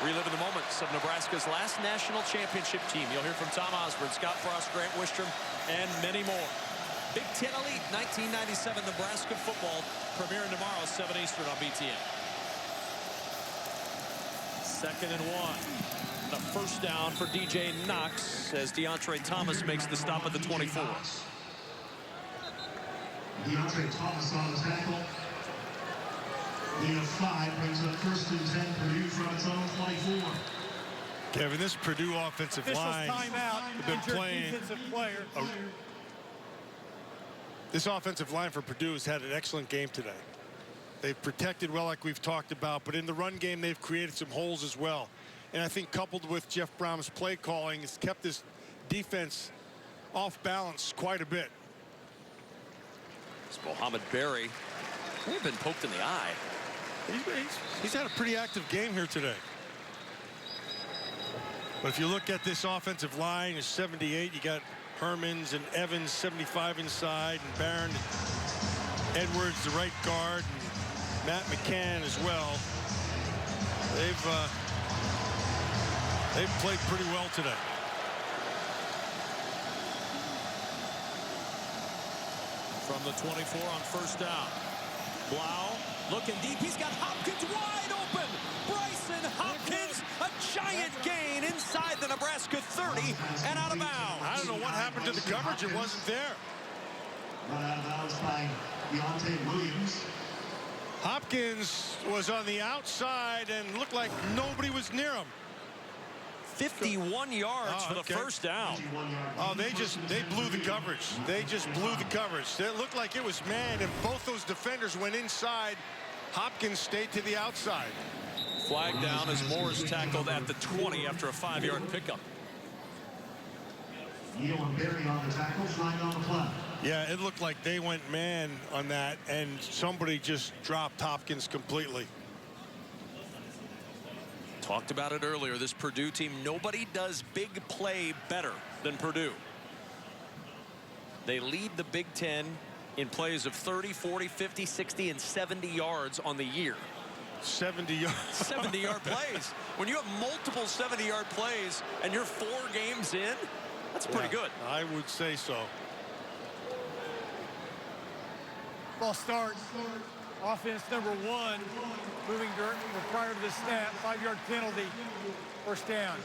Reliving the moments of Nebraska's last national championship team. You'll hear from Tom Osborne, Scott Frost, Grant Wistrom, and many more. Big Ten Elite 1997 Nebraska football premiering tomorrow at 7 Eastern on BTN. 2nd and 1. The first down for DJ Knox as DeAndre Thomas makes the stop at the 24. DeAndre Thomas on the tackle. Gain of 5 brings up 1st and 10. Purdue from its own 24. Kevin, this Purdue offensive line Timeout. has been playing. Defensive player. This offensive line for Purdue has had an excellent game today. They've protected well, like we've talked about, but in the run game, they've created some holes as well. And I think coupled with Jeff Brown's play calling, has kept this defense off balance quite a bit. It's Mohamed Berry. He's been poked in the eye. He's had a pretty active game here today. But if you look at this offensive line, it's 78. You got Hermans and Evans 75 inside, and Barron, Edwards the right guard, and Matt McCann as well. They've played pretty well today. From the 24 on first down. Blau looking deep. He's got Hopkins wide open. Bryson Hopkins, a giant gain inside the Nebraska 30 and out of bounds. I don't know what happened to the coverage. It wasn't there. Run out of bounds by Deontay Williams. Hopkins was on the outside and looked like nobody was near him. 51 yards for the first down. Oh, they blew the coverage. They just blew the coverage. It looked like it was man, and both those defenders went inside. Hopkins stayed to the outside. Flag down as Moore's tackled at the 20 after a 5-yard pickup. Neal and Berry on the tackle, flying on the play. Yeah, it looked like they went man on that, and somebody just dropped Hopkins completely. Talked about it earlier. This Purdue team, nobody does big play better than Purdue. They lead the Big Ten in plays of 30, 40, 50, 60, and 70 yards on the year. 70 yards. 70-yard plays. When you have multiple 70-yard plays and you're 4 games in, that's pretty good. I would say so. Ball start. Offense number 1. Moving prior to the snap. 5-yard penalty. First down.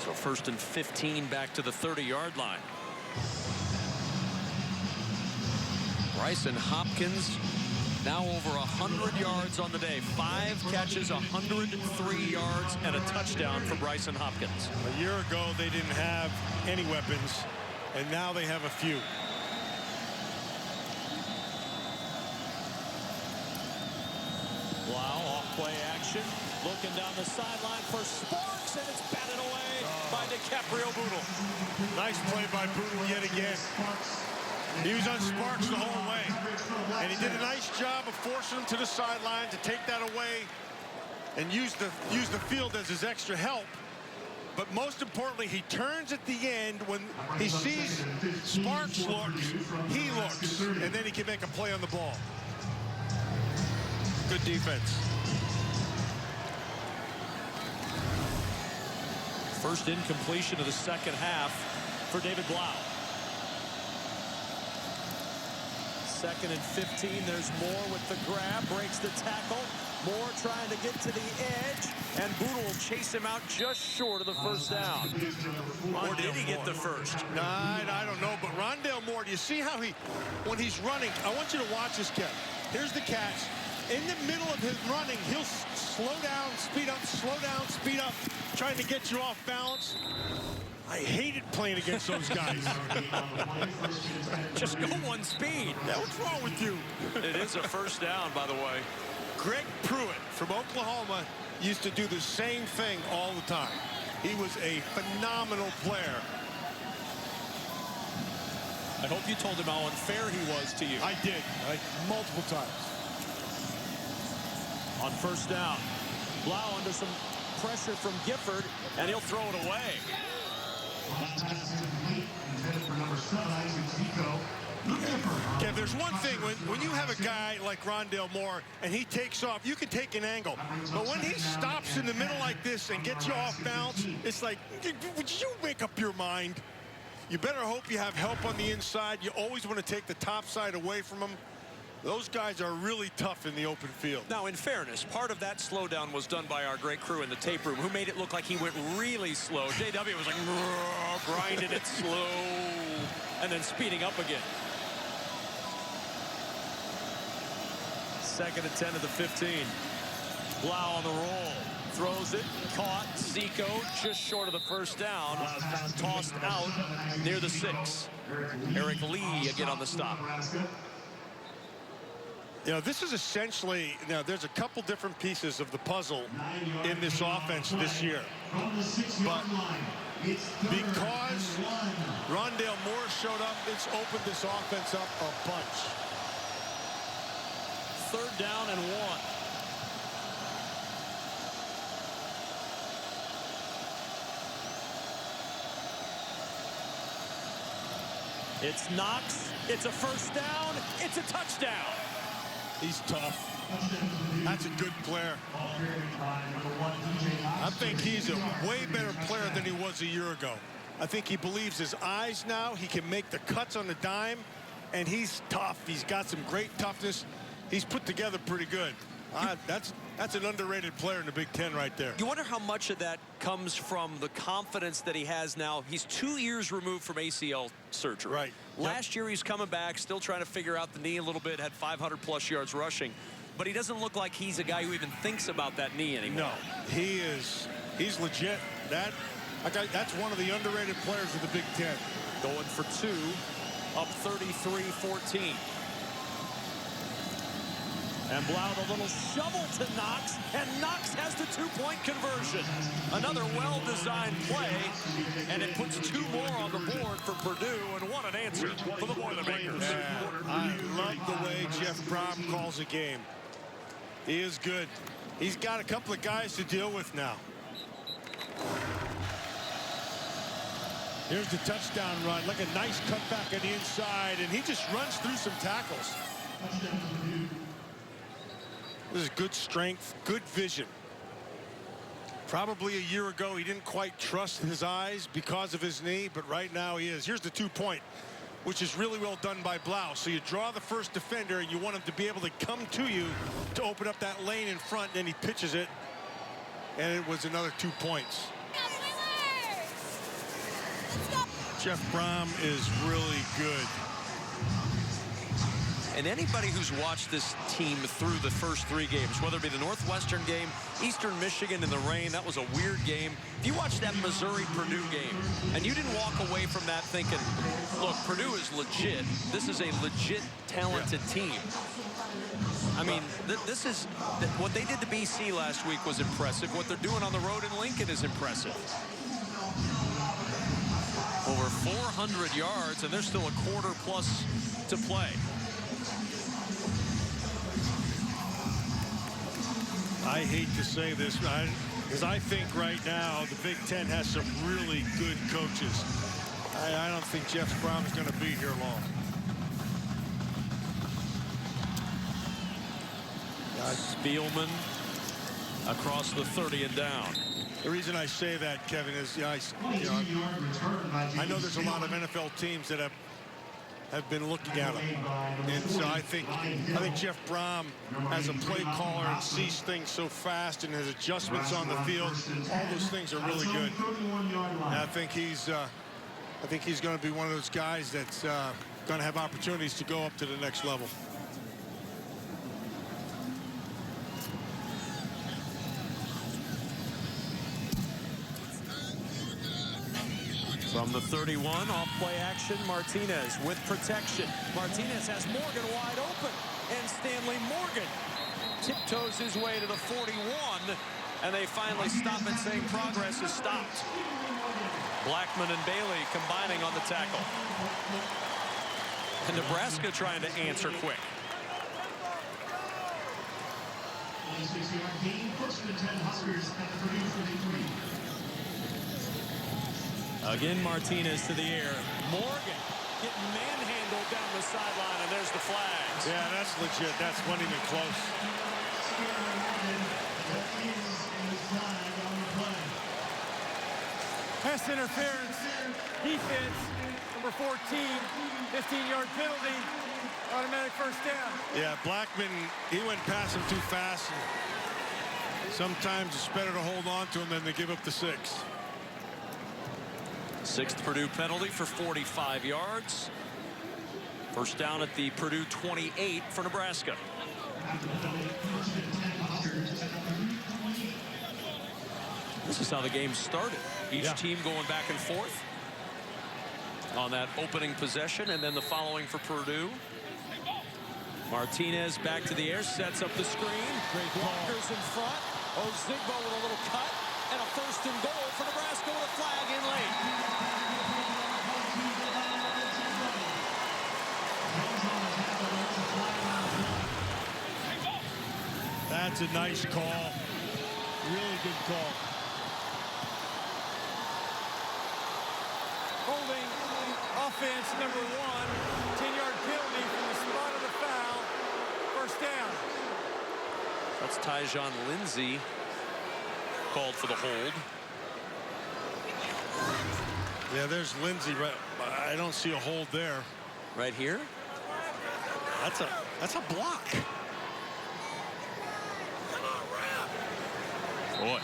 So 1st and 15 back to the 30-yard line. Bryson Hopkins now over 100 yards on the day. 5 catches, 103 yards, and a touchdown for Bryson Hopkins. A year ago, they didn't have any weapons, and now they have a few. Play action. Looking down the sideline for Sparks, and it's batted away by DiCaprio Boodle. Nice play by Boodle yet again. He was on Sparks the whole way. And he did a nice job of forcing him to the sideline to take that away and use the field as his extra help. But most importantly, he turns at the end when he sees Sparks looks, he looks, and then he can make a play on the ball. Good defense. First incompletion of the second half for David Blau. 2nd and 15. There's Moore with the grab, breaks the tackle. Moore trying to get to the edge, and Boodle will chase him out just short of the first down. Or did he get the first? Nah, I don't know, but Rondale Moore, do you see how when he's running, I want you to watch this, Kev. Here's the catch. In the middle of his running, he'll slow down, speed up, slow down, speed up, trying to get you off balance. I hated playing against those guys. Just go one speed. Yeah, what's wrong with you? It is a first down, by the way. Greg Pruitt from Oklahoma used to do the same thing all the time. He was a phenomenal player. I hope you told him how unfair he was to you. I did, multiple times. On first down, Blau under some pressure from Gifford, and he'll throw it away. Okay, there's one thing, when you have a guy like Rondale Moore and he takes off, you can take an angle. But when he stops in the middle like this and gets you off balance, it's like, would you make up your mind? You better hope you have help on the inside. You always want to take the top side away from him. Those guys are really tough in the open field. Now, in fairness, part of that slowdown was done by our great crew in the tape room, who made it look like he went really slow. JW was like, grinding it slow, and then speeding up again. 2nd and 10 to the 15. Blau on the roll. Throws it, caught. Zico just short of the first down. Tossed out near the 6. Eric Lee again on the stop. You know, this is essentially, now there's a couple different pieces of the puzzle in this offense this year. But because Rondale Moore showed up, it's opened this offense up a bunch. 3rd down and 1. It's Knox. It's a first down. It's a touchdown. He's tough. That's a good player. I think he's a way better player than he was a year ago. I think he believes his eyes now. He can make the cuts on the dime, and he's tough. He's got some great toughness. He's put together pretty good. That's an underrated player in the Big Ten right there. You wonder how much of that comes from the confidence that he has now. He's 2 years removed from ACL surgery. Right. Last year he's coming back, still trying to figure out the knee a little bit, had 500+ yards rushing. But he doesn't look like he's a guy who even thinks about that knee anymore. No, he's legit. That's one of the underrated players of the Big Ten. Going for 2, up 33-14. And Blau, the little shovel to Knox, and Knox has the 2-point conversion. Another well-designed play, and it puts 2 more on the board for Purdue, and what an answer for the Boilermakers. I love the way Jeff Brom calls a game. He is good. He's got a couple of guys to deal with now. Here's the touchdown run, like a nice cutback on the inside, and he just runs through some tackles. This is good strength, good vision. Probably a year ago, he didn't quite trust his eyes because of his knee, but right now he is. Here's the 2-point, which is really well done by Blau. So you draw the first defender, and you want him to be able to come to you to open up that lane in front, and then he pitches it, and it was another 2 points. Jeff Brom is really good. And anybody who's watched this team through the first 3 games, whether it be the Northwestern game, Eastern Michigan in the rain, that was a weird game. If you watched that Missouri-Purdue game and you didn't walk away from that thinking, look, Purdue is legit. This is a legit, talented team. I mean, this is what they did to BC last week was impressive. What they're doing on the road in Lincoln is impressive. Over 400 yards, and there's still a quarter plus to play. I hate to say this, because I think right now the Big Ten has some really good coaches. I don't think Jeff Brown is going to be here long. Spielman across the 30 and down. The reason I say that, Kevin, is I know there's a lot of NFL teams that have been looking at him, and so I think Jeff Brom, as a play caller, and sees things so fast, and his adjustments on the field, all those things are really good. And I think he's going to be one of those guys that's going to have opportunities to go up to the next level. From the 31, off play action, Martinez with protection. Martinez has Morgan wide open, and Stanley Morgan tiptoes his way to the 41, and they finally stop it, saying progress is stopped. Blackman and Bailey combining on the tackle. And Nebraska trying to answer quick. 26-yard gain, first and 10 Huskers at the Purdue 43. Again, Martinez to the air. Morgan getting manhandled down the sideline, and there's the flags. Yeah, that's legit. That's not even close. Pass interference, defense, number 14, 15-yard penalty, automatic first down. Yeah, Blackman, he went past him too fast. Sometimes it's better to hold on to him than to give up the 6. Sixth Purdue penalty for 45 yards. First down at the Purdue 28 for Nebraska. This is how the game started. Each team going back and forth on that opening possession, and then the following for Purdue. Martinez back to the air, sets up the screen. Walker's in front. Ozigbo with a little cut, and a first and goal for Nebraska with a flag in late. That's a nice call. Really good call. Holding offense number 1, 10-yard penalty from the spot of the foul. First down. That's Tyjon Lindsey called for the hold. Yeah, there's Lindsey. Right, I don't see a hold there. Right here? That's a block. Boy.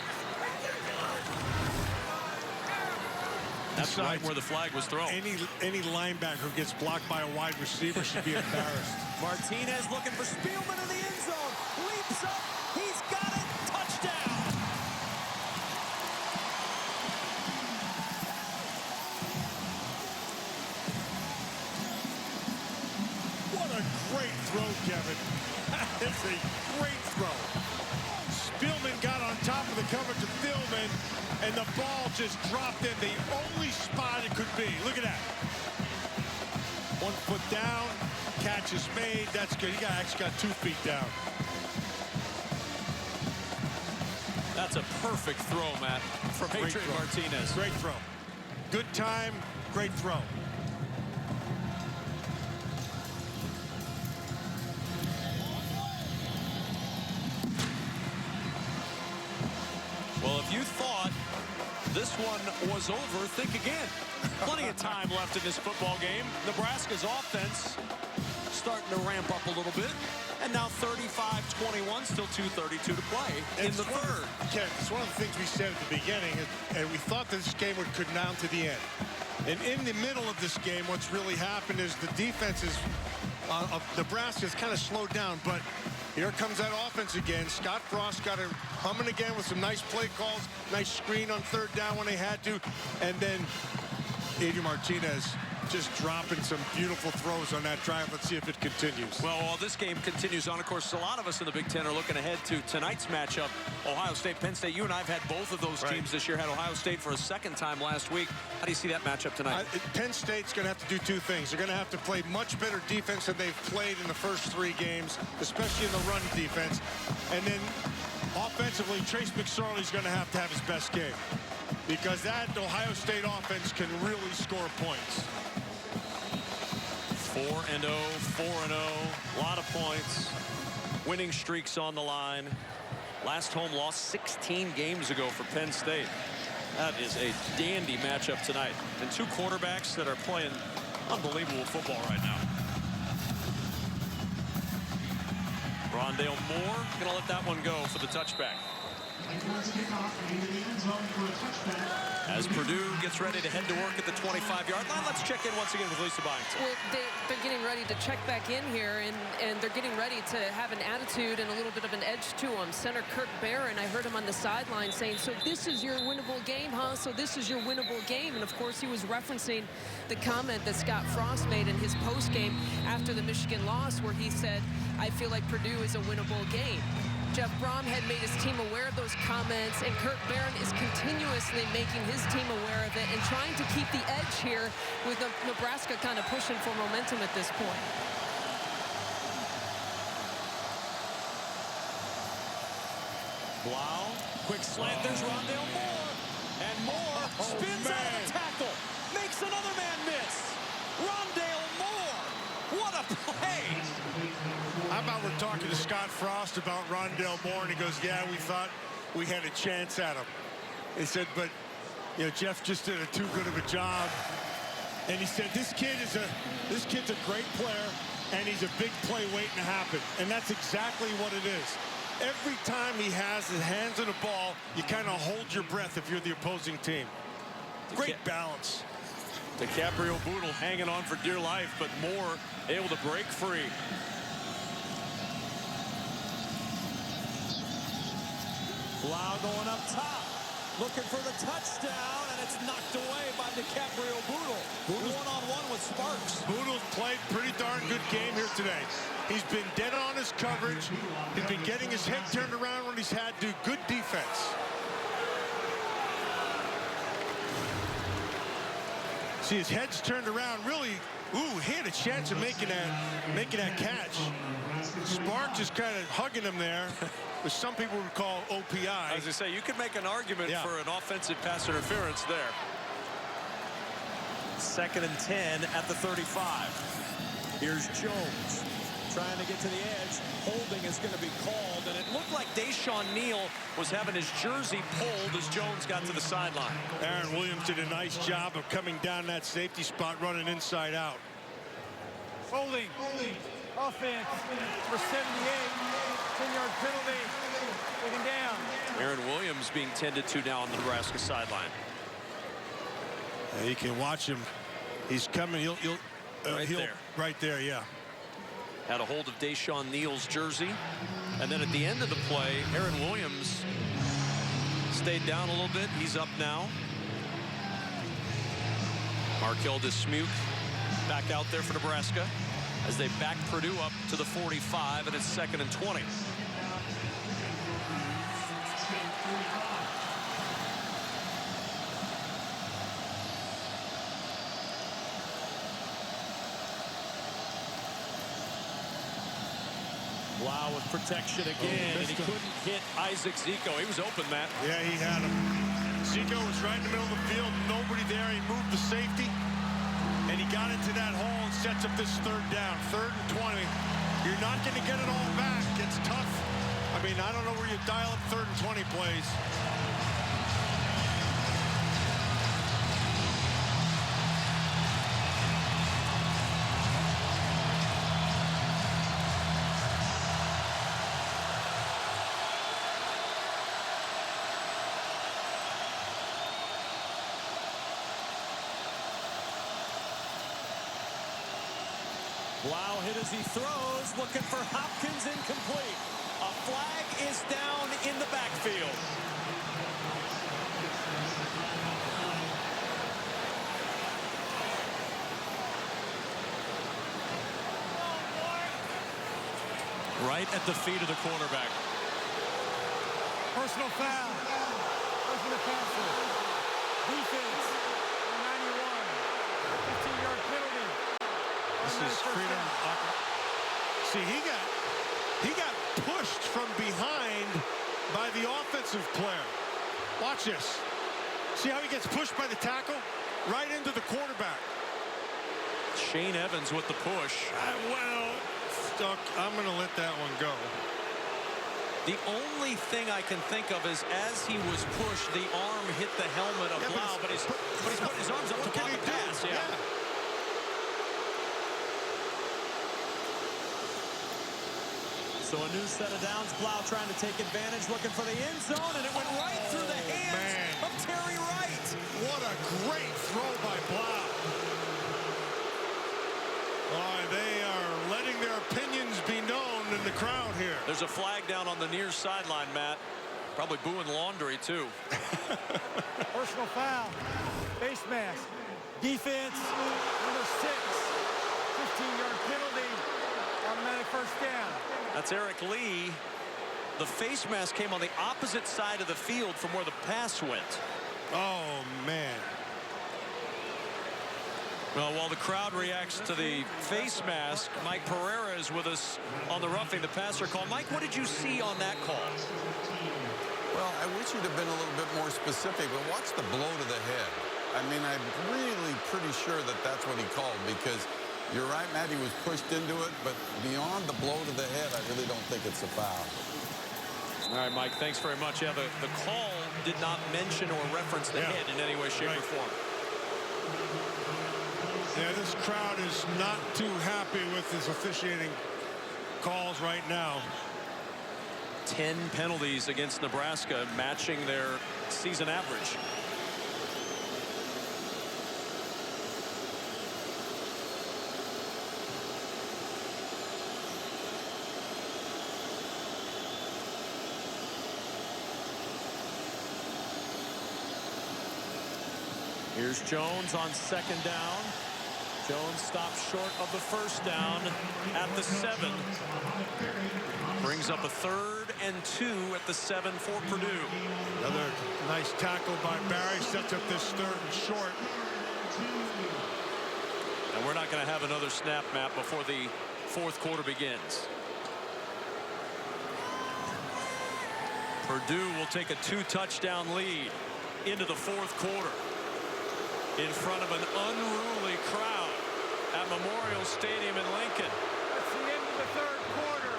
That's right where the flag was thrown. Any linebacker gets blocked by a wide receiver should be embarrassed. Martinez looking for Spielman in the end zone. Leaps up. He's got it. Touchdown. What a great throw, Kevin. It's a great throw. Spielman got on top of the coverage of Thielman, and the ball just dropped in the only spot it could be. Look at that. 1 foot down, catch is made. That's good. He actually got 2 feet down. That's a perfect throw, Matt, from Adrian Martinez. Great throw. Good time, great throw. Well, if you thought this one was over, think again. Plenty of time left in this football game. Nebraska's offense starting to ramp up a little bit. And now 35-21, still 2:32 to play in the third. Ken, it's one of the things we said at the beginning, and we thought that this game would come down to the end. And in the middle of this game, what's really happened is the defenses of Nebraska has kind of slowed down, but here comes that offense again. Scott Frost got it humming again with some nice play calls, nice screen on third down when they had to, and then Adrian Martinez just dropping some beautiful throws on that drive. Let's see if it continues. Well, while this game continues on, of course, a lot of us in the Big Ten are looking ahead to tonight's matchup, Ohio State, Penn State. You and I have had both of those teams this year. Had Ohio State for a second time last week. How do you see that matchup tonight? Penn State's going to have to do two things. They're going to have to play much better defense than they've played in the first 3 games, especially in the run defense. And then offensively, Trace McSorley's going to have his best game, because that Ohio State offense can really score points. 4-0, 4-0, a lot of points. Winning streaks on the line. Last home loss 16 games ago for Penn State. That is a dandy matchup tonight. And 2 quarterbacks that are playing unbelievable football right now. Rondale Moore going to let that one go for the touchback. As Purdue gets ready to head to work at the 25-yard line, let's check in once again with Lisa Byington. Well, they're getting ready to check back in here, and they're getting ready to have an attitude and a little bit of an edge to them. Center Kirk Barron, I heard him on the sideline saying, so this is your winnable game, huh? So this is your winnable game. And, of course, he was referencing the comment that Scott Frost made in his postgame after the Michigan loss, where he said, I feel like Purdue is a winnable game. Jeff Brom had made his team aware of those comments, and Kirk Barron is continuously making his team aware of it and trying to keep the edge here, with Nebraska kind of pushing for momentum at this point. Blau, quick slant, there's Rondale Moore, and Moore spins out of the tackle, makes another man miss. Rondale Moore, what a play! How about we're talking to Scott Frost about Rondale Moore, and he goes, yeah, we thought we had a chance at him. He said, but, you know, Jeff just did too good of a job. And he said, this kid's a great player, and he's a big play waiting to happen. And that's exactly what it is. Every time he has his hands on the ball, you kind of hold your breath if you're the opposing team. Great balance. DiCaprio Boodle hanging on for dear life, but Moore able to break free. Blau going up top, looking for the touchdown, and it's knocked away by DiCaprio Boodle. One-on-one with Sparks. Boodle's played pretty darn good game here today. He's been dead on his coverage. He's been getting his head turned around when he's had to do good defense. See, his head's turned around. Really, he had a chance of making that catch. Sparks is kind of hugging him there, which some people would call OPI. As I say, you could make an argument for an offensive pass interference there. 2nd and 10 at the 35. Here's Jones trying to get to the edge. Holding is going to be called, and it looked like Deshaun Neal was having his jersey pulled as Jones got to the sideline. Aaron Williams did a nice job of coming down that safety spot, running inside out. Holding. Offense for 78. 10-yard penalty. Taken down. Aaron Williams being tended to now on the Nebraska sideline. You can watch him. He's coming. Right there, yeah. Had a hold of Deshaun Neal's jersey. And then at the end of the play, Aaron Williams stayed down a little bit. He's up now. Markel Dismuke back out there for Nebraska as they back Purdue up to the 45, and it's 2nd and 20. Blau with protection again, and he couldn't hit Isaac Zico. He was open, Matt. Yeah, he had him. Zico was right in the middle of the field. Nobody there. He moved the safety, and he got into that hole and sets up this 3rd down. 3rd and 20. You're not going to get it all back. It's tough. I mean, I don't know where you dial up 3rd and 20 plays. Blau hit as he throws, looking for Hopkins, incomplete. A flag is down in the backfield. Right at the feet of the quarterback. Personal foul. Goes to the passer. Defense. 91. 15-yard penalty. This is freedom. See, he got pushed from behind by the offensive player. Watch this. See how he gets pushed by the tackle? Right into the quarterback. Shane Evans with the push. I'm going to let that one go. The only thing I can think of is as he was pushed, the arm hit the helmet of Blau, but he's put his arms up to block the pass. Yeah. So a new set of downs. Blau trying to take advantage, looking for the end zone, and it went right through the hands of Terry Wright. What a great throw by Blau. They are letting their opinions be known in the crowd here. There's a flag down on the near sideline, Matt. Probably booing laundry, too. Personal foul. Face mask. Defense. Number 6. 15-yard penalty. Automatic first down. That's Eric Lee. The face mask came on the opposite side of the field from where the pass went. Oh, man. Well, while the crowd reacts to the face mask, Mike Pereira is with us on the roughing the passer call. Mike, what did you see on that call? Well, I wish he'd have been a little bit more specific, but watch the blow to the head. I mean, I'm really pretty sure that that's what he called, because you're right, Matt, he was pushed into it, but beyond the blow to the head, I really don't think it's a foul. All right, Mike, thanks very much. Yeah, the call did not mention or reference the head in any way, shape, or form. Yeah, this crowd is not too happy with his officiating calls right now. 10 penalties against Nebraska, matching their season average. Here's Jones on second down. Jones stops short of the first down at the 7. Brings up a 3rd and 2 at the 7 for Purdue. Another nice tackle by Barry. Sets up this 3rd and short. And we're not going to have another snap, Matt, before the 4th quarter begins. Purdue will take a 2-touchdown lead into the 4th quarter in front of an unruly crowd at Memorial Stadium in Lincoln. That's the end of the 3rd quarter.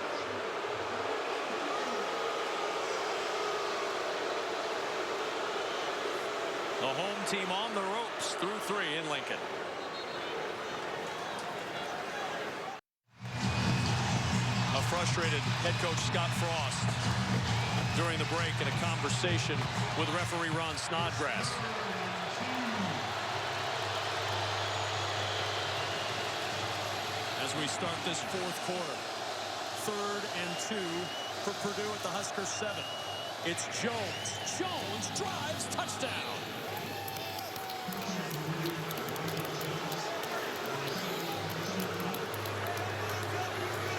The home team on the ropes through 3 in Lincoln. A frustrated head coach Scott Frost during the break in a conversation with referee Ron Snodgrass. As we start this 4th quarter, 3rd and 2 for Purdue at the Huskers 7. It's Jones. Jones drives, touchdown.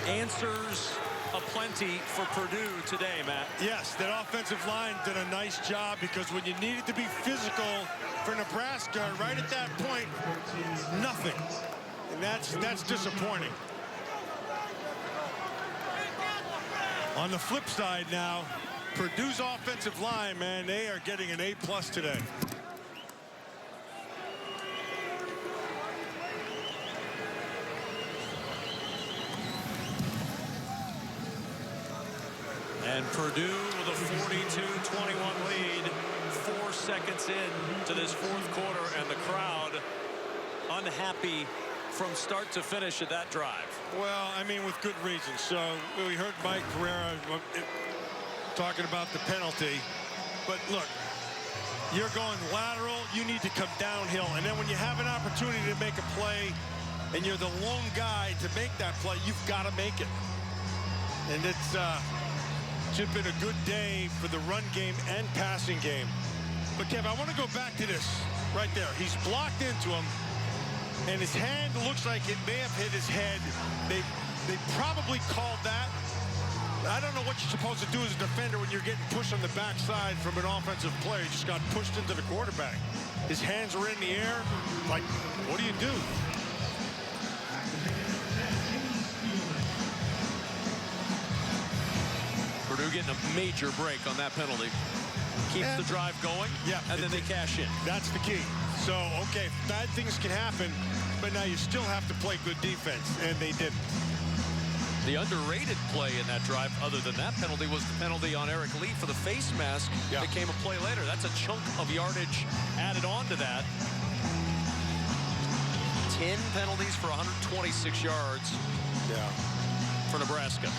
Answers aplenty for Purdue today, Matt. Yes, that offensive line did a nice job, because when you needed to be physical for Nebraska, right at that point, nothing. And that's disappointing. On the flip side now, Purdue's offensive line, man, they are getting an A+ today. And Purdue with a 42-21 lead, 4 seconds in to this 4th quarter, and the crowd unhappy from start to finish at that drive. Well, I mean, with good reason. So we heard Mike Pereira talking about the penalty. But look, you're going lateral, you need to come downhill. And then when you have an opportunity to make a play and you're the lone guy to make that play, you've got to make it. And it's just been a good day for the run game and passing game. But Kev, I want to go back to this right there. He's blocked into him, and his hand looks like it may have hit his head. They probably called that, I don't know what you're supposed to do as a defender when you're getting pushed on the backside from an offensive player. He just got pushed into the quarterback. His hands were in the air. Like, what do you do? Purdue getting a major break on that penalty. Keeps the drive going, and then they cash in. That's the key. So, okay, bad things can happen, but now you still have to play good defense, and they didn't. The underrated play in that drive, other than that penalty, was the penalty on Eric Lee for the face mask. That came a play later. That's a chunk of yardage added on to that. 10 penalties for 126 yards for Nebraska.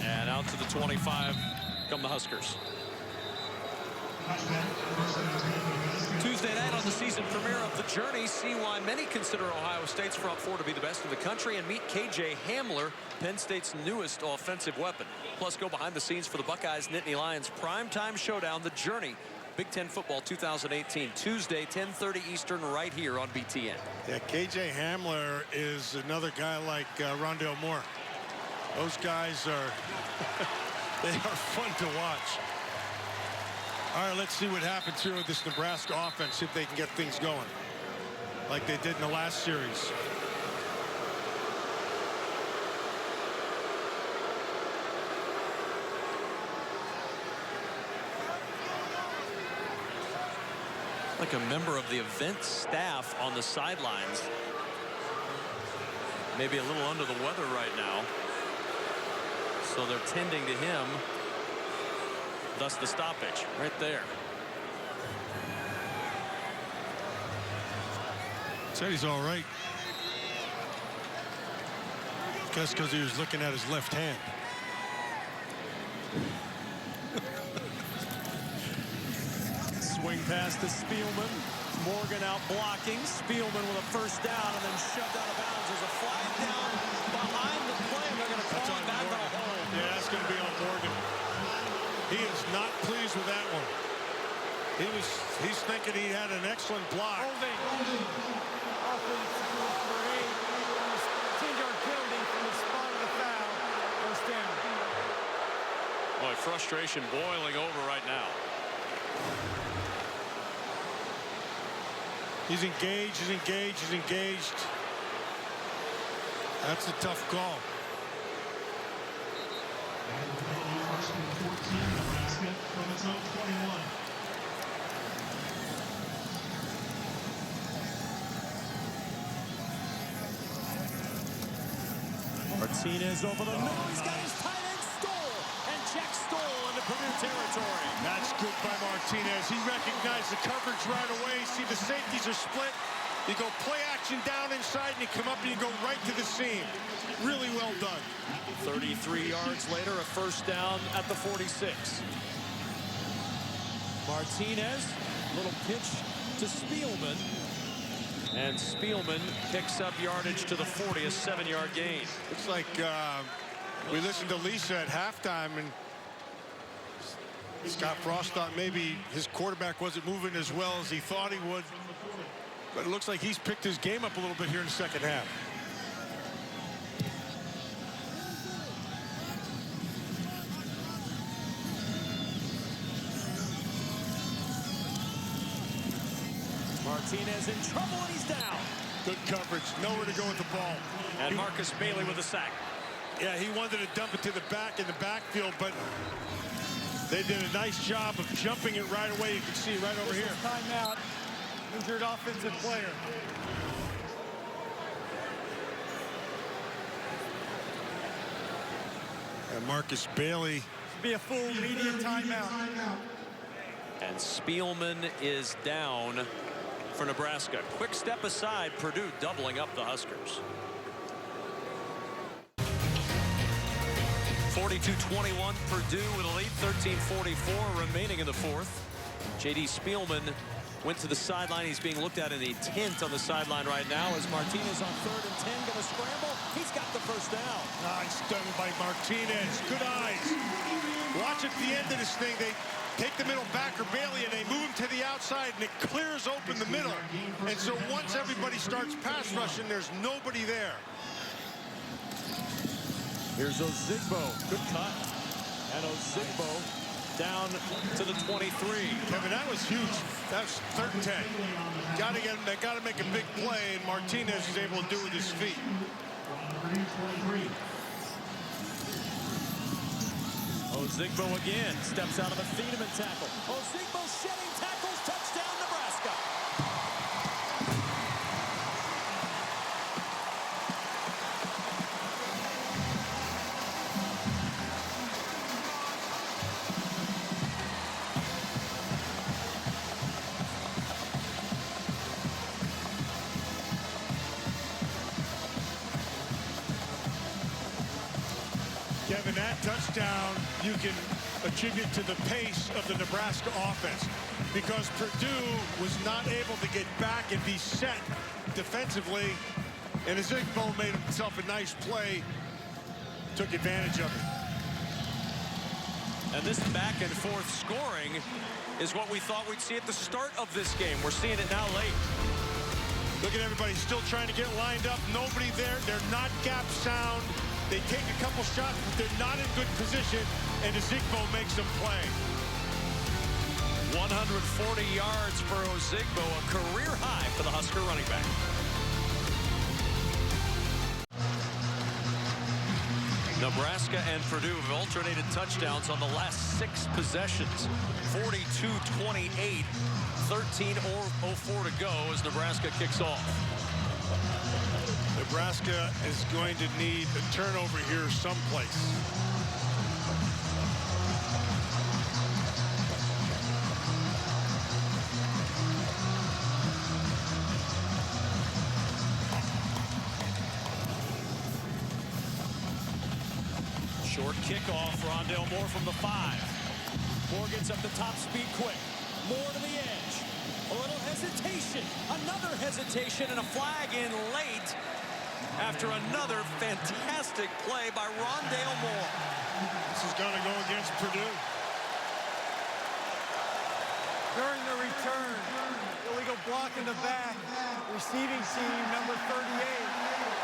And out to the 25 come the Huskers. Tuesday night on the season premiere of The Journey, see why many consider Ohio State's front four to be the best in the country, and meet KJ Hamler, Penn State's newest offensive weapon. Plus, go behind the scenes for the Buckeyes Nittany Lions primetime showdown, The Journey, Big Ten Football 2018, Tuesday, 10:30 Eastern, right here on BTN. Yeah, KJ Hamler is another guy like Rondale Moore. Those guys are, they are fun to watch. All right, let's see what happens here with this Nebraska offense, see if they can get things going like they did in the last series. Like a member of the event staff on the sidelines. Maybe a little under the weather right now. So they're tending to him. Thus the stoppage right there. Said he's all right. Guess because he was looking at his left hand. Swing pass to Spielman. Morgan out blocking. Spielman with a first down and then shoved out of bounds. There's a flag down behind the play. And they're going to call it back on a hold. Yeah, that's going to be on Morgan. He is not pleased with that one. He's thinking he had an excellent block. Holding. Offense for 8. 10-yard penalty from the spot of the foul. First down. Boy, frustration boiling over right now. He's engaged, he's engaged, he's engaged. That's a tough call. First and 14, Nebraska from its own 21. Martinez over the middle. He's got his tight end stole. And check stole into Purdue territory. That's good by Martinez. He recognized the coverage right away. See, the safeties are split. You go play action down inside, and you come up and you go right to the seam. Really well done. 33 yards later, a first down at the 46. Martinez, little pitch to Spielman. And Spielman picks up yardage to the 40, a 7-yard gain. Looks like we listened to Lisa at halftime, and Scott Frost thought maybe his quarterback wasn't moving as well as he thought he would. But it looks like he's picked his game up a little bit here in the second half. Martinez in trouble, and he's down. Good coverage. Nowhere to go with the ball. And Marcus Bailey with a sack. Yeah, he wanted to dump it to the back in the backfield, but they did a nice job of jumping it right away. You can see right over here. Timeout. Injured offensive player. And Marcus Bailey. Be a full media timeout. And Spielman is down for Nebraska. Quick step aside, Purdue doubling up the Huskers. 42-21, Purdue with a lead, 13:44 remaining in the fourth. J.D. Spielman went to the sideline. He's being looked at in the tent on the sideline right now as Martinez on 3rd and 10, going to scramble. He's got the first down. Nice done by Martinez. Good eyes. Watch at the end of this thing. take the middle backer Bailey, and they move him to the outside, and it clears open the middle. And so once everybody starts pass rushing, there's nobody there. Here's Ozigbo. Good cut. And Ozigbo down to the 23. Kevin, that was huge. That's 3rd and 10. Got to get him. They got to make a big play, and Martinez is able to do it with his feet. Ozigbo again steps out of a Thieneman tackle. Ozigbo shedding tackles. Touchdown, Nebraska. Kevin, that touchdown you can attribute to the pace of the Nebraska offense, because Purdue was not able to get back and be set defensively, and Ozigbo made himself a nice play, took advantage of it. And this back and forth scoring is what we thought we'd see at the start of this game. We're seeing it now late. Look at everybody still trying to get lined up. Nobody there. They're not gap sound. They take a couple shots, but they're not in good position, and Ozigbo makes them play. 140 yards for Ozigbo, a career high for the Husker running back. Nebraska and Purdue have alternated touchdowns on the last 6 possessions. 42-28, 13:04 to go as Nebraska kicks off. Nebraska is going to need a turnover here someplace. Short kickoff, Rondale Moore from the 5. Moore gets up the top speed quick. Moore to the edge. A little hesitation. Another hesitation and a flag in late after another fantastic play by Rondale Moore. This is going to go against Purdue. During the return, illegal block in the back. Receiving team, number 38.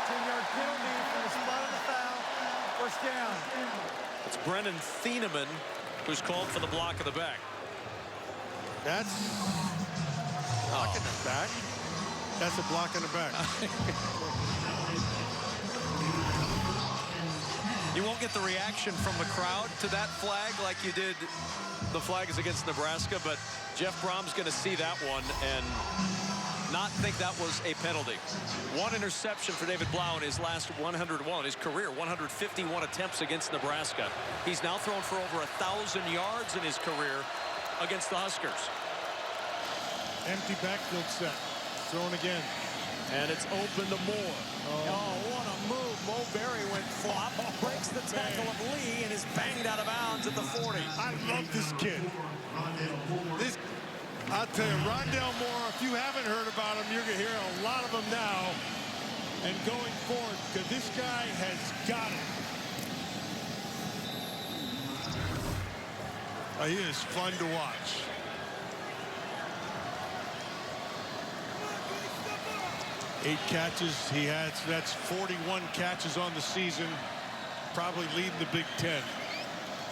10-yard penalty from the spot of the foul. First down. It's Brennan Thieneman who's called for the block of the back. That's block in the back. That's a block in the back. You won't get the reaction from the crowd to that flag like you did the flag is against Nebraska, but Jeff Brom's going to see that one and not think that was a penalty. One interception for David Blau in his last 101, his career, 151 attempts against Nebraska. He's now thrown for over 1,000 yards in his career against the Huskers. Empty backfield set. Thrown again. And it's open to Moore. Oh, what a move. Mo Berry went flop, breaks the tackle of Lee, and is banged out of bounds at the 40. I love this kid. I'll tell you, Rondale Moore, if you haven't heard about him, you're going to hear a lot of them now and going forward, because this guy has got it. He is fun to watch. Eight catches he had, so that's 41 catches on the season, probably leading the Big Ten.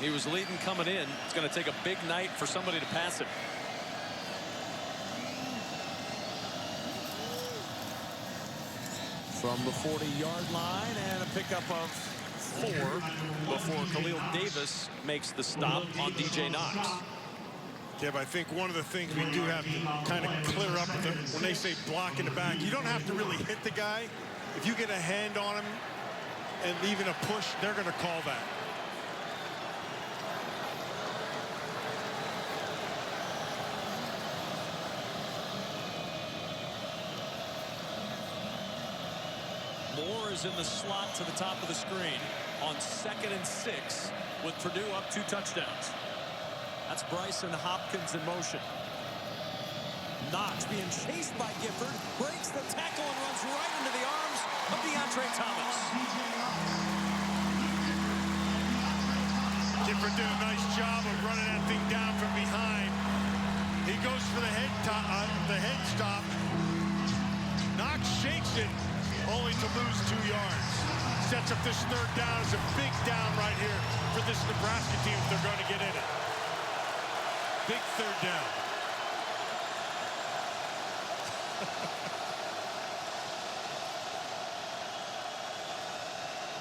He was leading coming in. It's going to take a big night for somebody to pass him. From the 40-yard line, and a pickup of 4 before Khalil Davis makes the stop on DJ Knox. Kev, I think one of the things we do have to kind of clear up when they say block in the back, you don't have to really hit the guy. If you get a hand on him and even a push, they're going to call that. Moore is in the slot to the top of the screen on 2nd and 6 with Purdue up 2 touchdowns. That's Bryson Hopkins in motion. Knox being chased by Gifford, breaks the tackle and runs right into the arms of DeAndre Thomas. Kipper did a nice job of running that thing down from behind. He goes for the head stop. Knox shakes it, only to lose 2 yards. Sets up this third down. It's a big down right here for this Nebraska team if they're going to get in it. Big third down.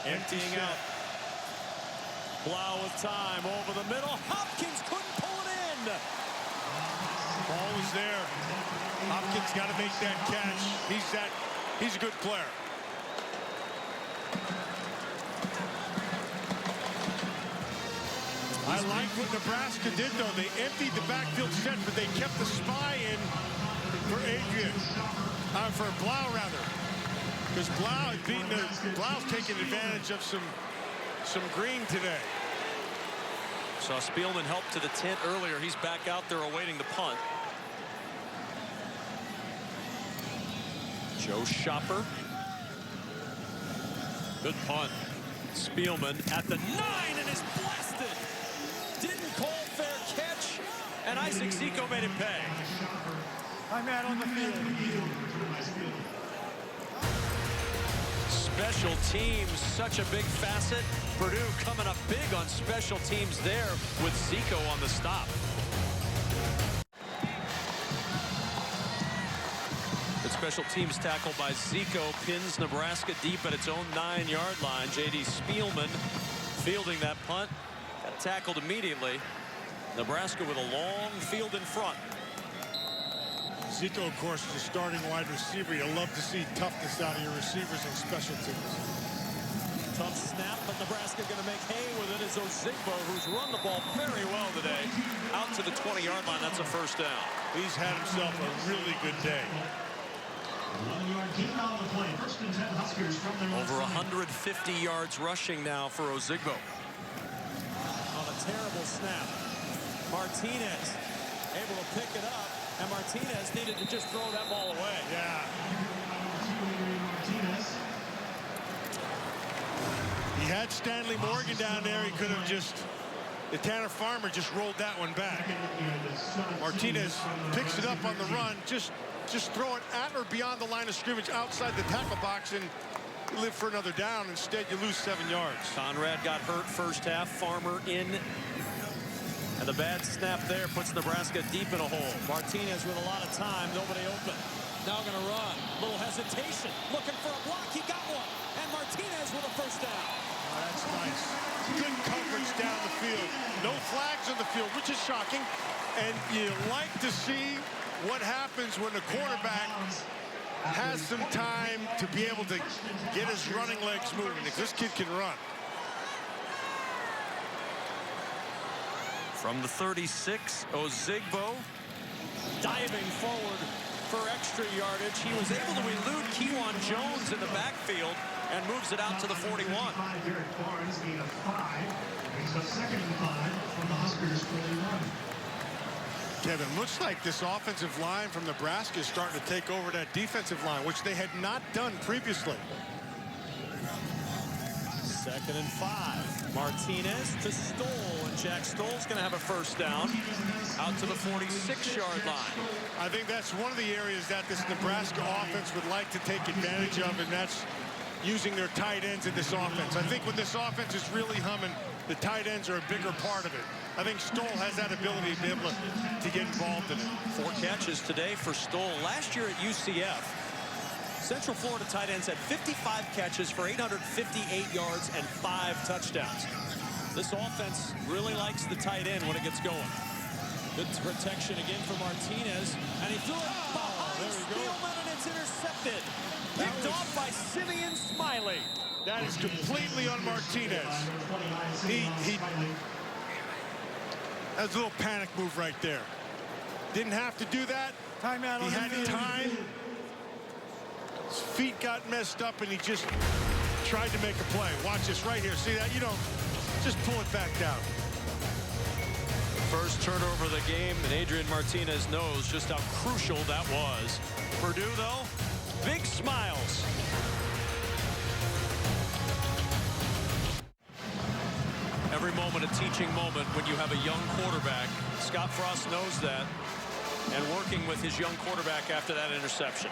Emptying out. Blau with time over the middle. Hopkins couldn't pull it in. Ball was there. Hopkins got to make that catch. He's a good player. I like what Nebraska did, though. They emptied the backfield set, but they kept the spy in for for Blau, rather. Because Blau's taking advantage of some green today. Saw Spielman help to the tent earlier. He's back out there awaiting the punt. Joe Shopper. Good punt. Spielman at the 9 and is blasted. Didn't call fair catch, and Isaac Zico made him pay. I'm out on the field. Special teams, such a big facet. Purdue coming up big on special teams there with Zico on the stop. The special teams tackle by Zico pins Nebraska deep at its own 9-yard line. J.D. Spielman fielding that punt. Got tackled immediately. Nebraska with a long field in front. Zico, of course, is a starting wide receiver. You love to see toughness out of your receivers on special teams. Tough snap, but Nebraska going to make hay with it as Ozigbo, who's run the ball very well today, out to the 20-yard line. That's a first down. He's had himself a really good day. Over 150 yards rushing now for Ozigbo. On a terrible snap. Martinez able to pick it up, and Martinez needed to just throw that ball away. Yeah. He had Stanley Morgan down there. He could have just, the Tanner Farmer just rolled that one back. Martinez picks it up on the run. Just throw it at or beyond the line of scrimmage outside the tackle box and live for another down. Instead, you lose 7 yards. Conrad got hurt first half. Farmer in. And the bad snap there puts Nebraska deep in a hole. Martinez with a lot of time. Nobody open. Now going to run. Little hesitation. Looking for a block. He got one. And Martinez with a first down. Oh, that's nice. Good coverage down the field. No flags on the field, which is shocking. And you like to see what happens when the quarterback has some time to be able to get his running legs moving. If this kid can run. From the 36, Ozigbo diving forward for extra yardage. He was able to elude Kewan Jones in the backfield and moves it out to the 41. Kevin, looks like this offensive line from Nebraska is starting to take over that defensive line, which they had not done previously. 2nd and 5. Martinez to Stoll, and Jack Stoll's going to have a first down out to the 46-yard line. I think that's one of the areas that this Nebraska offense would like to take advantage of, and that's using their tight ends in this offense. I think when this offense is really humming, the tight ends are a bigger part of it. I think Stoll has that ability to be able to get involved in it. 4 catches today for Stoll. Last year at UCF, Central Florida tight ends had 55 catches for 858 yards and 5 touchdowns. This offense really likes the tight end when it gets going. Good protection again for Martinez, and he threw it behind Spielman, and it's intercepted. Picked off by Simeon Smiley. That is completely on Martinez. That was a little panic move right there. Didn't have to do that. Timeout. He had time. His feet got messed up, and he just tried to make a play. Watch this right here. See that? You don't just pull it back down. First turnover of the game, and Adrian Martinez knows just how crucial that was. Purdue, though, big smiles. Every moment a teaching moment when you have a young quarterback. Scott Frost knows that, and working with his young quarterback after that interception.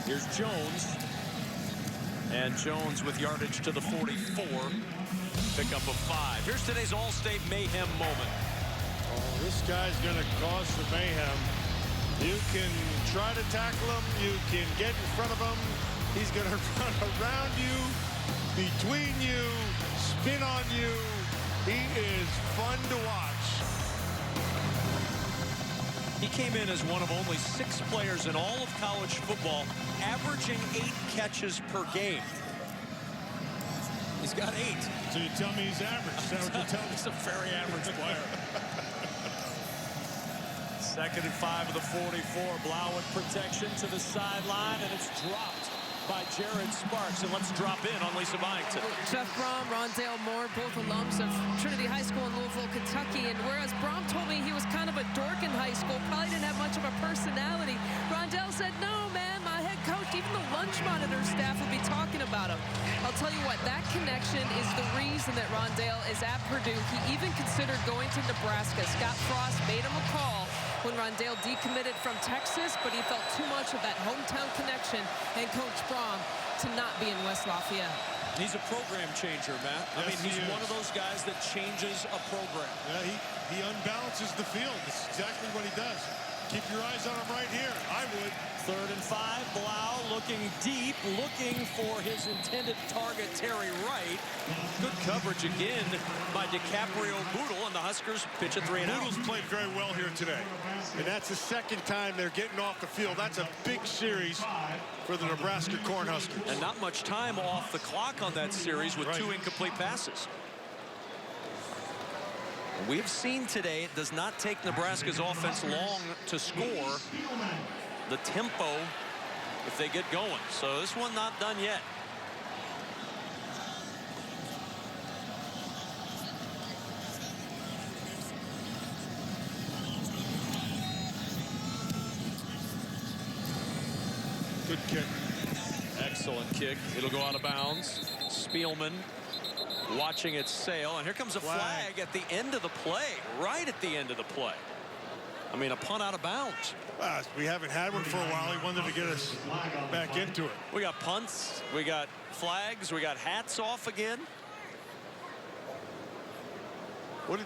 Here's Jones. And Jones with yardage to the 44. Pickup of 5. Here's today's All-State Mayhem moment. Oh, this guy's going to cause some mayhem. You can try to tackle him. You can get in front of him. He's going to run around you, between you, spin on you. He is fun to watch. He came in as one of only 6 players in all of college football averaging 8 catches per game. He's got 8. So you tell me he's average. Is that what you're telling me? He's a very average player. 2nd and 5 of the 44. Blau with protection to the sideline, and it's dropped by Jared Sparks. And let's drop in on Lisa Byington. Jeff Brom, Rondale Moore, both alums of Trinity High School in Louisville, Kentucky. And whereas Brom told me he was kind of a dork in high school, probably didn't have much of a personality, Rondale said, no, man, my head coach, even the lunch monitor staff would be talking about him. I'll tell you what, that connection is the reason that Rondale is at Purdue. He even considered going to Nebraska. Scott Frost made him a call when Rondale decommitted from Texas, but he felt too much of that hometown connection and Coach Brom to not be in West Lafayette. He's a program changer, Matt. I mean, he's one of those guys that changes a program. Yeah, he unbalances the field. That's exactly what he does. Keep your eyes on him right here. I would. 3rd and 5. Blau looking deep, looking for his intended target, Terry Wright. Good coverage again by DiCaprio Boodle, and the Huskers pitch a 3-and-out. Boodle's played very well here today, and that's the 2nd time they're getting off the field. That's a big series for the Nebraska Cornhuskers. And not much time off the clock on that series with 2 incomplete passes. We've seen today it does not take Nebraska's offense long to score. The tempo if they get going. So this one not done yet. Good kick. Excellent kick. It'll go out of bounds. Spielman watching it sail, and here comes a flag at the end of the play, right at the end of the play. I mean, a punt out of bounds. Well, we haven't had one for a while. He wanted to get us back into it. We got punts, we got flags, we got hats off again. What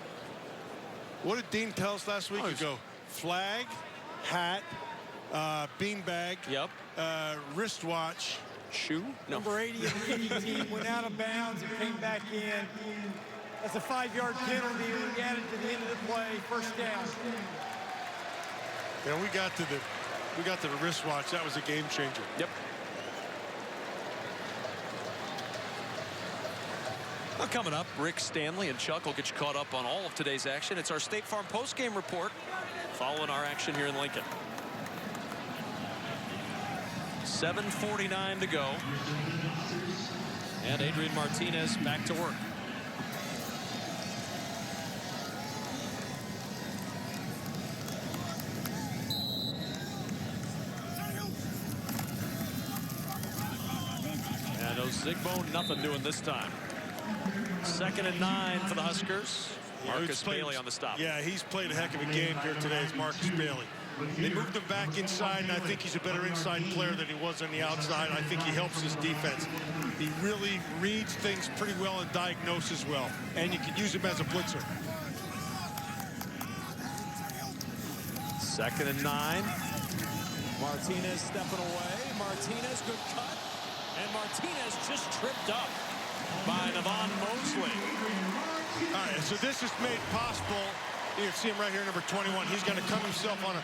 did Dean tell us last week ago? Flag, hat, beanbag, wristwatch, shoe. No. Number 80 of the 80 team went out of bounds and came back in. That's a 5-yard penalty. We added to the end of the play. 1st down. Yeah, we got to the wristwatch. That was a game changer. Yep. Well, coming up, Rick Stanley and Chuck will get you caught up on all of today's action. It's our State Farm postgame report following our action here in Lincoln. 7:49 to go. And Adrian Martinez back to work. And Ozigbo, nothing doing this time. 2nd and 9 for the Huskers. Marcus Bailey on the stop. Yeah, he's played a heck of a game here today as Marcus Bailey. They moved him back inside, and I think he's a better inside player than he was on the outside. I think he helps his defense. He really reads things pretty well and diagnoses well, and you can use him as a blitzer. 2nd and 9. Martinez stepping away. Martinez, good cut. And Martinez just tripped up by Navon Mosley. All right, so this is made possible. You can see him right here, number 21. He's going to come himself on a,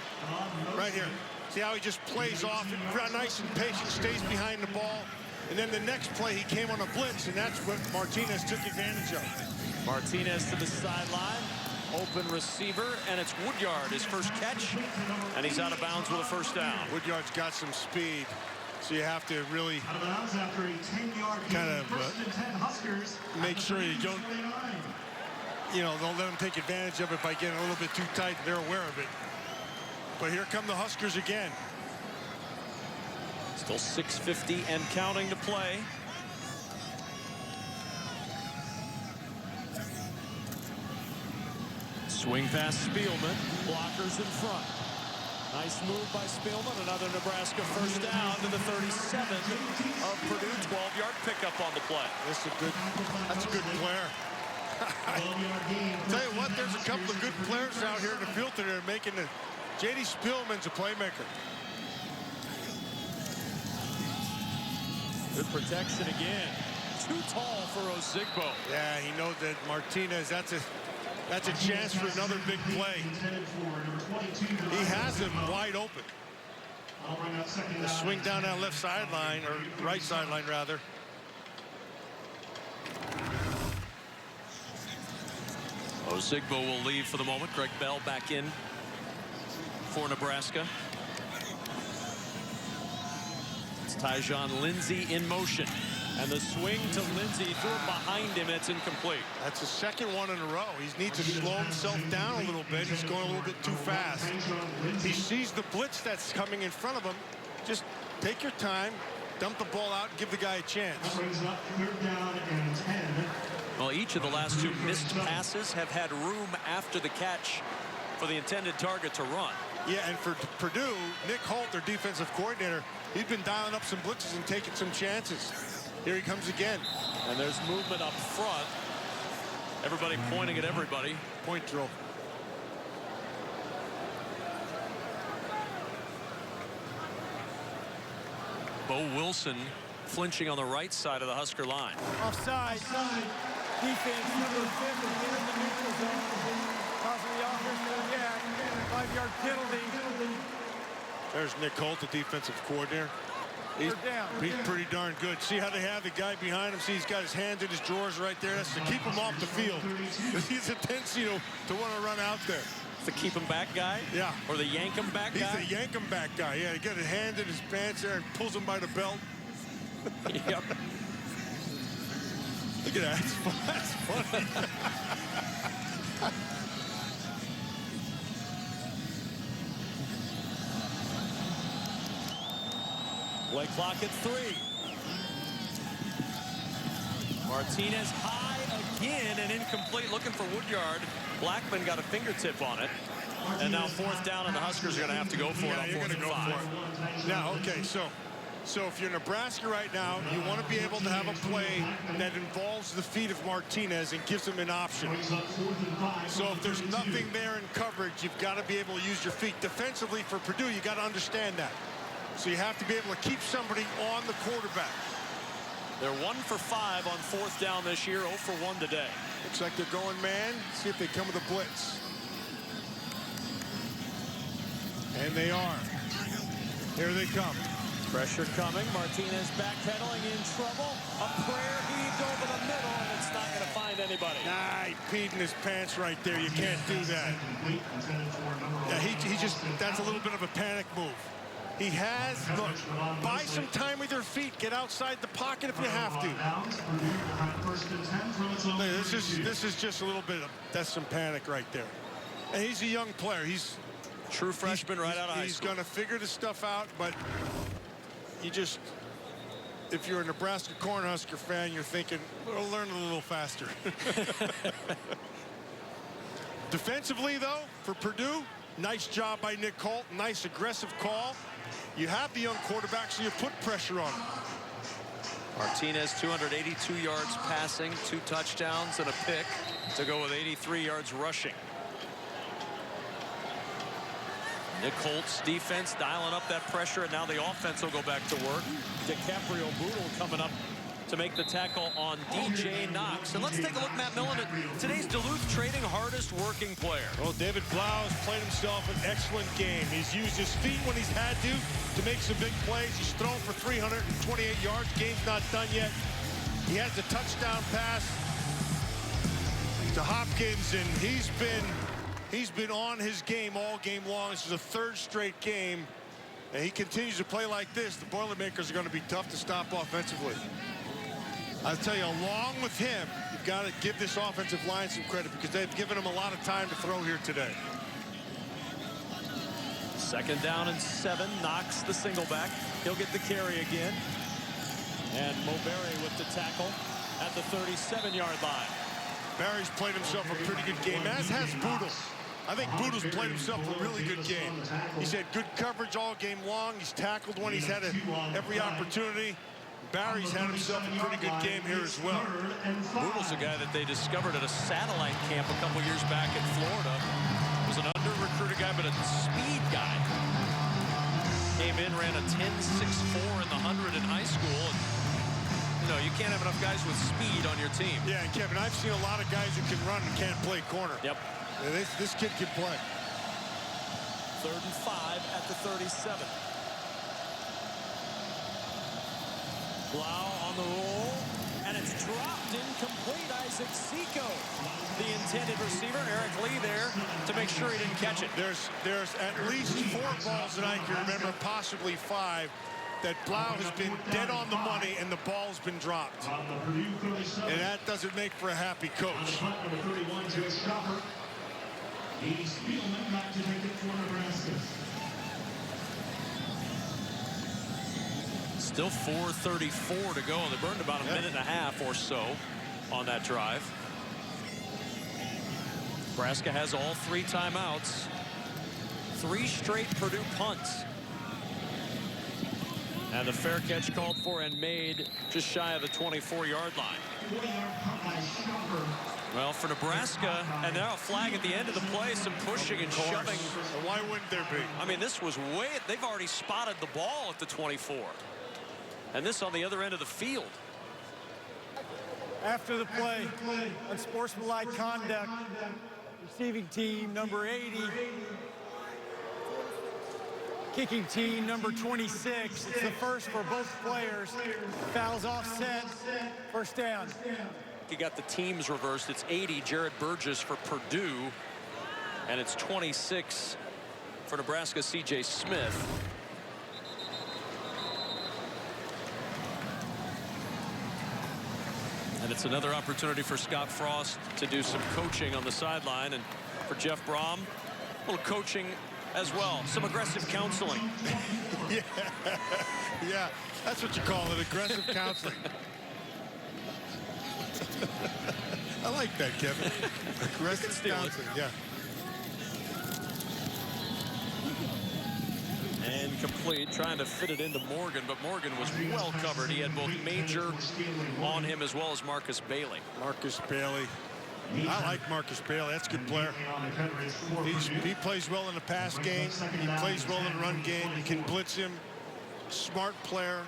right here. See how he just plays off, nice and patient, stays behind the ball. And then the next play, he came on a blitz, and that's what Martinez took advantage of. Martinez to the sideline. Open receiver, and it's Woodyard, his first catch. And he's out of bounds with a 1st down. Woodyard's got some speed. So you have to really kind of make sure you don't, don't let them take advantage of it by getting a little bit too tight. They're aware of it. But here come the Huskers again. Still 6:50 and counting to play. Swing past Spielman. Blockers in front. Nice move by Spielman. Another Nebraska first down to the 37 of Purdue. 12-yard pickup on the play. That's a good player. Tell you what, there's a couple of good players out here in the field today making the J.D. Spielman's a playmaker. Good protection again. Too tall for Ozigbo. Yeah, he knows that Martinez, that's a chance for another big play. He has him wide open. The swing down that left sideline, or right sideline rather. Ozigbo will leave for the moment. Greg Bell back in for Nebraska. It's Tyjon Lindsey in motion. And the swing to Lindsey, threw it behind him. It's incomplete. That's the second one in a row. He needs to slow himself down a little bit. He's going a little bit too fast. He sees the blitz that's coming in front of him. Just take your time, dump the ball out, and give the guy a chance. Well, each of the last two missed passes have had room after the catch for the intended target to run. Yeah, and for Purdue, Nick Holt, their defensive coordinator, he's been dialing up some blitzes and taking some chances. Here he comes again. And there's movement up front. Everybody pointing at everybody. Point drill. Bo Wilson flinching on the right side of the Husker line. Offside. Defense number 50 in the neutral zone. Causing the offense to react. 5-yard penalty. There's Nick Holt, the defensive coordinator. He's pretty darn good. See how they have the guy behind him? See, he's got his hands in his drawers right there. That's to keep him off the field. He's a tendency to want to run out there. The keep him back guy? Yeah. Or the yank him back guy? He's the yank him back guy. Yeah, he got his hand in his pants there and pulls him by the belt. Yep. Look at that. That's funny. Play clock at 3. Martinez high again and incomplete, looking for Woodyard. Blackman got a fingertip on it. And now 4th down, and the Huskers are going to have to go for it on 4th and 5. Now, okay, so if you're Nebraska right now, you want to be able to have a play that involves the feet of Martinez and gives him an option. So if there's nothing there in coverage, you've got to be able to use your feet. Defensively for Purdue, you got to understand that. So you have to be able to keep somebody on the quarterback. They're 1 for 5 on 4th down this year, 0 for 1 today. Looks like they're going man. See if they come with a blitz. And they are. Here they come. Pressure coming. Martinez backpedaling, in trouble. A prayer heaved over the middle, and it's not going to find anybody. Nah, he peed in his pants right there. You can't do that. Yeah, he just, that's a little bit of a panic move. He has, look, buy some time with your feet. Get outside the pocket if you have to. This is just a little bit of, that's some panic right there. And he's a young player. He's true freshman right out of high He's school. going to figure this stuff out, but you just, if you're a Nebraska Cornhusker fan, you're thinking, we'll learn a little faster. Defensively, though, for Purdue, nice job by Nick Holt. Nice aggressive call. You have the young quarterback, so you put pressure on him. Martinez, 282 yards passing, 2 touchdowns and a pick to go with 83 yards rushing. Nick Holt's defense dialing up that pressure, and now the offense will go back to work. DiCaprio Boodle coming up to make the tackle on DJ Knox. And let's take a look, Matt Millen, at today's Duluth Trading hardest working player. Well, David Blau has played himself an excellent game. He's used his feet when he's had to make some big plays. He's thrown for 328 yards. Game's not done yet. He has a touchdown pass to Hopkins, and he's been on his game all game long. This is the 3rd straight game, and he continues to play like this. The Boilermakers are going to be tough to stop offensively. I'll tell you, along with him, you've got to give this offensive line some credit because they've given him a lot of time to throw here today. 2nd down and 7. Knox the single back. He'll get the carry again. And Moberry with the tackle at the 37-yard line. Barry's played himself a pretty good game, as has Boodle. I think Boodle's played himself a really good game. He's had good coverage all game long. He's tackled when he's had every opportunity. Barry's had himself a pretty good game here as well. Boodle's a guy that they discovered at a satellite camp a couple years back in Florida. Was an under-recruited guy, but a speed guy. Came in, ran a 10.64 in the 100 in high school. And, you know, you can't have enough guys with speed on your team. Yeah, and Kevin, I've seen a lot of guys who can run and can't play corner. Yep. And this kid can play. 3rd and 5 at the 37. Blau on the roll, and it's dropped incomplete. Isaac Seco, the intended receiver. Eric Lee there to make sure he didn't catch it. There's at least 4 balls that I can remember, possibly 5, that Blau has been dead on the money and the ball's been dropped. And that doesn't make for a happy coach. Spielman back to take it for Nebraska. Still 4:34 to go. They burned about a minute and a half or so on that drive. Nebraska has all 3 timeouts. 3 straight Purdue punts. And the fair catch called for and made just shy of the 24-yard line. Well, for Nebraska, and now a flag at the end of the play, some pushing and shoving. Why wouldn't there be? I mean, this was way, they've already spotted the ball at the 24. And this on the other end of the field. After the play, unsportsmanlike conduct, receiving team number 80, kicking team number 26. It's the first for both players. Fouls offset, first down. You got the teams reversed. It's 80, Jared Burgess for Purdue. And it's 26 for Nebraska, C.J. Smith. And it's another opportunity for Scott Frost to do some coaching on the sideline. And for Jeff Brom, a little coaching as well. Some aggressive counseling. Yeah, that's what you call it, aggressive counseling. I like that, Kevin. Aggressive counseling, yeah. And complete, trying to fit it into Morgan, but Morgan was well covered. He had both Major on him as well as Marcus Bailey. Marcus Bailey. I like Marcus Bailey. That's a good player. He plays well in the pass game. He plays well in the run game. You can blitz him. Smart player.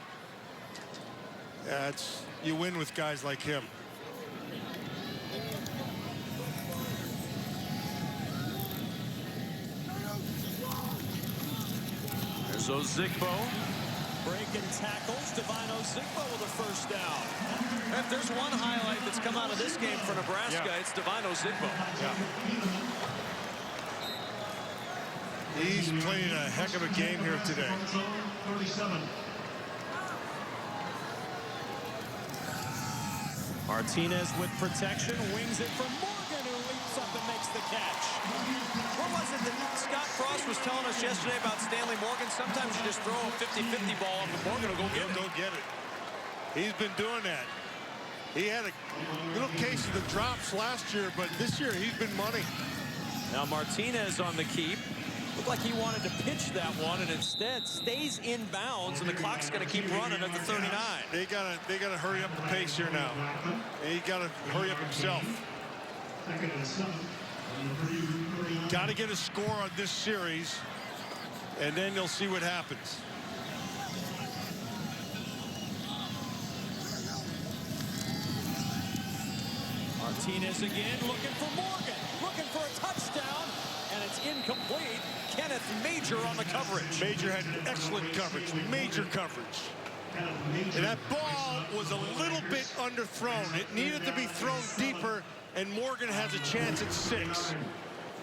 You win with guys like him. There's Ozigbo. Breaking tackles, Divine Ozigbo with a first down. If there's one highlight that's come out of this game for Nebraska, it's Divine Ozigbo. Yeah. He's playing a heck of a game here today. Martinez with protection, wings it for Morgan, who leaps up and makes the catch. What was it that Scott Frost was telling us yesterday about Stanley Morgan? Sometimes you just throw a 50-50 ball and Morgan will go get it. Go get it. He's been doing that. He had a little case of the drops last year, but this year he's been money. Now Martinez on the keep. Looked like he wanted to pitch that one and instead stays in bounds, and the clock's going to keep running at the 39. They gotta hurry up the pace here now. He gotta hurry up himself. Got to get a score on this series, and then you'll see what happens. Martinez again, looking for Morgan, looking for a touchdown, and it's incomplete. Kenneth Major on the coverage. Major had excellent coverage, major coverage. And that ball was a little bit underthrown. It needed to be thrown deeper, and Morgan has a chance at 6.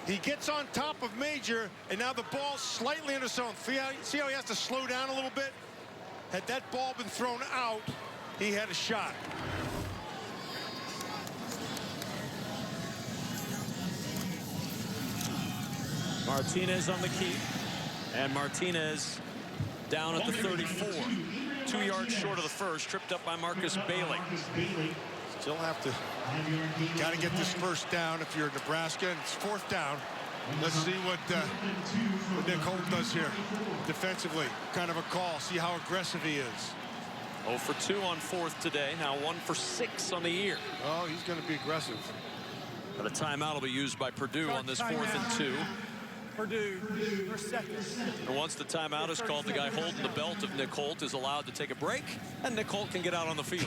He gets on top of Major, and now the ball's slightly in his own. See how he has to slow down a little bit? Had that ball been thrown out, he had a shot. Martinez on the keep, and Martinez down at the 34. 2 yards short of the first, tripped up by Marcus Bailey. Still have to, got to get this first down if you're Nebraska, and it's 4th down. Let's see what Nick Holt does here defensively. Kind of a call, see how aggressive he is. 0 for 2 on 4th today. Now 1 for 6 on the year. Oh, he's going to be aggressive. But a timeout will be used by Purdue on this 4th and 2. Purdue, their second. And once the timeout is called, the guy holding the belt of Nick Holt is allowed to take a break, and Nick Holt can get out on the field.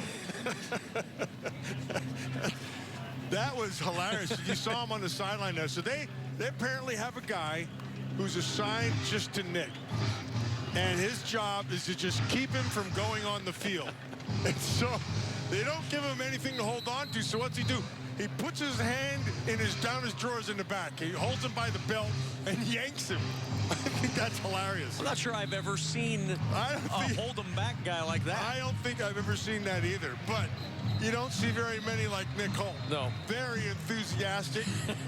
That was hilarious. You saw him on the sideline there. So they apparently have a guy who's assigned just to Nick. And his job is to just keep him from going on the field. And so they don't give him anything to hold on to. So what's he do? He puts his hand down his drawers in the back. He holds him by the belt and yanks him. I think that's hilarious. I'm not sure I've ever seen a hold him back guy like that. I don't think I've ever seen that either. But you don't see very many like Nick Holt. No. Very enthusiastic,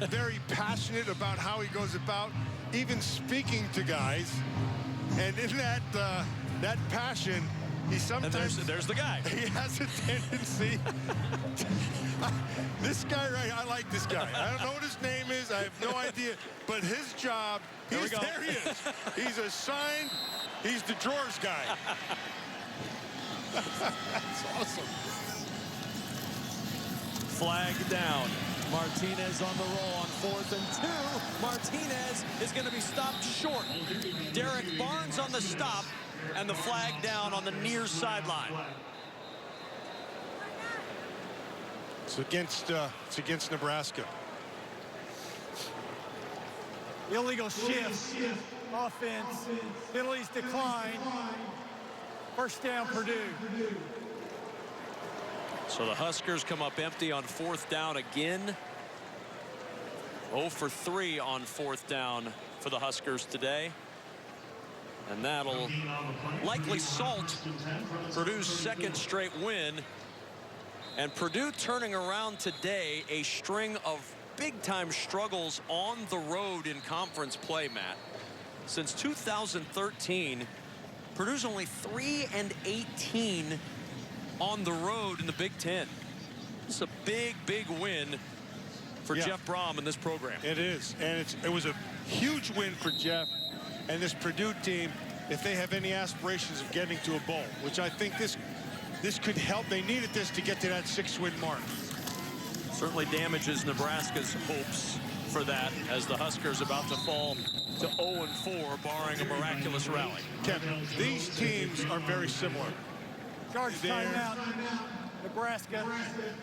very passionate about how he goes about even speaking to guys. And in that passion, he sometimes... And there's the guy. He has a tendency... This guy, right? I like this guy. I don't know what his name is. I have no idea. But his job... There he is. He's assigned... He's the drawers guy. That's awesome. Flag down. Martinez on the roll on 4th and 2. Martinez is going to be stopped short. Derek Barnes on the stop, and the flag down on the near sideline. It's against Nebraska. Illegal shift. Offense. Penalties decline. First down, Purdue. So the Huskers come up empty on 4th down again. 0 for 3 on 4th down for the Huskers today. And that'll likely salt Purdue's 2nd straight win. And Purdue turning around today a string of big-time struggles on the road in conference play, Matt. Since 2013, Purdue's only 3-18 on the road in the Big Ten. It's a big, big win for Jeff Brom in this program. It is, and it was a huge win for Jeff and this Purdue team if they have any aspirations of getting to a bowl, which I think this could help. They needed this to get to that 6-win mark. Certainly damages Nebraska's hopes for that as the Huskers about to fall to 0-4, barring a miraculous rally. Kevin, these teams are very similar. Charge timeout. Nebraska,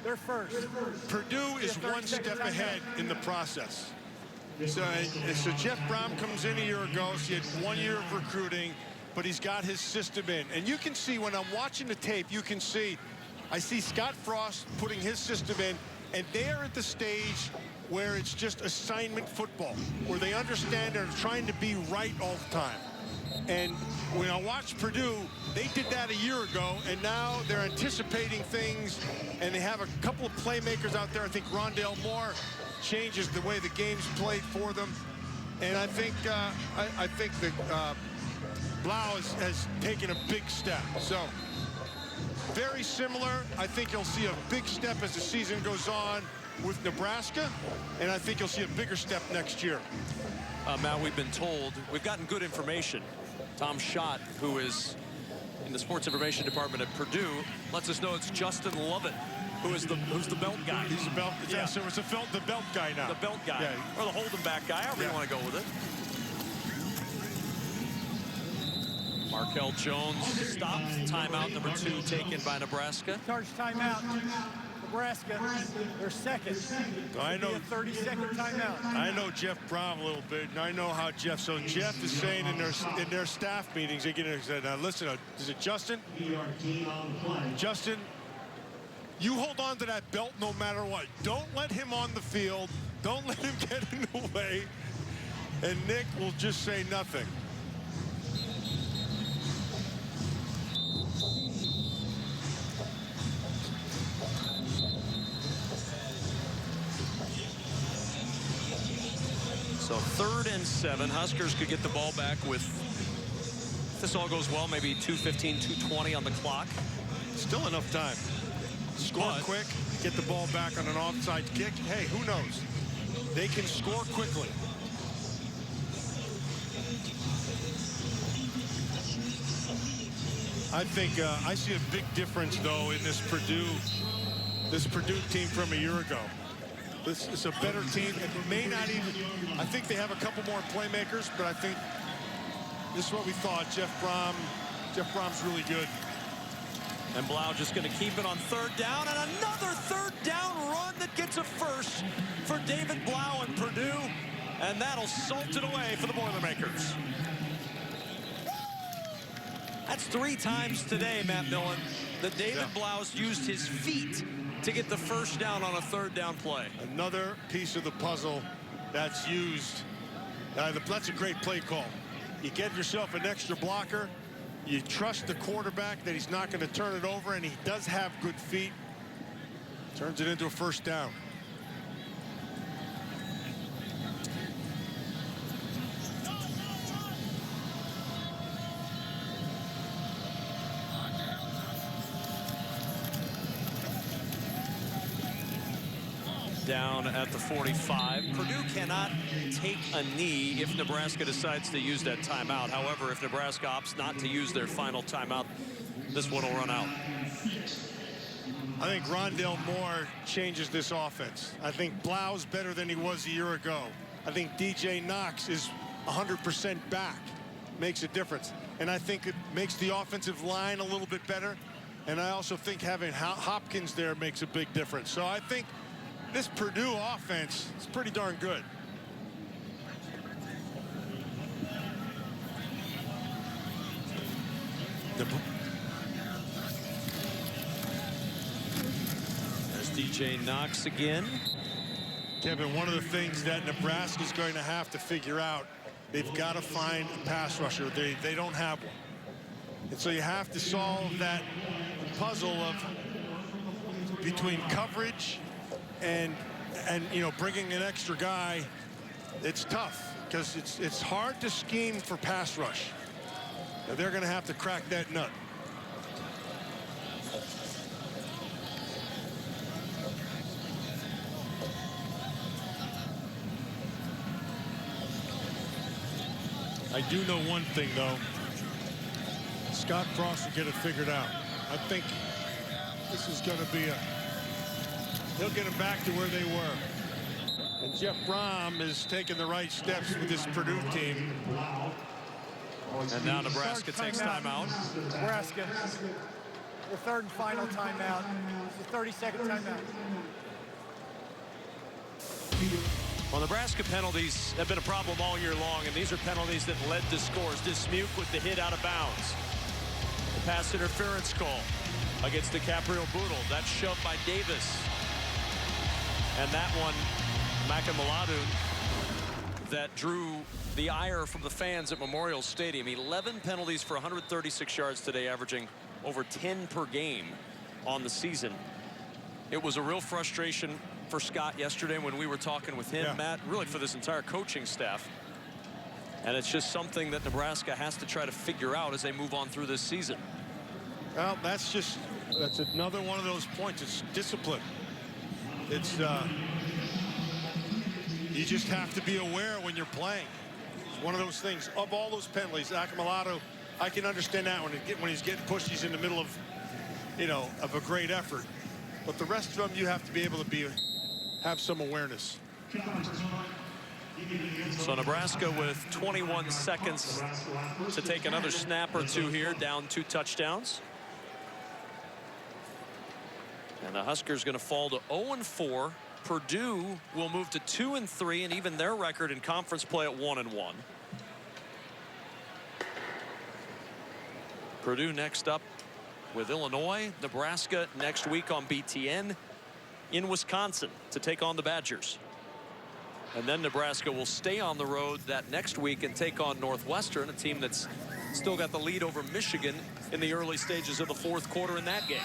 they're first. Purdue is one step ahead in the process. So Jeff Brom comes in a year ago. So he had 1 year of recruiting, but he's got his system in. And you can see when I'm watching the tape, I see Scott Frost putting his system in, and they're at the stage where it's just assignment football, where they understand they're trying to be right all the time. And when I watched Purdue, they did that a year ago, and now they're anticipating things, and they have a couple of playmakers out there. I think Rondale Moore changes the way the game's played for them. And I think that Blau has taken a big step. So very similar. I think you'll see a big step as the season goes on with Nebraska, and I think you'll see a bigger step next year. Matt, we've been told, we've gotten good information. Tom Schott, who is in the sports information department at Purdue, lets us know it's Justin Lovett, who's the belt guy. He's the belt. Yeah. So it's the belt guy now. The belt guy, or the holding back guy, however you want to go with it. Markel Jones stopped. Timeout number 2 taken by Nebraska. Charge timeout. Nebraska, they're second. I know. 30-second timeout. I know Jeff Brom a little bit, and I know how So Jeff is saying in their staff meetings, they get in and say, "Now listen, is it Justin? Justin, you hold on to that belt no matter what. Don't let him on the field. Don't let him get in the way." And Nick will just say nothing. So 3rd and 7. Huskers could get the ball back with, if this all goes well, maybe 2:15, 2:20 on the clock. Still enough time. Score quick, get the ball back on an offside kick. Hey, who knows? They can score quickly. I think I see a big difference, though, in this Purdue team from a year ago. This is a better team. It may not even, I think they have a couple more playmakers, but I think this is what we thought. Jeff Brom's really good. And Blau just going to keep it on third down, and another third down run that gets a first for David Blau and Purdue, and that'll salt it away for the Boilermakers. That's 3 times today, Matt Millen, that David Blau's used his feet to get the first down on a third down play. Another piece of the puzzle that's used. That's a great play call. You get yourself an extra blocker. You trust the quarterback that he's not going to turn it over, and he does have good feet. Turns it into a first down. Down at the 45. Purdue cannot take a knee if Nebraska decides to use that timeout. However, if Nebraska opts not to use their final timeout, this one will run out. I think Rondell Moore changes this offense. I think Blau's better than he was a year ago. I think DJ Knox is 100% back. Makes a difference. And I think it makes the offensive line a little bit better. And I also think having Hopkins there makes a big difference. So I think this Purdue offense is pretty darn good. There's DJ Knox again. Kevin, one of the things that Nebraska is going to have to figure out, they've got to find a pass rusher. They don't have one. And so you have to solve that puzzle of between coverage and you know, bringing an extra guy. It's tough because it's hard to scheme for pass rush. They're going to have to crack that nut. I do know one thing, though. Scott Frost will get it figured out. I think this is going to be he'll get them back to where they were. And Jeff Brom is taking the right steps with this Purdue team. And now Nebraska takes timeout. Nebraska, the third and final timeout. The 30-second timeout. Well, Nebraska penalties have been a problem all year long, and these are penalties that led to scores. Dismuke with the hit out of bounds. The pass interference call against DiCaprio Boodle. That's shoved by Davis. And that one, Makamaladu, that drew the ire from the fans at Memorial Stadium. 11 penalties for 136 yards today, averaging over 10 per game on the season. It was a real frustration for Scott yesterday when we were talking with him, Matt, really for this entire coaching staff. And it's just something that Nebraska has to try to figure out as they move on through this season. Well, that's another one of those points. It's discipline. It's you just have to be aware when you're playing. It's one of those things. Of all those penalties, Akamalato, I can understand that when he's getting pushed, he's in the middle of, you know, of a great effort. But the rest of them, you have to be able to have some awareness. So Nebraska with 21 seconds to take another snap or two here, down 2 touchdowns. And the Huskers going to fall to 0-4. Purdue will move to 2-3, and even their record in conference play at 1-1. Purdue next up with Illinois. Nebraska next week on BTN in Wisconsin to take on the Badgers. And then Nebraska will stay on the road that next week and take on Northwestern, a team that's still got the lead over Michigan in the early stages of the 4th quarter in that game.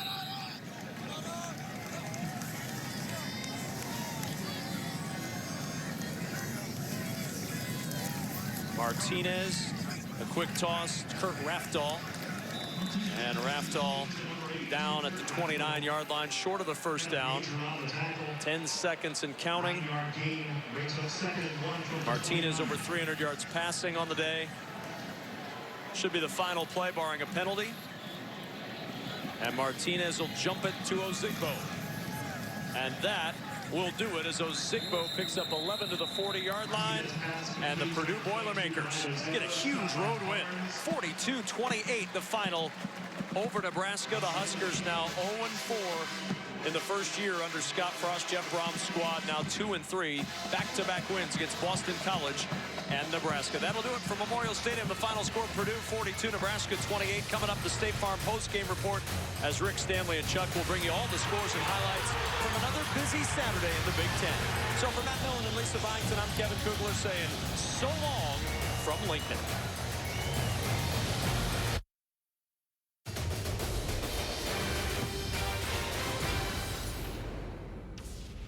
Martinez, a quick toss, Kurt Rafdahl. And Rafdahl down at the 29-yard line, short of the first down. 10 seconds and counting. Martinez over 300 yards passing on the day. Should be the final play barring a penalty. And Martinez will jump it to Ozigbo. And that will do it as Ozigbo picks up 11 to the 40-yard line. And the Purdue Boilermakers get a huge road win. 42-28 the final over Nebraska. The Huskers now 0-4 in the first year under Scott Frost, Jeff Brom's squad. Now 2-3, back-to-back wins against Boston College and Nebraska. That'll do it from Memorial Stadium. The final score: Purdue 42, Nebraska 28. Coming up, the State Farm post-game report as Rick Stanley and Chuck will bring you all the scores and highlights from another busy Saturday in the Big Ten. So for Matt Millen and Lisa Byington, I'm Kevin Kugler saying so long from Lincoln.